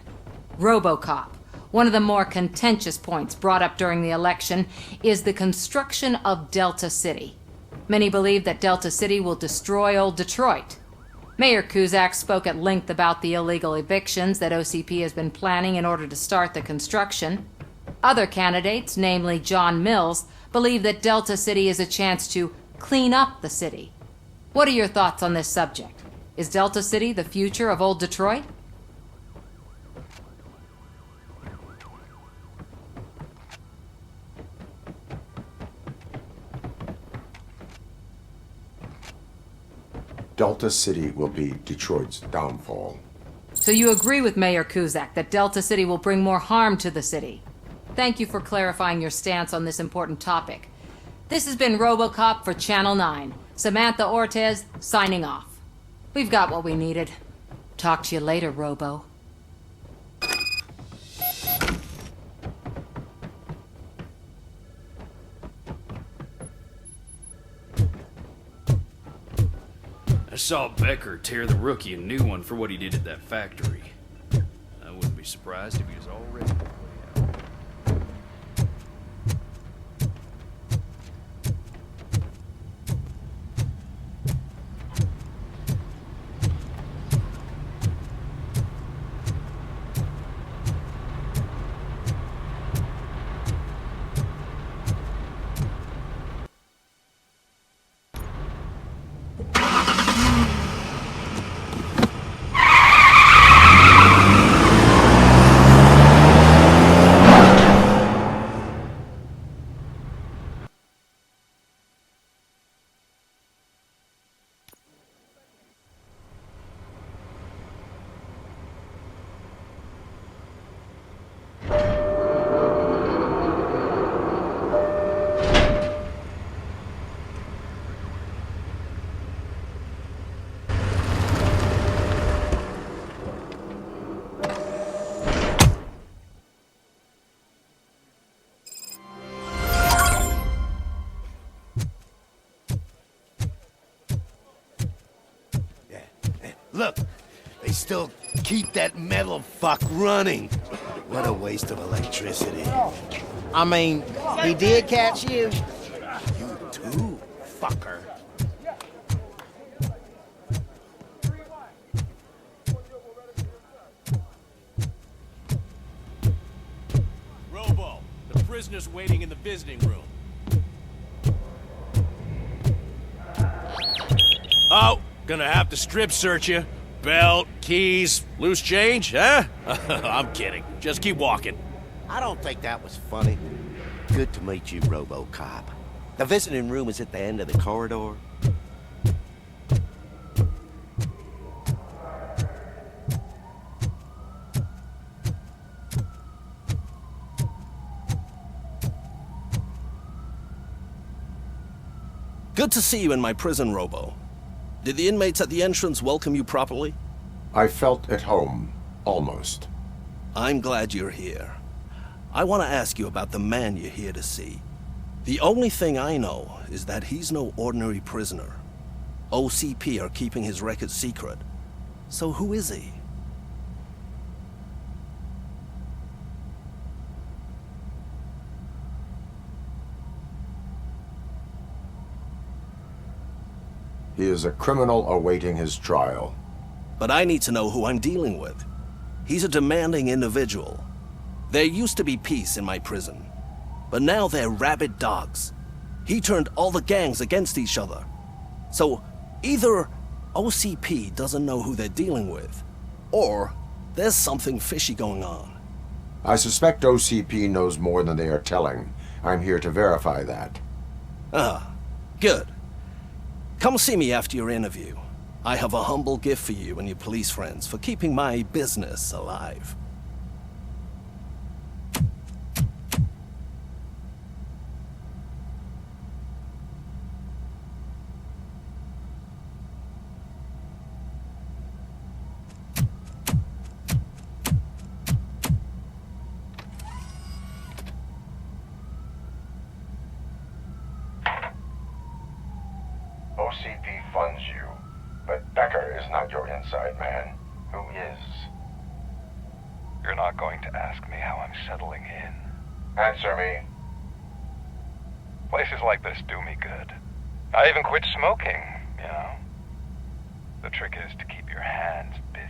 RoboCop. One of the more contentious points brought up during the election is the construction of Delta City. Many believe that Delta City will destroy old Detroit. Mayor Cusack spoke at length about the illegal evictions that OCP has been planning in order to start the construction. Other candidates, namely John Mills, believe that Delta City is a chance to clean up the city. What are your thoughts on this subject? Is Delta City the future of old Detroit? Delta City will be Detroit's downfall. So you agree with Mayor Cusack that Delta City will bring more harm to the city? Thank you for clarifying your stance on this important topic. This has been RoboCop for Channel 9. Samantha Ortez, signing off. We've got what we needed. Talk to you later, Robo. saw Becker tear the rookie a new one for what he did at that factory. I wouldn't be surprised if he was already... Look, they still keep that metal fuck running. What a waste of electricity. I mean, he did catch you. You too, fucker. Robo, the prisoner's waiting in the visiting room. Oh, gonna have to strip search you. Belt, keys, loose change, huh? I'm kidding. Just keep walking. I don't think that was funny. Good to meet you, RoboCop. The visiting room is at the end of the corridor. Good to see you in my prison, Robo. Did the inmates at the entrance welcome you properly? I felt at home, almost. I'm glad you're here. I want to ask you about the man you're here to see. The only thing I know is that he's no ordinary prisoner. OCP are keeping his record secret. So who is he? He is a criminal awaiting his trial. But I need to know who I'm dealing with. He's a demanding individual. There used to be peace in my prison, but now they're rabid dogs. He turned all the gangs against each other. So either OCP doesn't know who they're dealing with, or there's something fishy going on. I suspect OCP knows more than they are telling. I'm here to verify that. Ah, good. Come see me after your interview. I have a humble gift for you and your police friends for keeping my business alive. OCP funds you, but Becker is not your inside man. Who is? You're not going to ask me how I'm settling in. Answer me. Places like this do me good. I even quit smoking, you know. The trick is to keep your hands busy.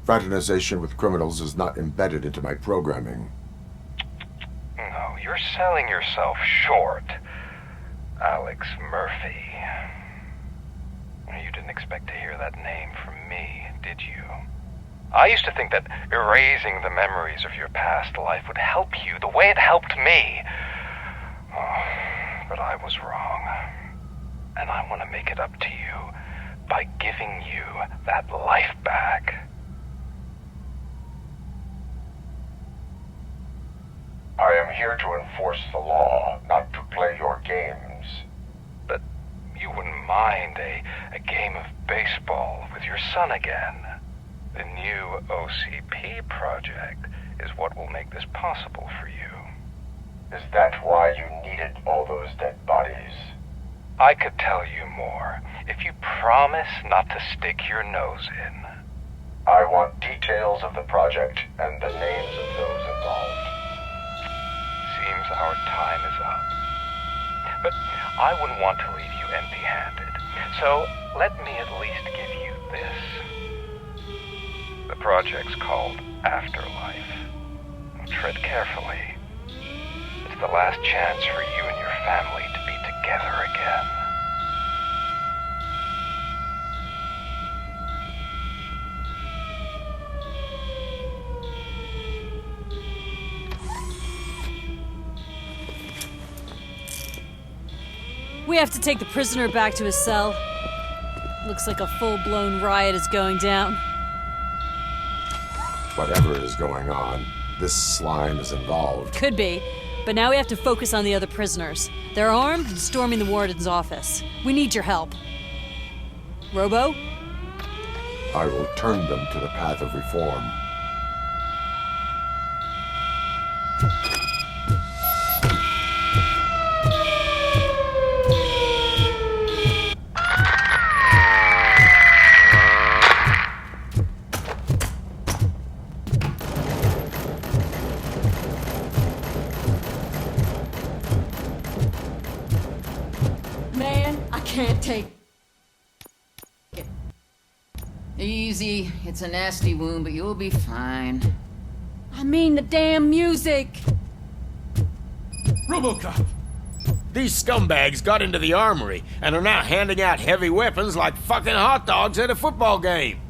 Fraternization with criminals is not embedded into my programming. No, you're selling yourself short, Alex Murphy. You didn't expect to hear that name from me, did you? I used to think that erasing the memories of your past life would help you the way it helped me. Oh, but I was wrong. And I want to make it up to you by giving you that life back. I am here to enforce the law, not to play your games. But you wouldn't mind a game of baseball with your son again. The new OCP project is what will make this possible for you. Is that why you needed all those dead bodies? I could tell you more if you promise not to stick your nose in. I want details of the project and the names of those involved. Seems our time is up. But I wouldn't want to leave you empty-handed, so let me at least give you this. The project's called Afterlife. Tread carefully. It's the last chance for you and your family to be together again. We have to take the prisoner back to his cell. Looks like a full-blown riot is going down. Whatever is going on, this slime is involved. Could be, but now we have to focus on the other prisoners. They're armed and storming the warden's office. We need your help. Robo? I will turn them to the path of reform. Can't take it. Easy. It's a nasty wound, but you'll be fine. I mean the damn music! RoboCop! These scumbags got into the armory and are now handing out heavy weapons like fucking hot dogs at a football game.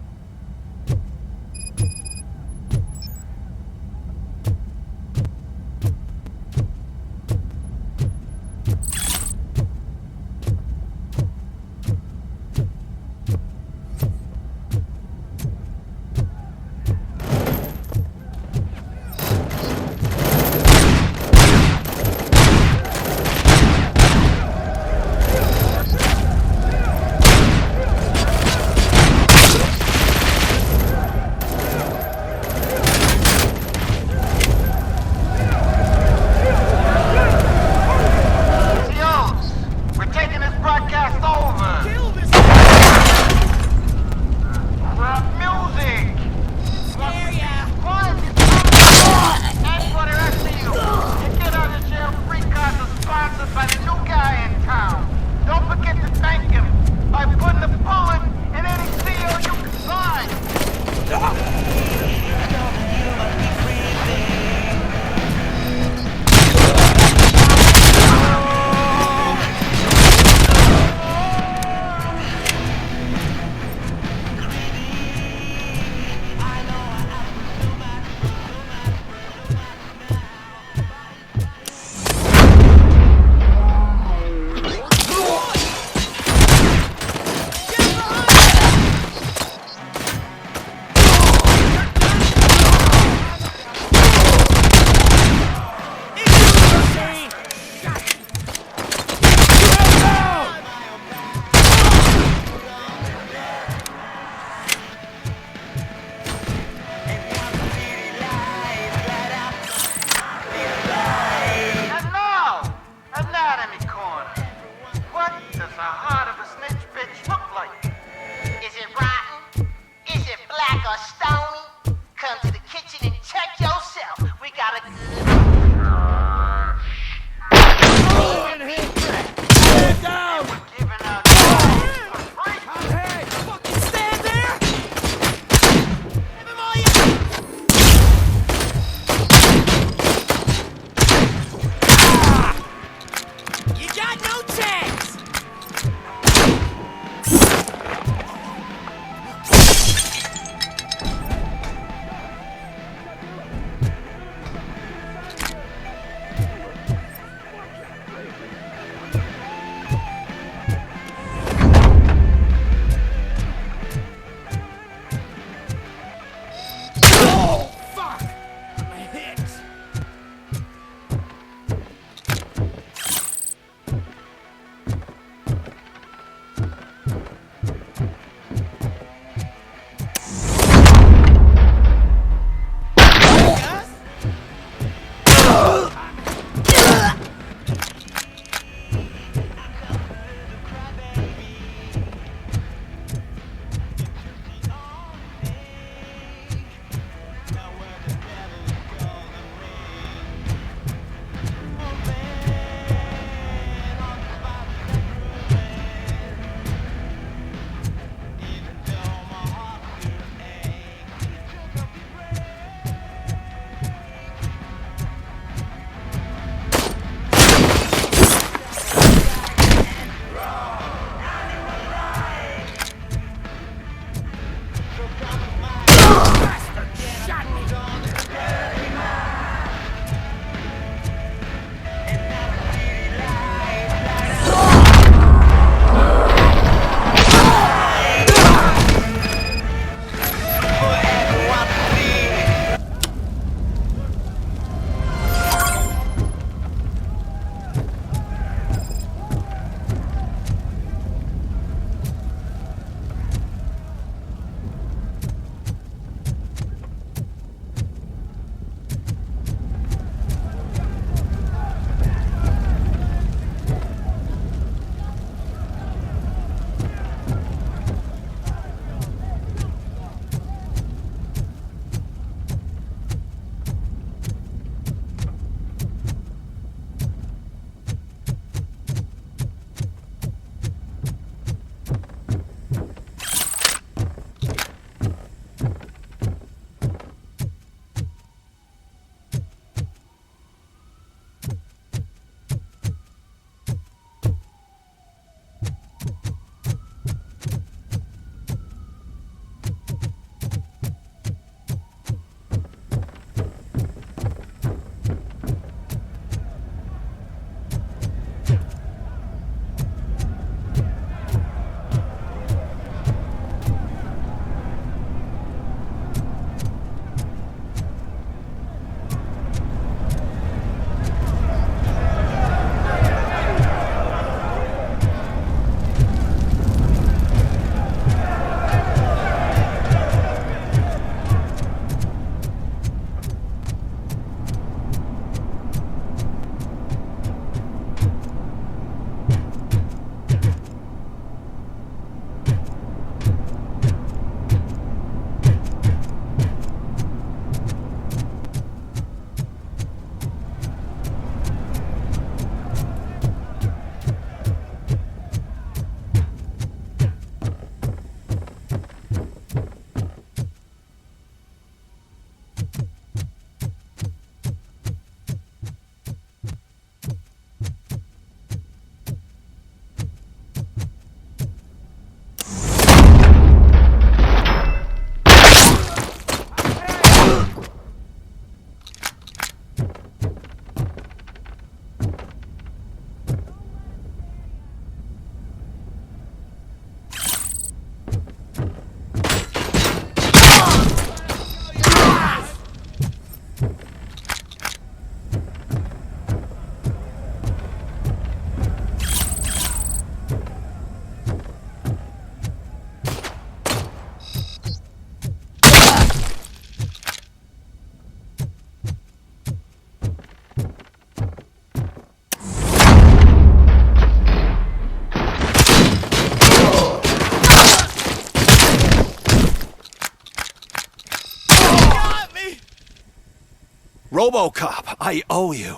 RoboCop, I owe you.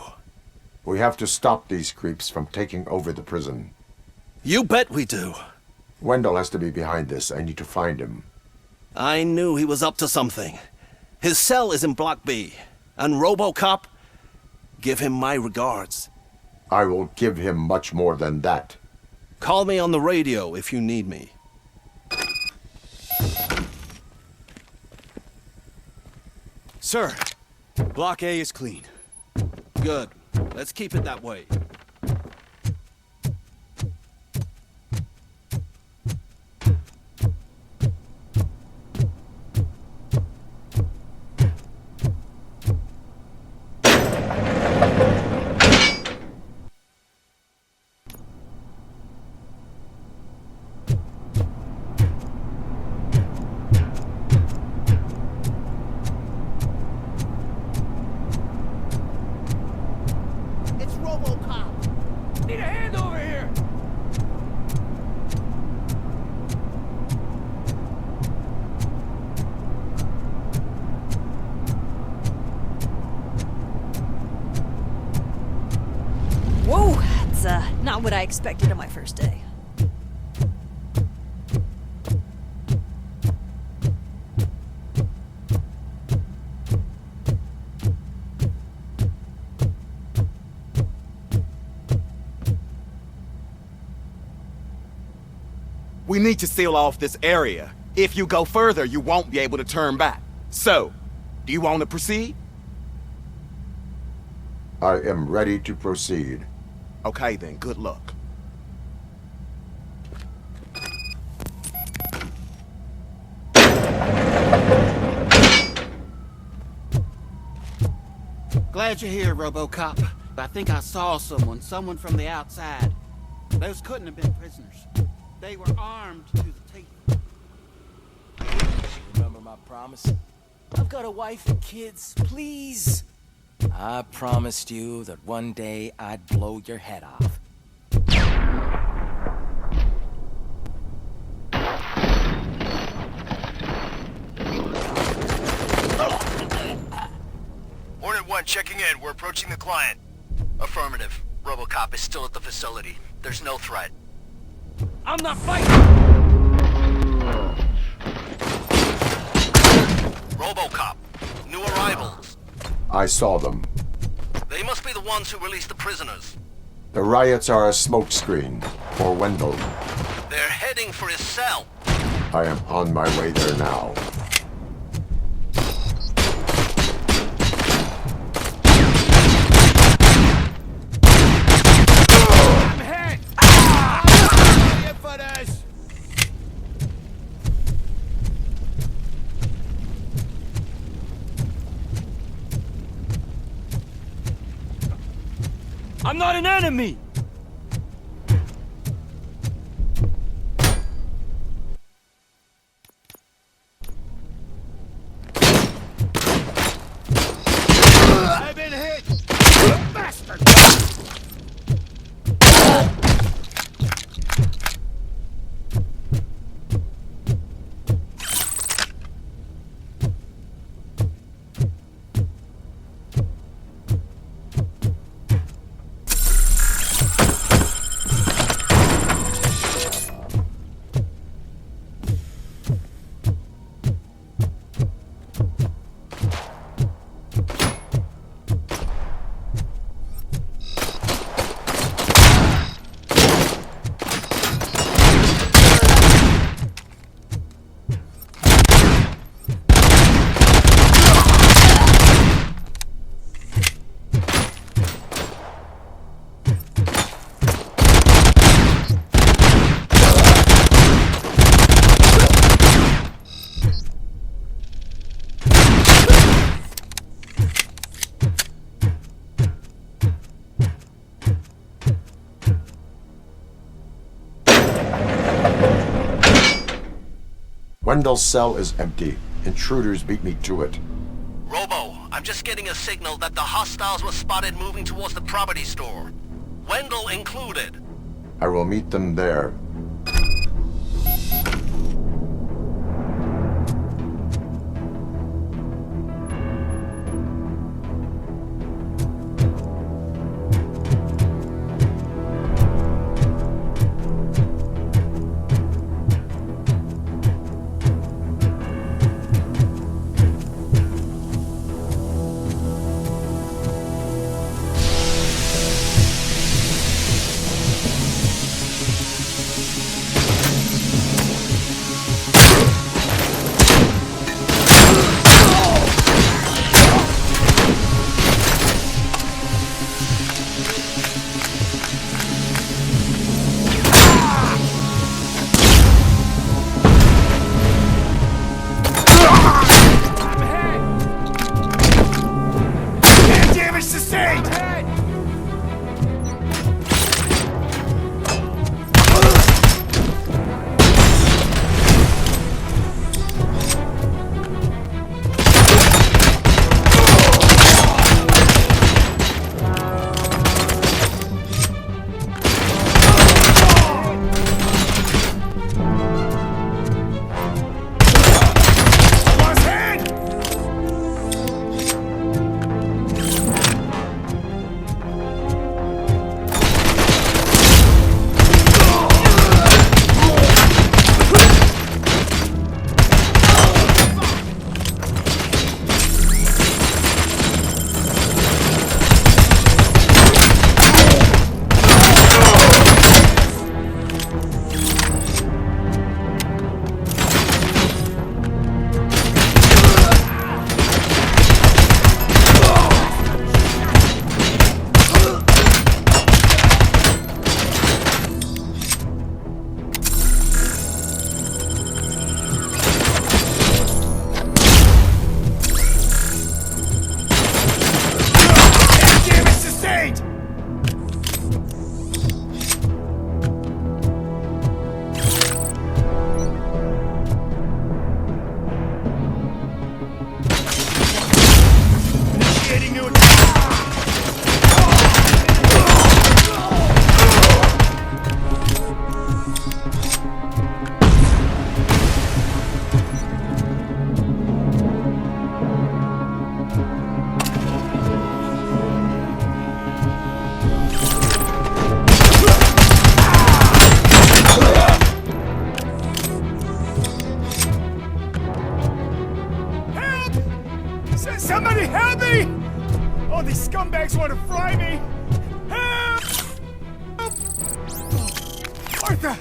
We have to stop these creeps from taking over the prison. You bet we do. Wendell has to be behind this. I need to find him. I knew he was up to something. His cell is in Block B. And RoboCop, give him my regards. I will give him much more than that. Call me on the radio if you need me. Sir, Block A is clean. Good. Let's keep it that way. It's RoboCop. Need a hand over here. Whoa, that's not what I expected on my first day. We need to seal off this area. If you go further, you won't be able to turn back. So, do you want to proceed? I am ready to proceed. Okay then, good luck. Glad you're here, RoboCop. I think I saw someone from the outside. Those couldn't have been prisoners. They were armed to the teeth. Remember my promise? I've got a wife and kids, please. I promised you that one day I'd blow your head off. Hornet 1 checking in. We're approaching the client. Affirmative. RoboCop is still at the facility. There's no threat. I'm not fighting! RoboCop. New arrivals. I saw them. They must be the ones who released the prisoners. The riots are a smokescreen for Wendell. They're heading for his cell. I am on my way there now. I'm hit! Ah! For this! I'm not an enemy! I've been hit! Bastard! Wendell's cell is empty. Intruders beat me to it. Robo, I'm just getting a signal that the hostiles were spotted moving towards the property store. Wendell included. I will meet them there. scumbags want to fry me! Help! Martha,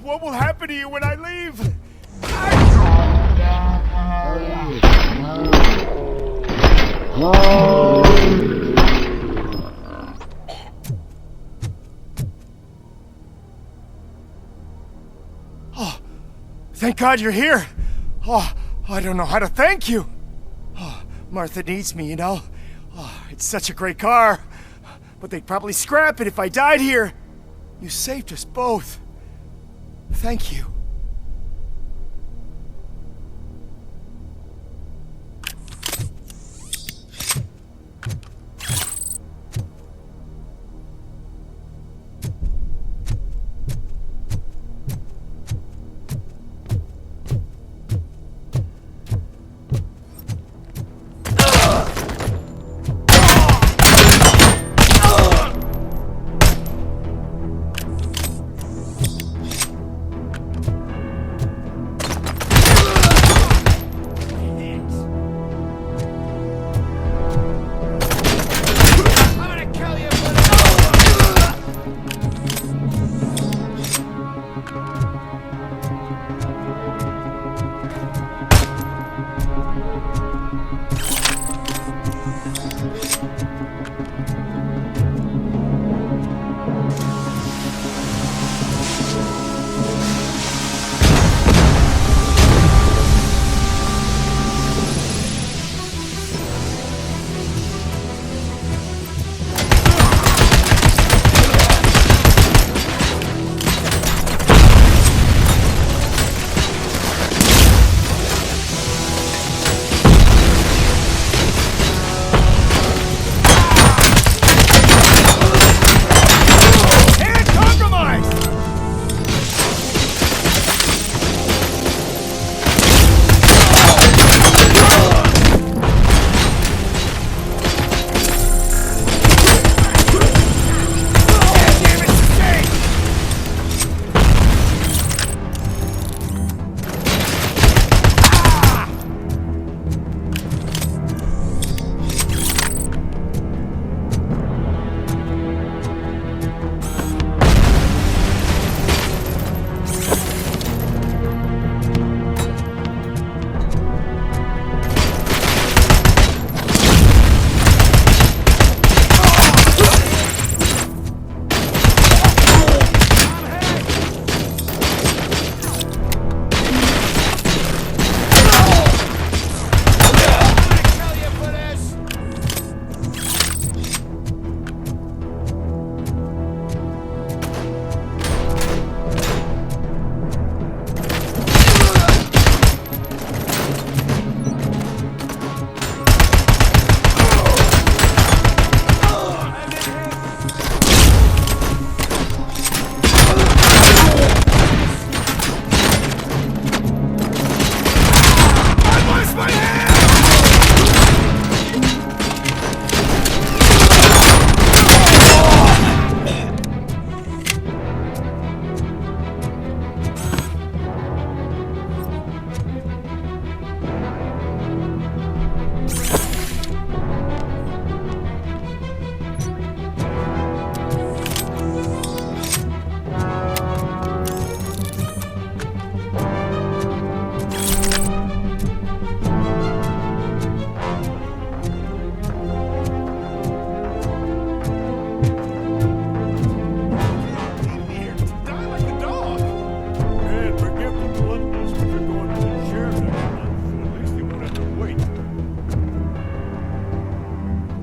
what will happen to you when I leave? Oh, thank God you're here. Oh, I don't know how to thank you. Oh, Martha needs me, you know. Oh, it's such a great car. But they'd probably scrap it if I died here. You saved us both. Thank you.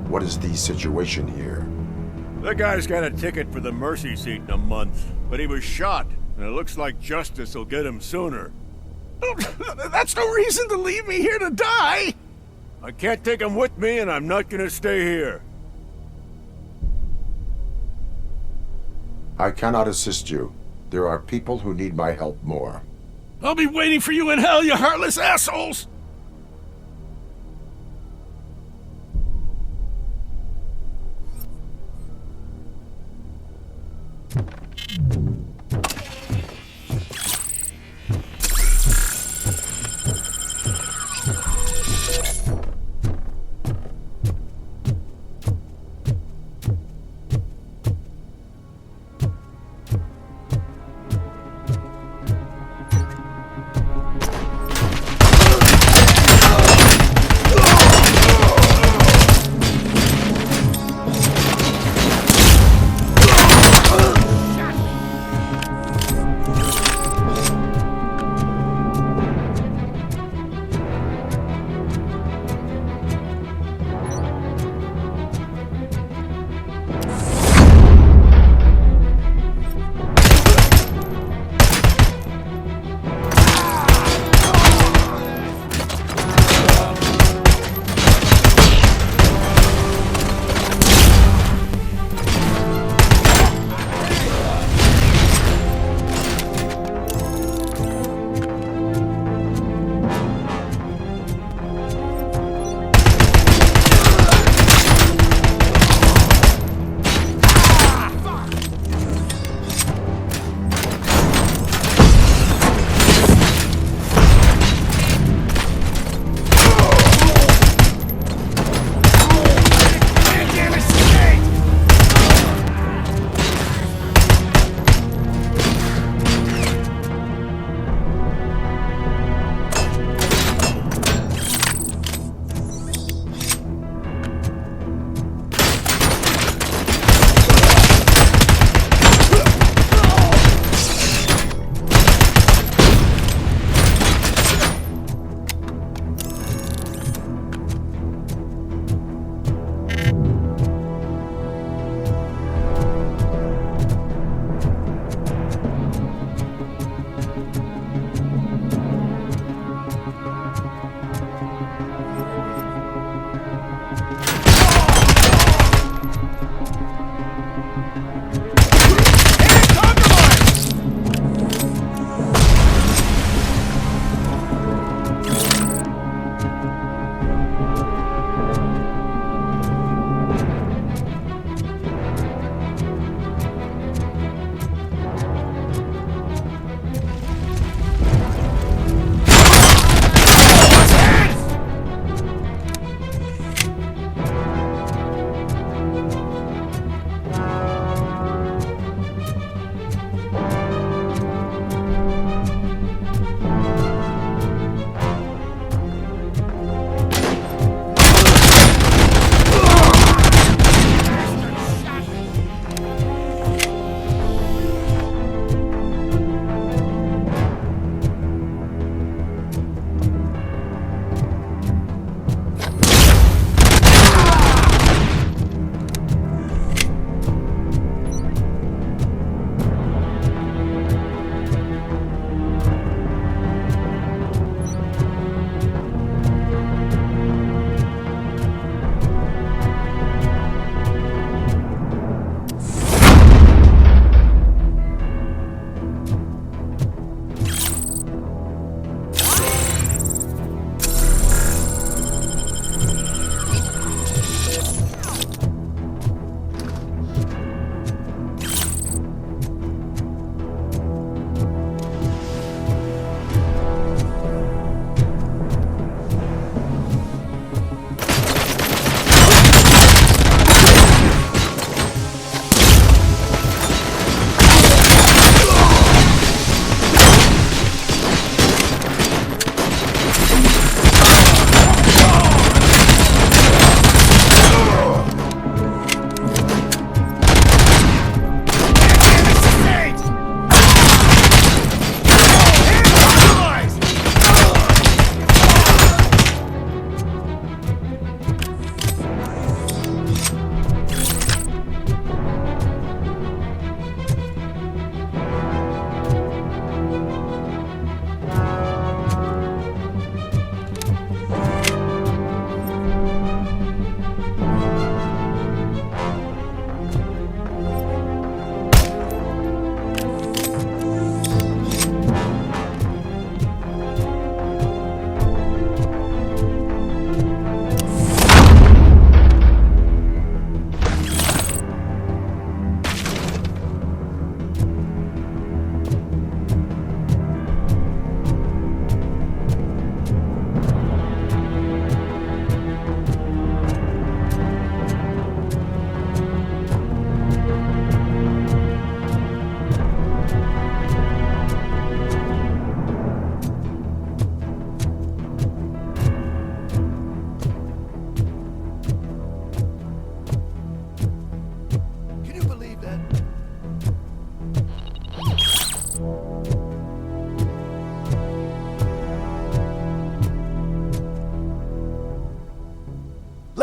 What is the situation here? The guy's got a ticket for the mercy seat in a month, but he was shot, and it looks like justice will get him sooner. That's no reason to leave me here to die! I can't take him with me, and I'm not gonna stay here. I cannot assist you. There are people who need my help more. I'll be waiting for you in hell, you heartless assholes!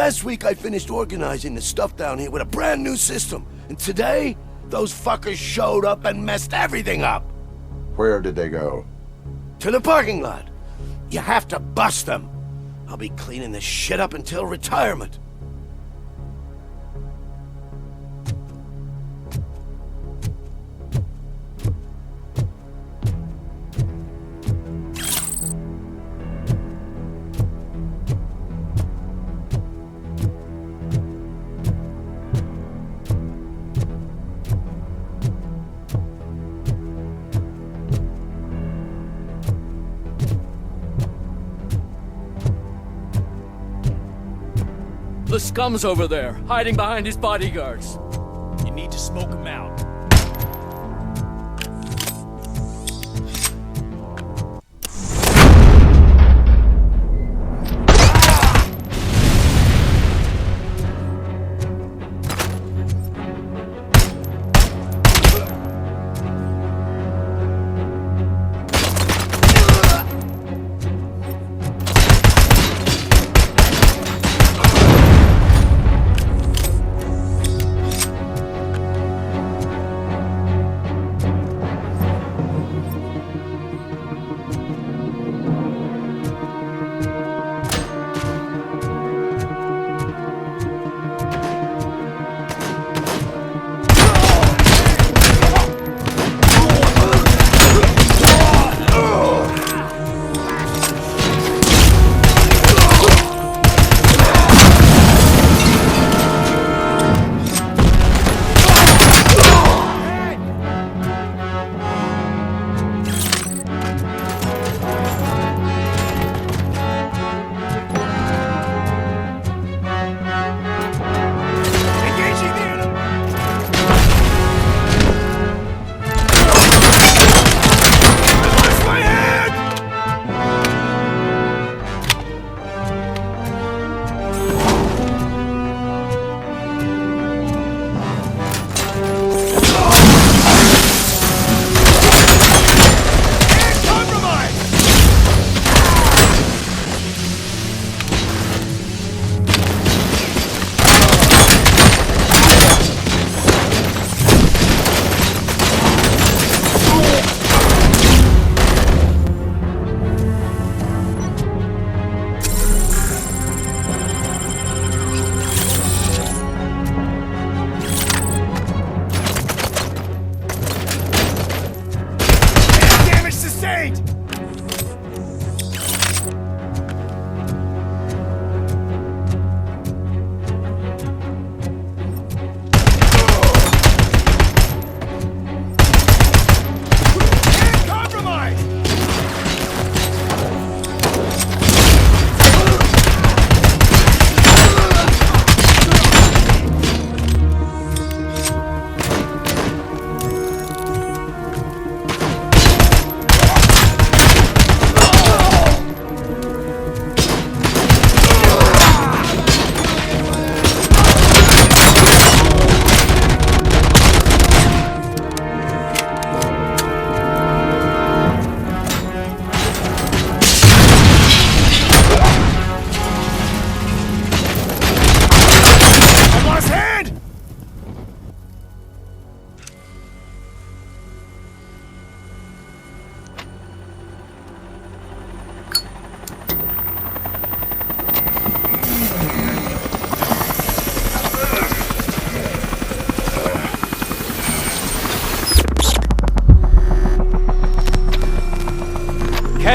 Last week I finished organizing the stuff down here with a brand new system. And today, those fuckers showed up and messed everything up. Where did they go? To the parking lot. You have to bust them. I'll be cleaning this shit up until retirement. The scum's over there, hiding behind his bodyguards. You need to smoke him out.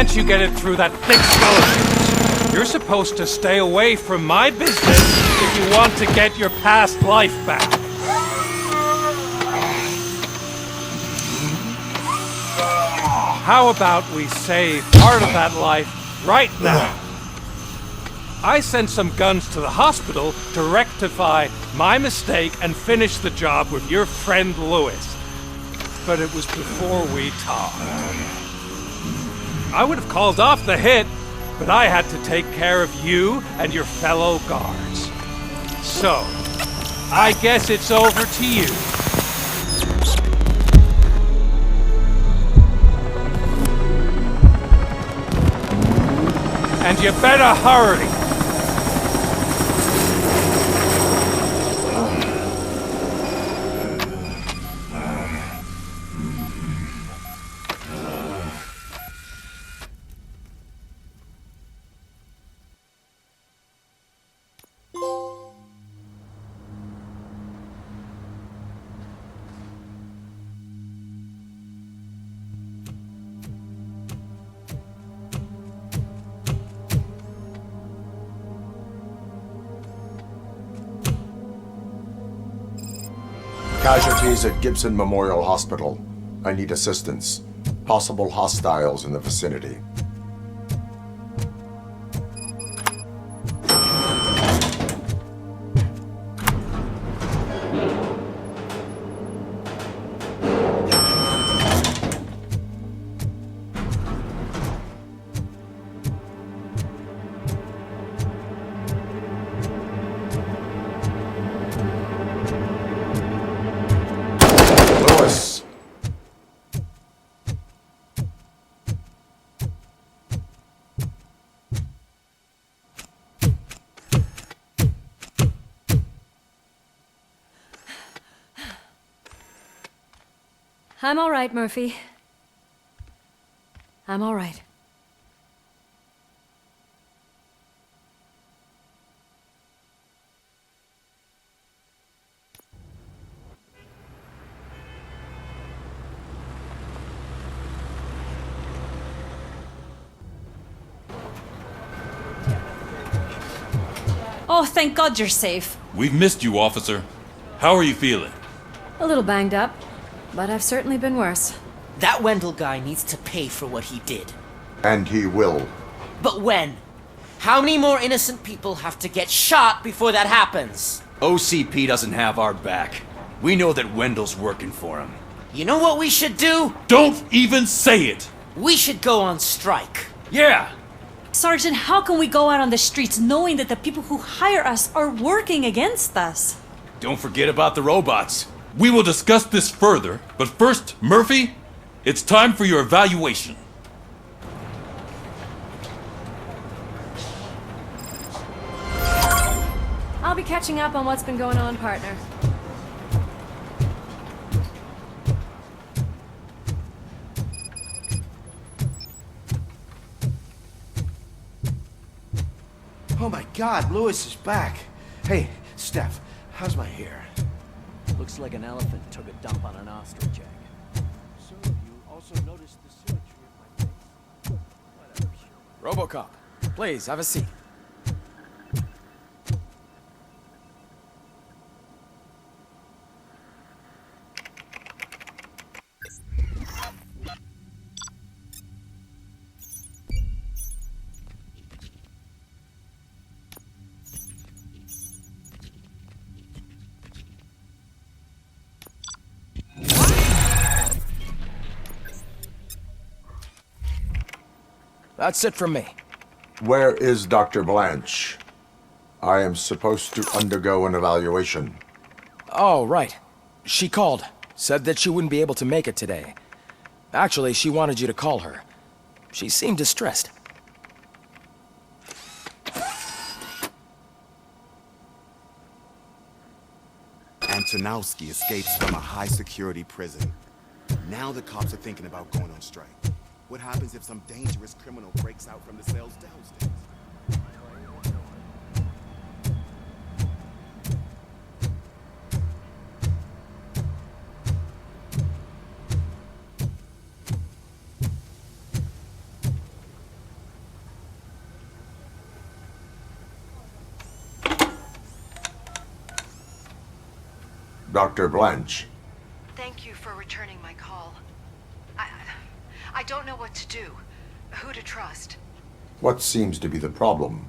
Can't you get it through that thick skeleton? You're supposed to stay away from my business if you want to get your past life back. How about we save part of that life right now? I sent some guns to the hospital to rectify my mistake and finish the job with your friend Lewis. But it was before we talked. I would have called off the hit, but I had to take care of you and your fellow guards. So, I guess it's over to you. And you better hurry. Casualties at Gibson Memorial Hospital. I need assistance. Possible hostiles in the vicinity. I'm all right, Murphy. I'm all right. Oh, thank God you're safe. We've missed you, officer. How are you feeling? A little banged up, but I've certainly been worse. That Wendell guy needs to pay for what he did. And he will. But when? How many more innocent people have to get shot before that happens? OCP doesn't have our back. We know that Wendell's working for him. You know what we should do? Don't even say it! We should go on strike. Yeah! Sergeant, how can we go out on the streets knowing that the people who hire us are working against us? Don't forget about the robots. We will discuss this further, but first, Murphy, it's time for your evaluation. I'll be catching up on what's been going on, partner. Oh my God, Lewis is back. Hey, Steph, how's my hair? Looks like an elephant took a dump on an ostrich egg. So, you also noticed the symmetry of my face? RoboCop, please, have a seat. That's it from me. Where is Dr. Blanche? I am supposed to undergo an evaluation. Oh, right. She called. Said that she wouldn't be able to make it today. Actually, she wanted you to call her. She seemed distressed. Antonowski escapes from a high-security prison. Now the cops are thinking about going on strike. What happens if some dangerous criminal breaks out from the cells downstairs? Dr. Blanche. Thank you for returning my call. I don't know what to do, who to trust. What seems to be the problem?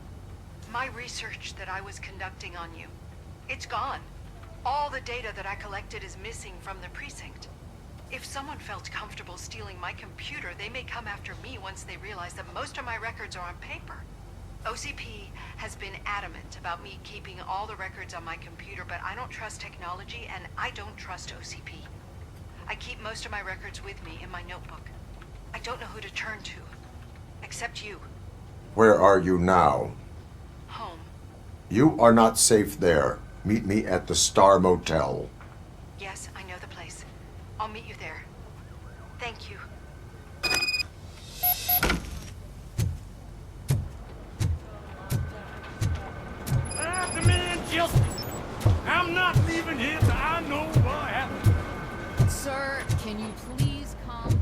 My research that I was conducting on you, it's gone. All the data that I collected is missing from the precinct. If someone felt comfortable stealing my computer, they may come after me once they realize that most of my records are on paper. OCP has been adamant about me keeping all the records on my computer, but I don't trust technology and I don't trust OCP. I keep most of my records with me in my notebook. I don't know who to turn to, except you. Where are you now? Home. You are not safe there. Meet me at the Star Motel. Yes, I know the place. I'll meet you there. Thank you. I demand justice. I'm not leaving here till I know what happened. Sir, can you please calm down?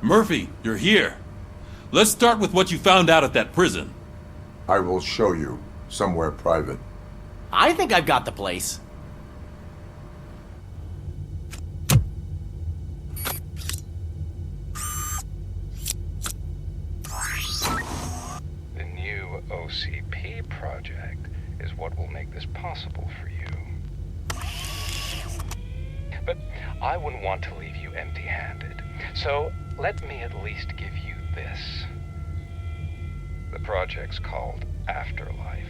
Murphy, you're here. Let's start with what you found out at that prison. I will show you, somewhere private. I think I've got the place. The new OCP project is what will make this possible for you. But I wouldn't want to leave you empty-handed, so let me at least give you this. The project's called Afterlife.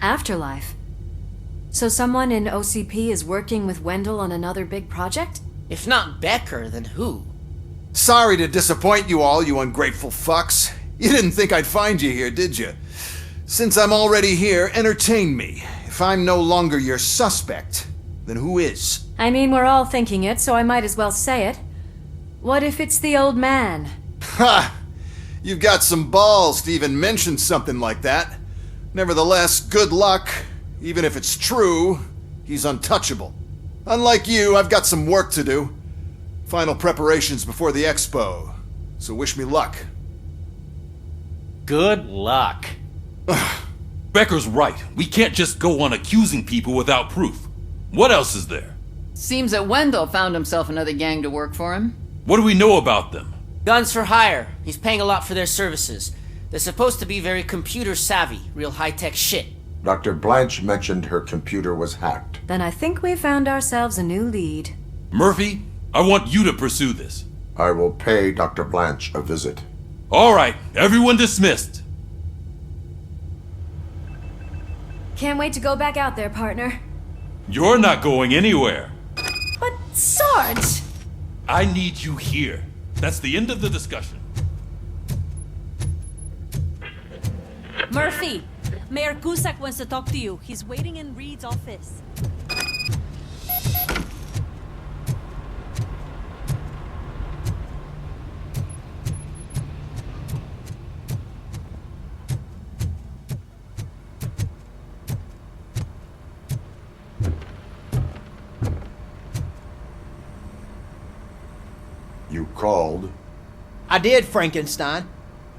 Afterlife? So someone in OCP is working with Wendell on another big project? If not Becker, then who? Sorry to disappoint you all, you ungrateful fucks. You didn't think I'd find you here, did you? Since I'm already here, entertain me. If I'm no longer your suspect, then who is? I mean, we're all thinking it, so I might as well say it. What if it's the old man? Ha! You've got some balls to even mention something like that. Nevertheless, good luck. Even if it's true, he's untouchable. Unlike you, I've got some work to do. Final preparations before the expo. So wish me luck. Good luck. Becker's right. We can't just go on accusing people without proof. What else is there? Seems that Wendell found himself another gang to work for him. What do we know about them? Guns for hire. He's paying a lot for their services. They're supposed to be very computer savvy, real high-tech shit. Dr. Blanche mentioned her computer was hacked. Then I think we found ourselves a new lead. Murphy, I want you to pursue this. I will pay Dr. Blanche a visit. All right, everyone dismissed. Can't wait to go back out there, partner. You're not going anywhere. But, Sarge! I need you here. That's the end of the discussion. Murphy, Mayor Cusack wants to talk to you. He's waiting in Reed's office. You called? I did, Frankenstein.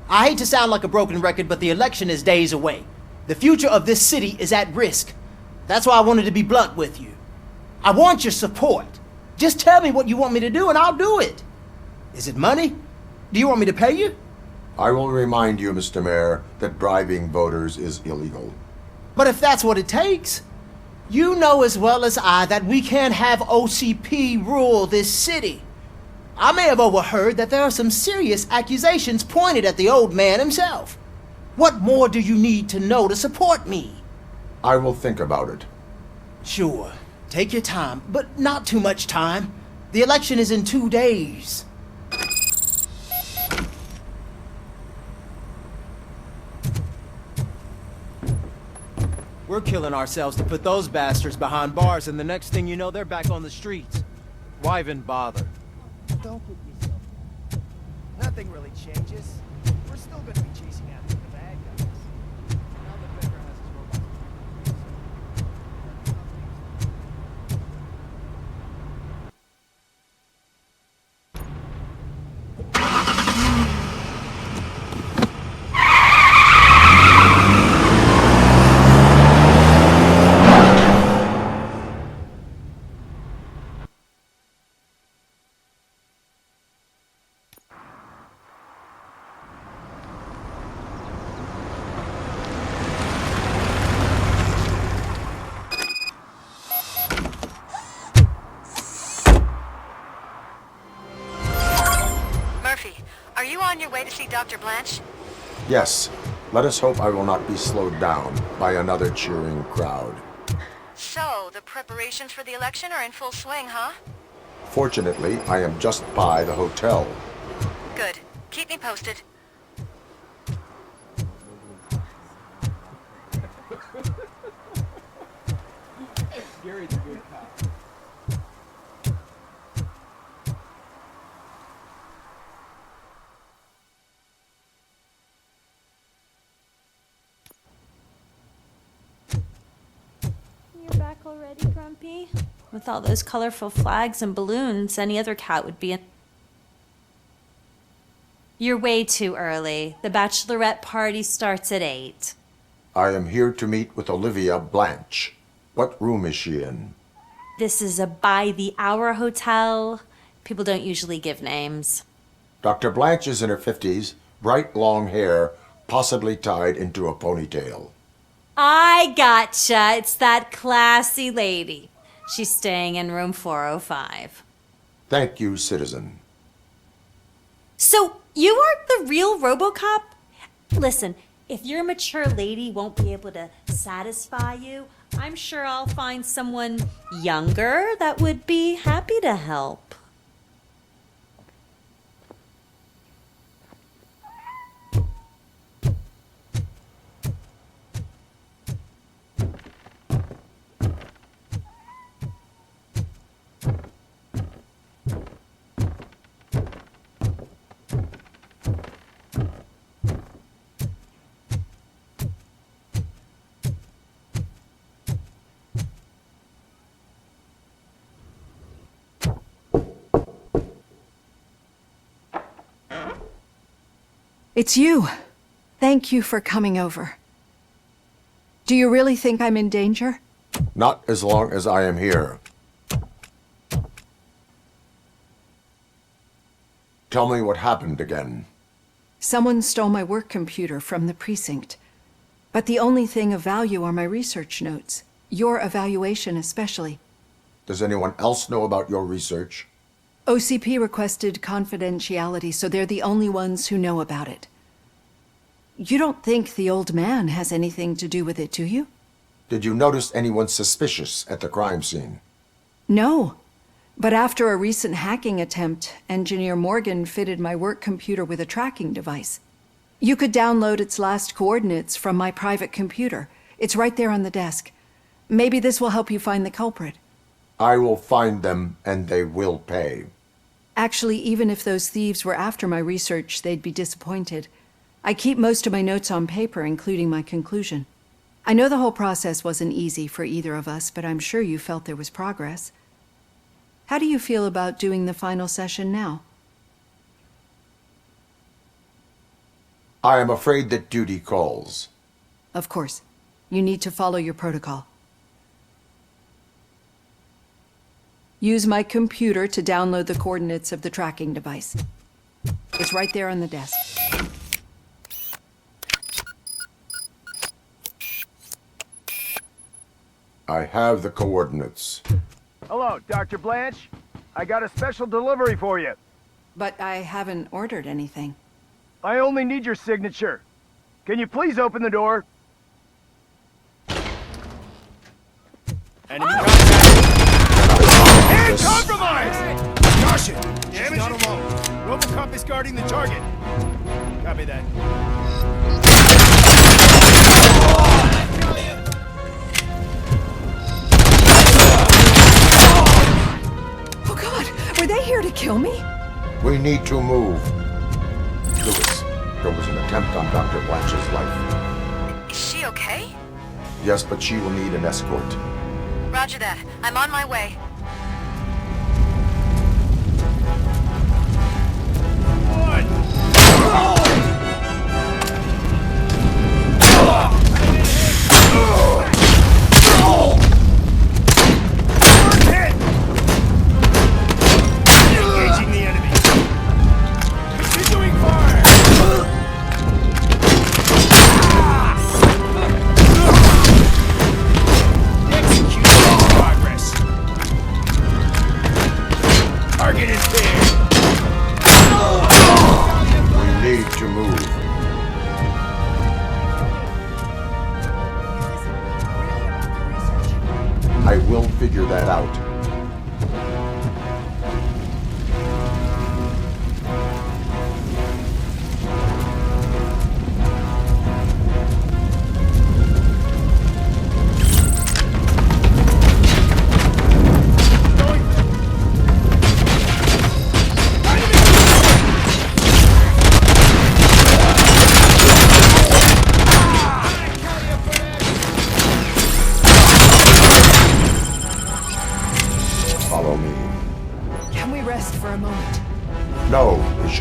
I hate to sound like a broken record, but the election is days away. The future of this city is at risk. That's why I wanted to be blunt with you. I want your support. Just tell me what you want me to do and I'll do it. Is it money? Do you want me to pay you? I will remind you, Mr. Mayor, that bribing voters is illegal. But if that's what it takes, you know as well as I that we can't have OCP rule this city. I may have overheard that there are some serious accusations pointed at the old man himself. What more do you need to know to support me? I will think about it. Sure. Take your time, but not too much time. The election is in 2 days. We're killing ourselves to put those bastards behind bars, and the next thing you know, they're back on the streets. Why even bother? Don't put yourself down. Nothing really changes. We're still gonna be chasing after the bad guys. Now that Becker has his robots. Are you on your way to see Dr. Blanche? Yes. Let us hope I will not be slowed down by another cheering crowd. So, the preparations for the election are in full swing, huh? Fortunately, I am just by the hotel. Good. Keep me posted. Gary's a good cop. You're back already, Grumpy? With all those colorful flags and balloons, any other cat would be in. You're way too early. The bachelorette party starts at 8. I am here to meet with Olivia Blanche. What room is she in? This is a by-the-hour hotel. People don't usually give names. Dr. Blanche is in her 50s, bright long hair, possibly tied into a ponytail. I gotcha. It's that classy lady. She's staying in room 405. Thank you, citizen. So, you aren't the real RoboCop? Listen, if your mature lady won't be able to satisfy you, I'm sure I'll find someone younger that would be happy to help. It's you. Thank you for coming over. Do you really think I'm in danger? Not as long as I am here. Tell me what happened again. Someone stole my work computer from the precinct. But the only thing of value are my research notes. Your evaluation especially. Does anyone else know about your research? OCP requested confidentiality, so they're the only ones who know about it. You don't think the old man has anything to do with it, do you? Did you notice anyone suspicious at the crime scene? No. But after a recent hacking attempt, Engineer Morgan fitted my work computer with a tracking device. You could download its last coordinates from my private computer. It's right there on the desk. Maybe this will help you find the culprit. I will find them, and they will pay. Actually, even if those thieves were after my research, they'd be disappointed. I keep most of my notes on paper, including my conclusion. I know the whole process wasn't easy for either of us, but I'm sure you felt there was progress. How do you feel about doing the final session now? I am afraid that duty calls. Of course. You need to follow your protocol. Use my computer to download the coordinates of the tracking device. It's right there on the desk. I have the coordinates. Hello, Dr. Blanche. I got a special delivery for you. But I haven't ordered anything. I only need your signature. Can you please open the door? Enemy contact! And compromise! Gosh it! She's not alone. RoboCop is guarding the target. Copy that. Oh God! Were they here to kill me? We need to move. Lewis, there was an attempt on Dr. Blanche's life. Is she okay? Yes, but she will need an escort. Roger that. I'm on my way. Engaging the enemy. Continuing fire. Execution in progress. Target is there. We need to move. I will figure that out.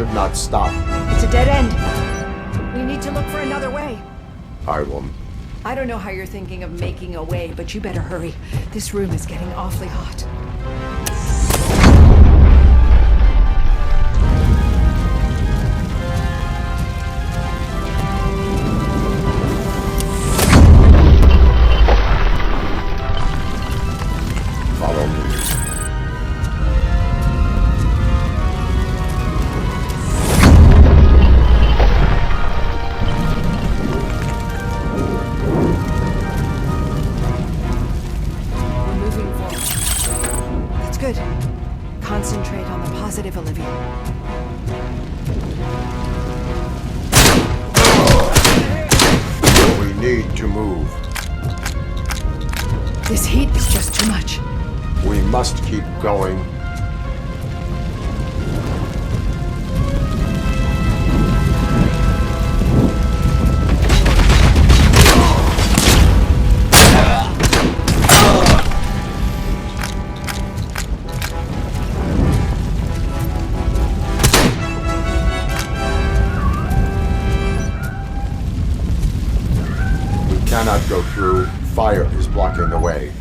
should not stop. It's a dead end. We need to look for another way. I will. I don't know how you're thinking of making a way, but you better hurry. This room is getting awfully hot. Follow me. We're moving forward. That's good. Concentrate on the positive, Olivia. We need to move. This heat is just too much. We must keep going. We cannot go through. Fire is blocking the way.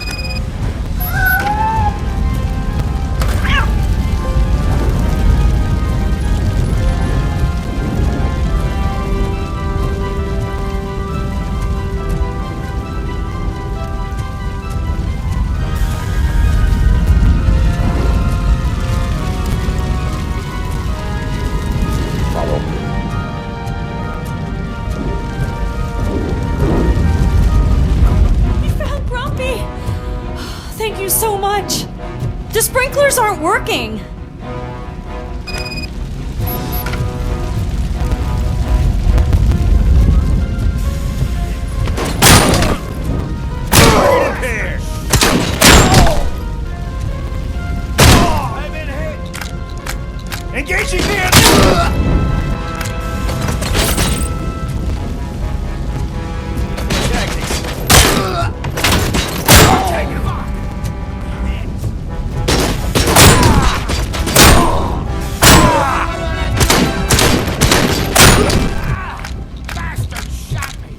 Follow me. We found Grumpy! Thank you so much! The sprinklers aren't working! I've been hit! Engaging the bastard shot me!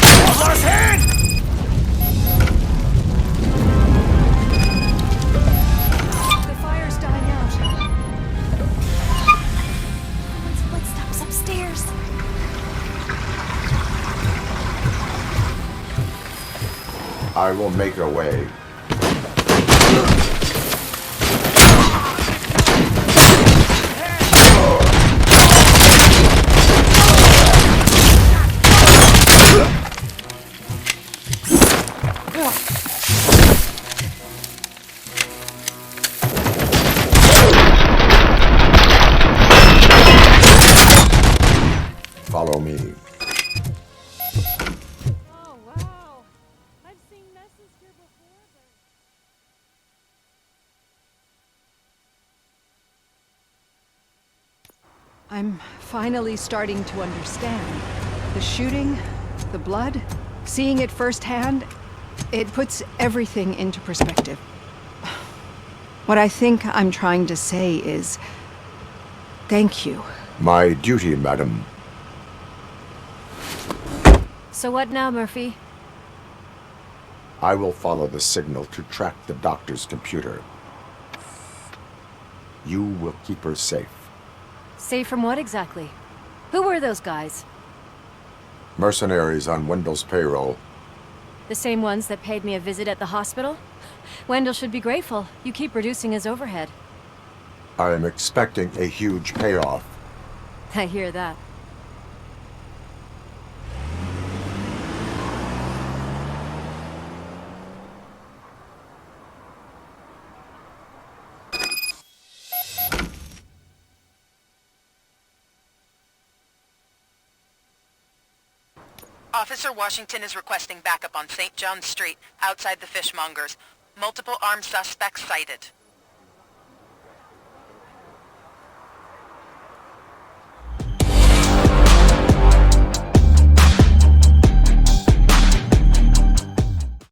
I've lost hand! The fire's dying out. Someone's footsteps upstairs. I will make a way. Follow me. Oh, wow. I've seen messes here before, but... I'm finally starting to understand. The shooting, the blood, seeing it firsthand, it puts everything into perspective. What I think I'm trying to say is, thank you. My duty, madam. So what now, Murphy? I will follow the signal to track the doctor's computer. You will keep her safe. Safe from what exactly? Who were those guys? Mercenaries on Wendell's payroll. The same ones that paid me a visit at the hospital? Wendell should be grateful. You keep reducing his overhead. I am expecting a huge payoff. I hear that. Officer Washington is requesting backup on St. John's Street, outside the fishmongers. Multiple armed suspects sighted.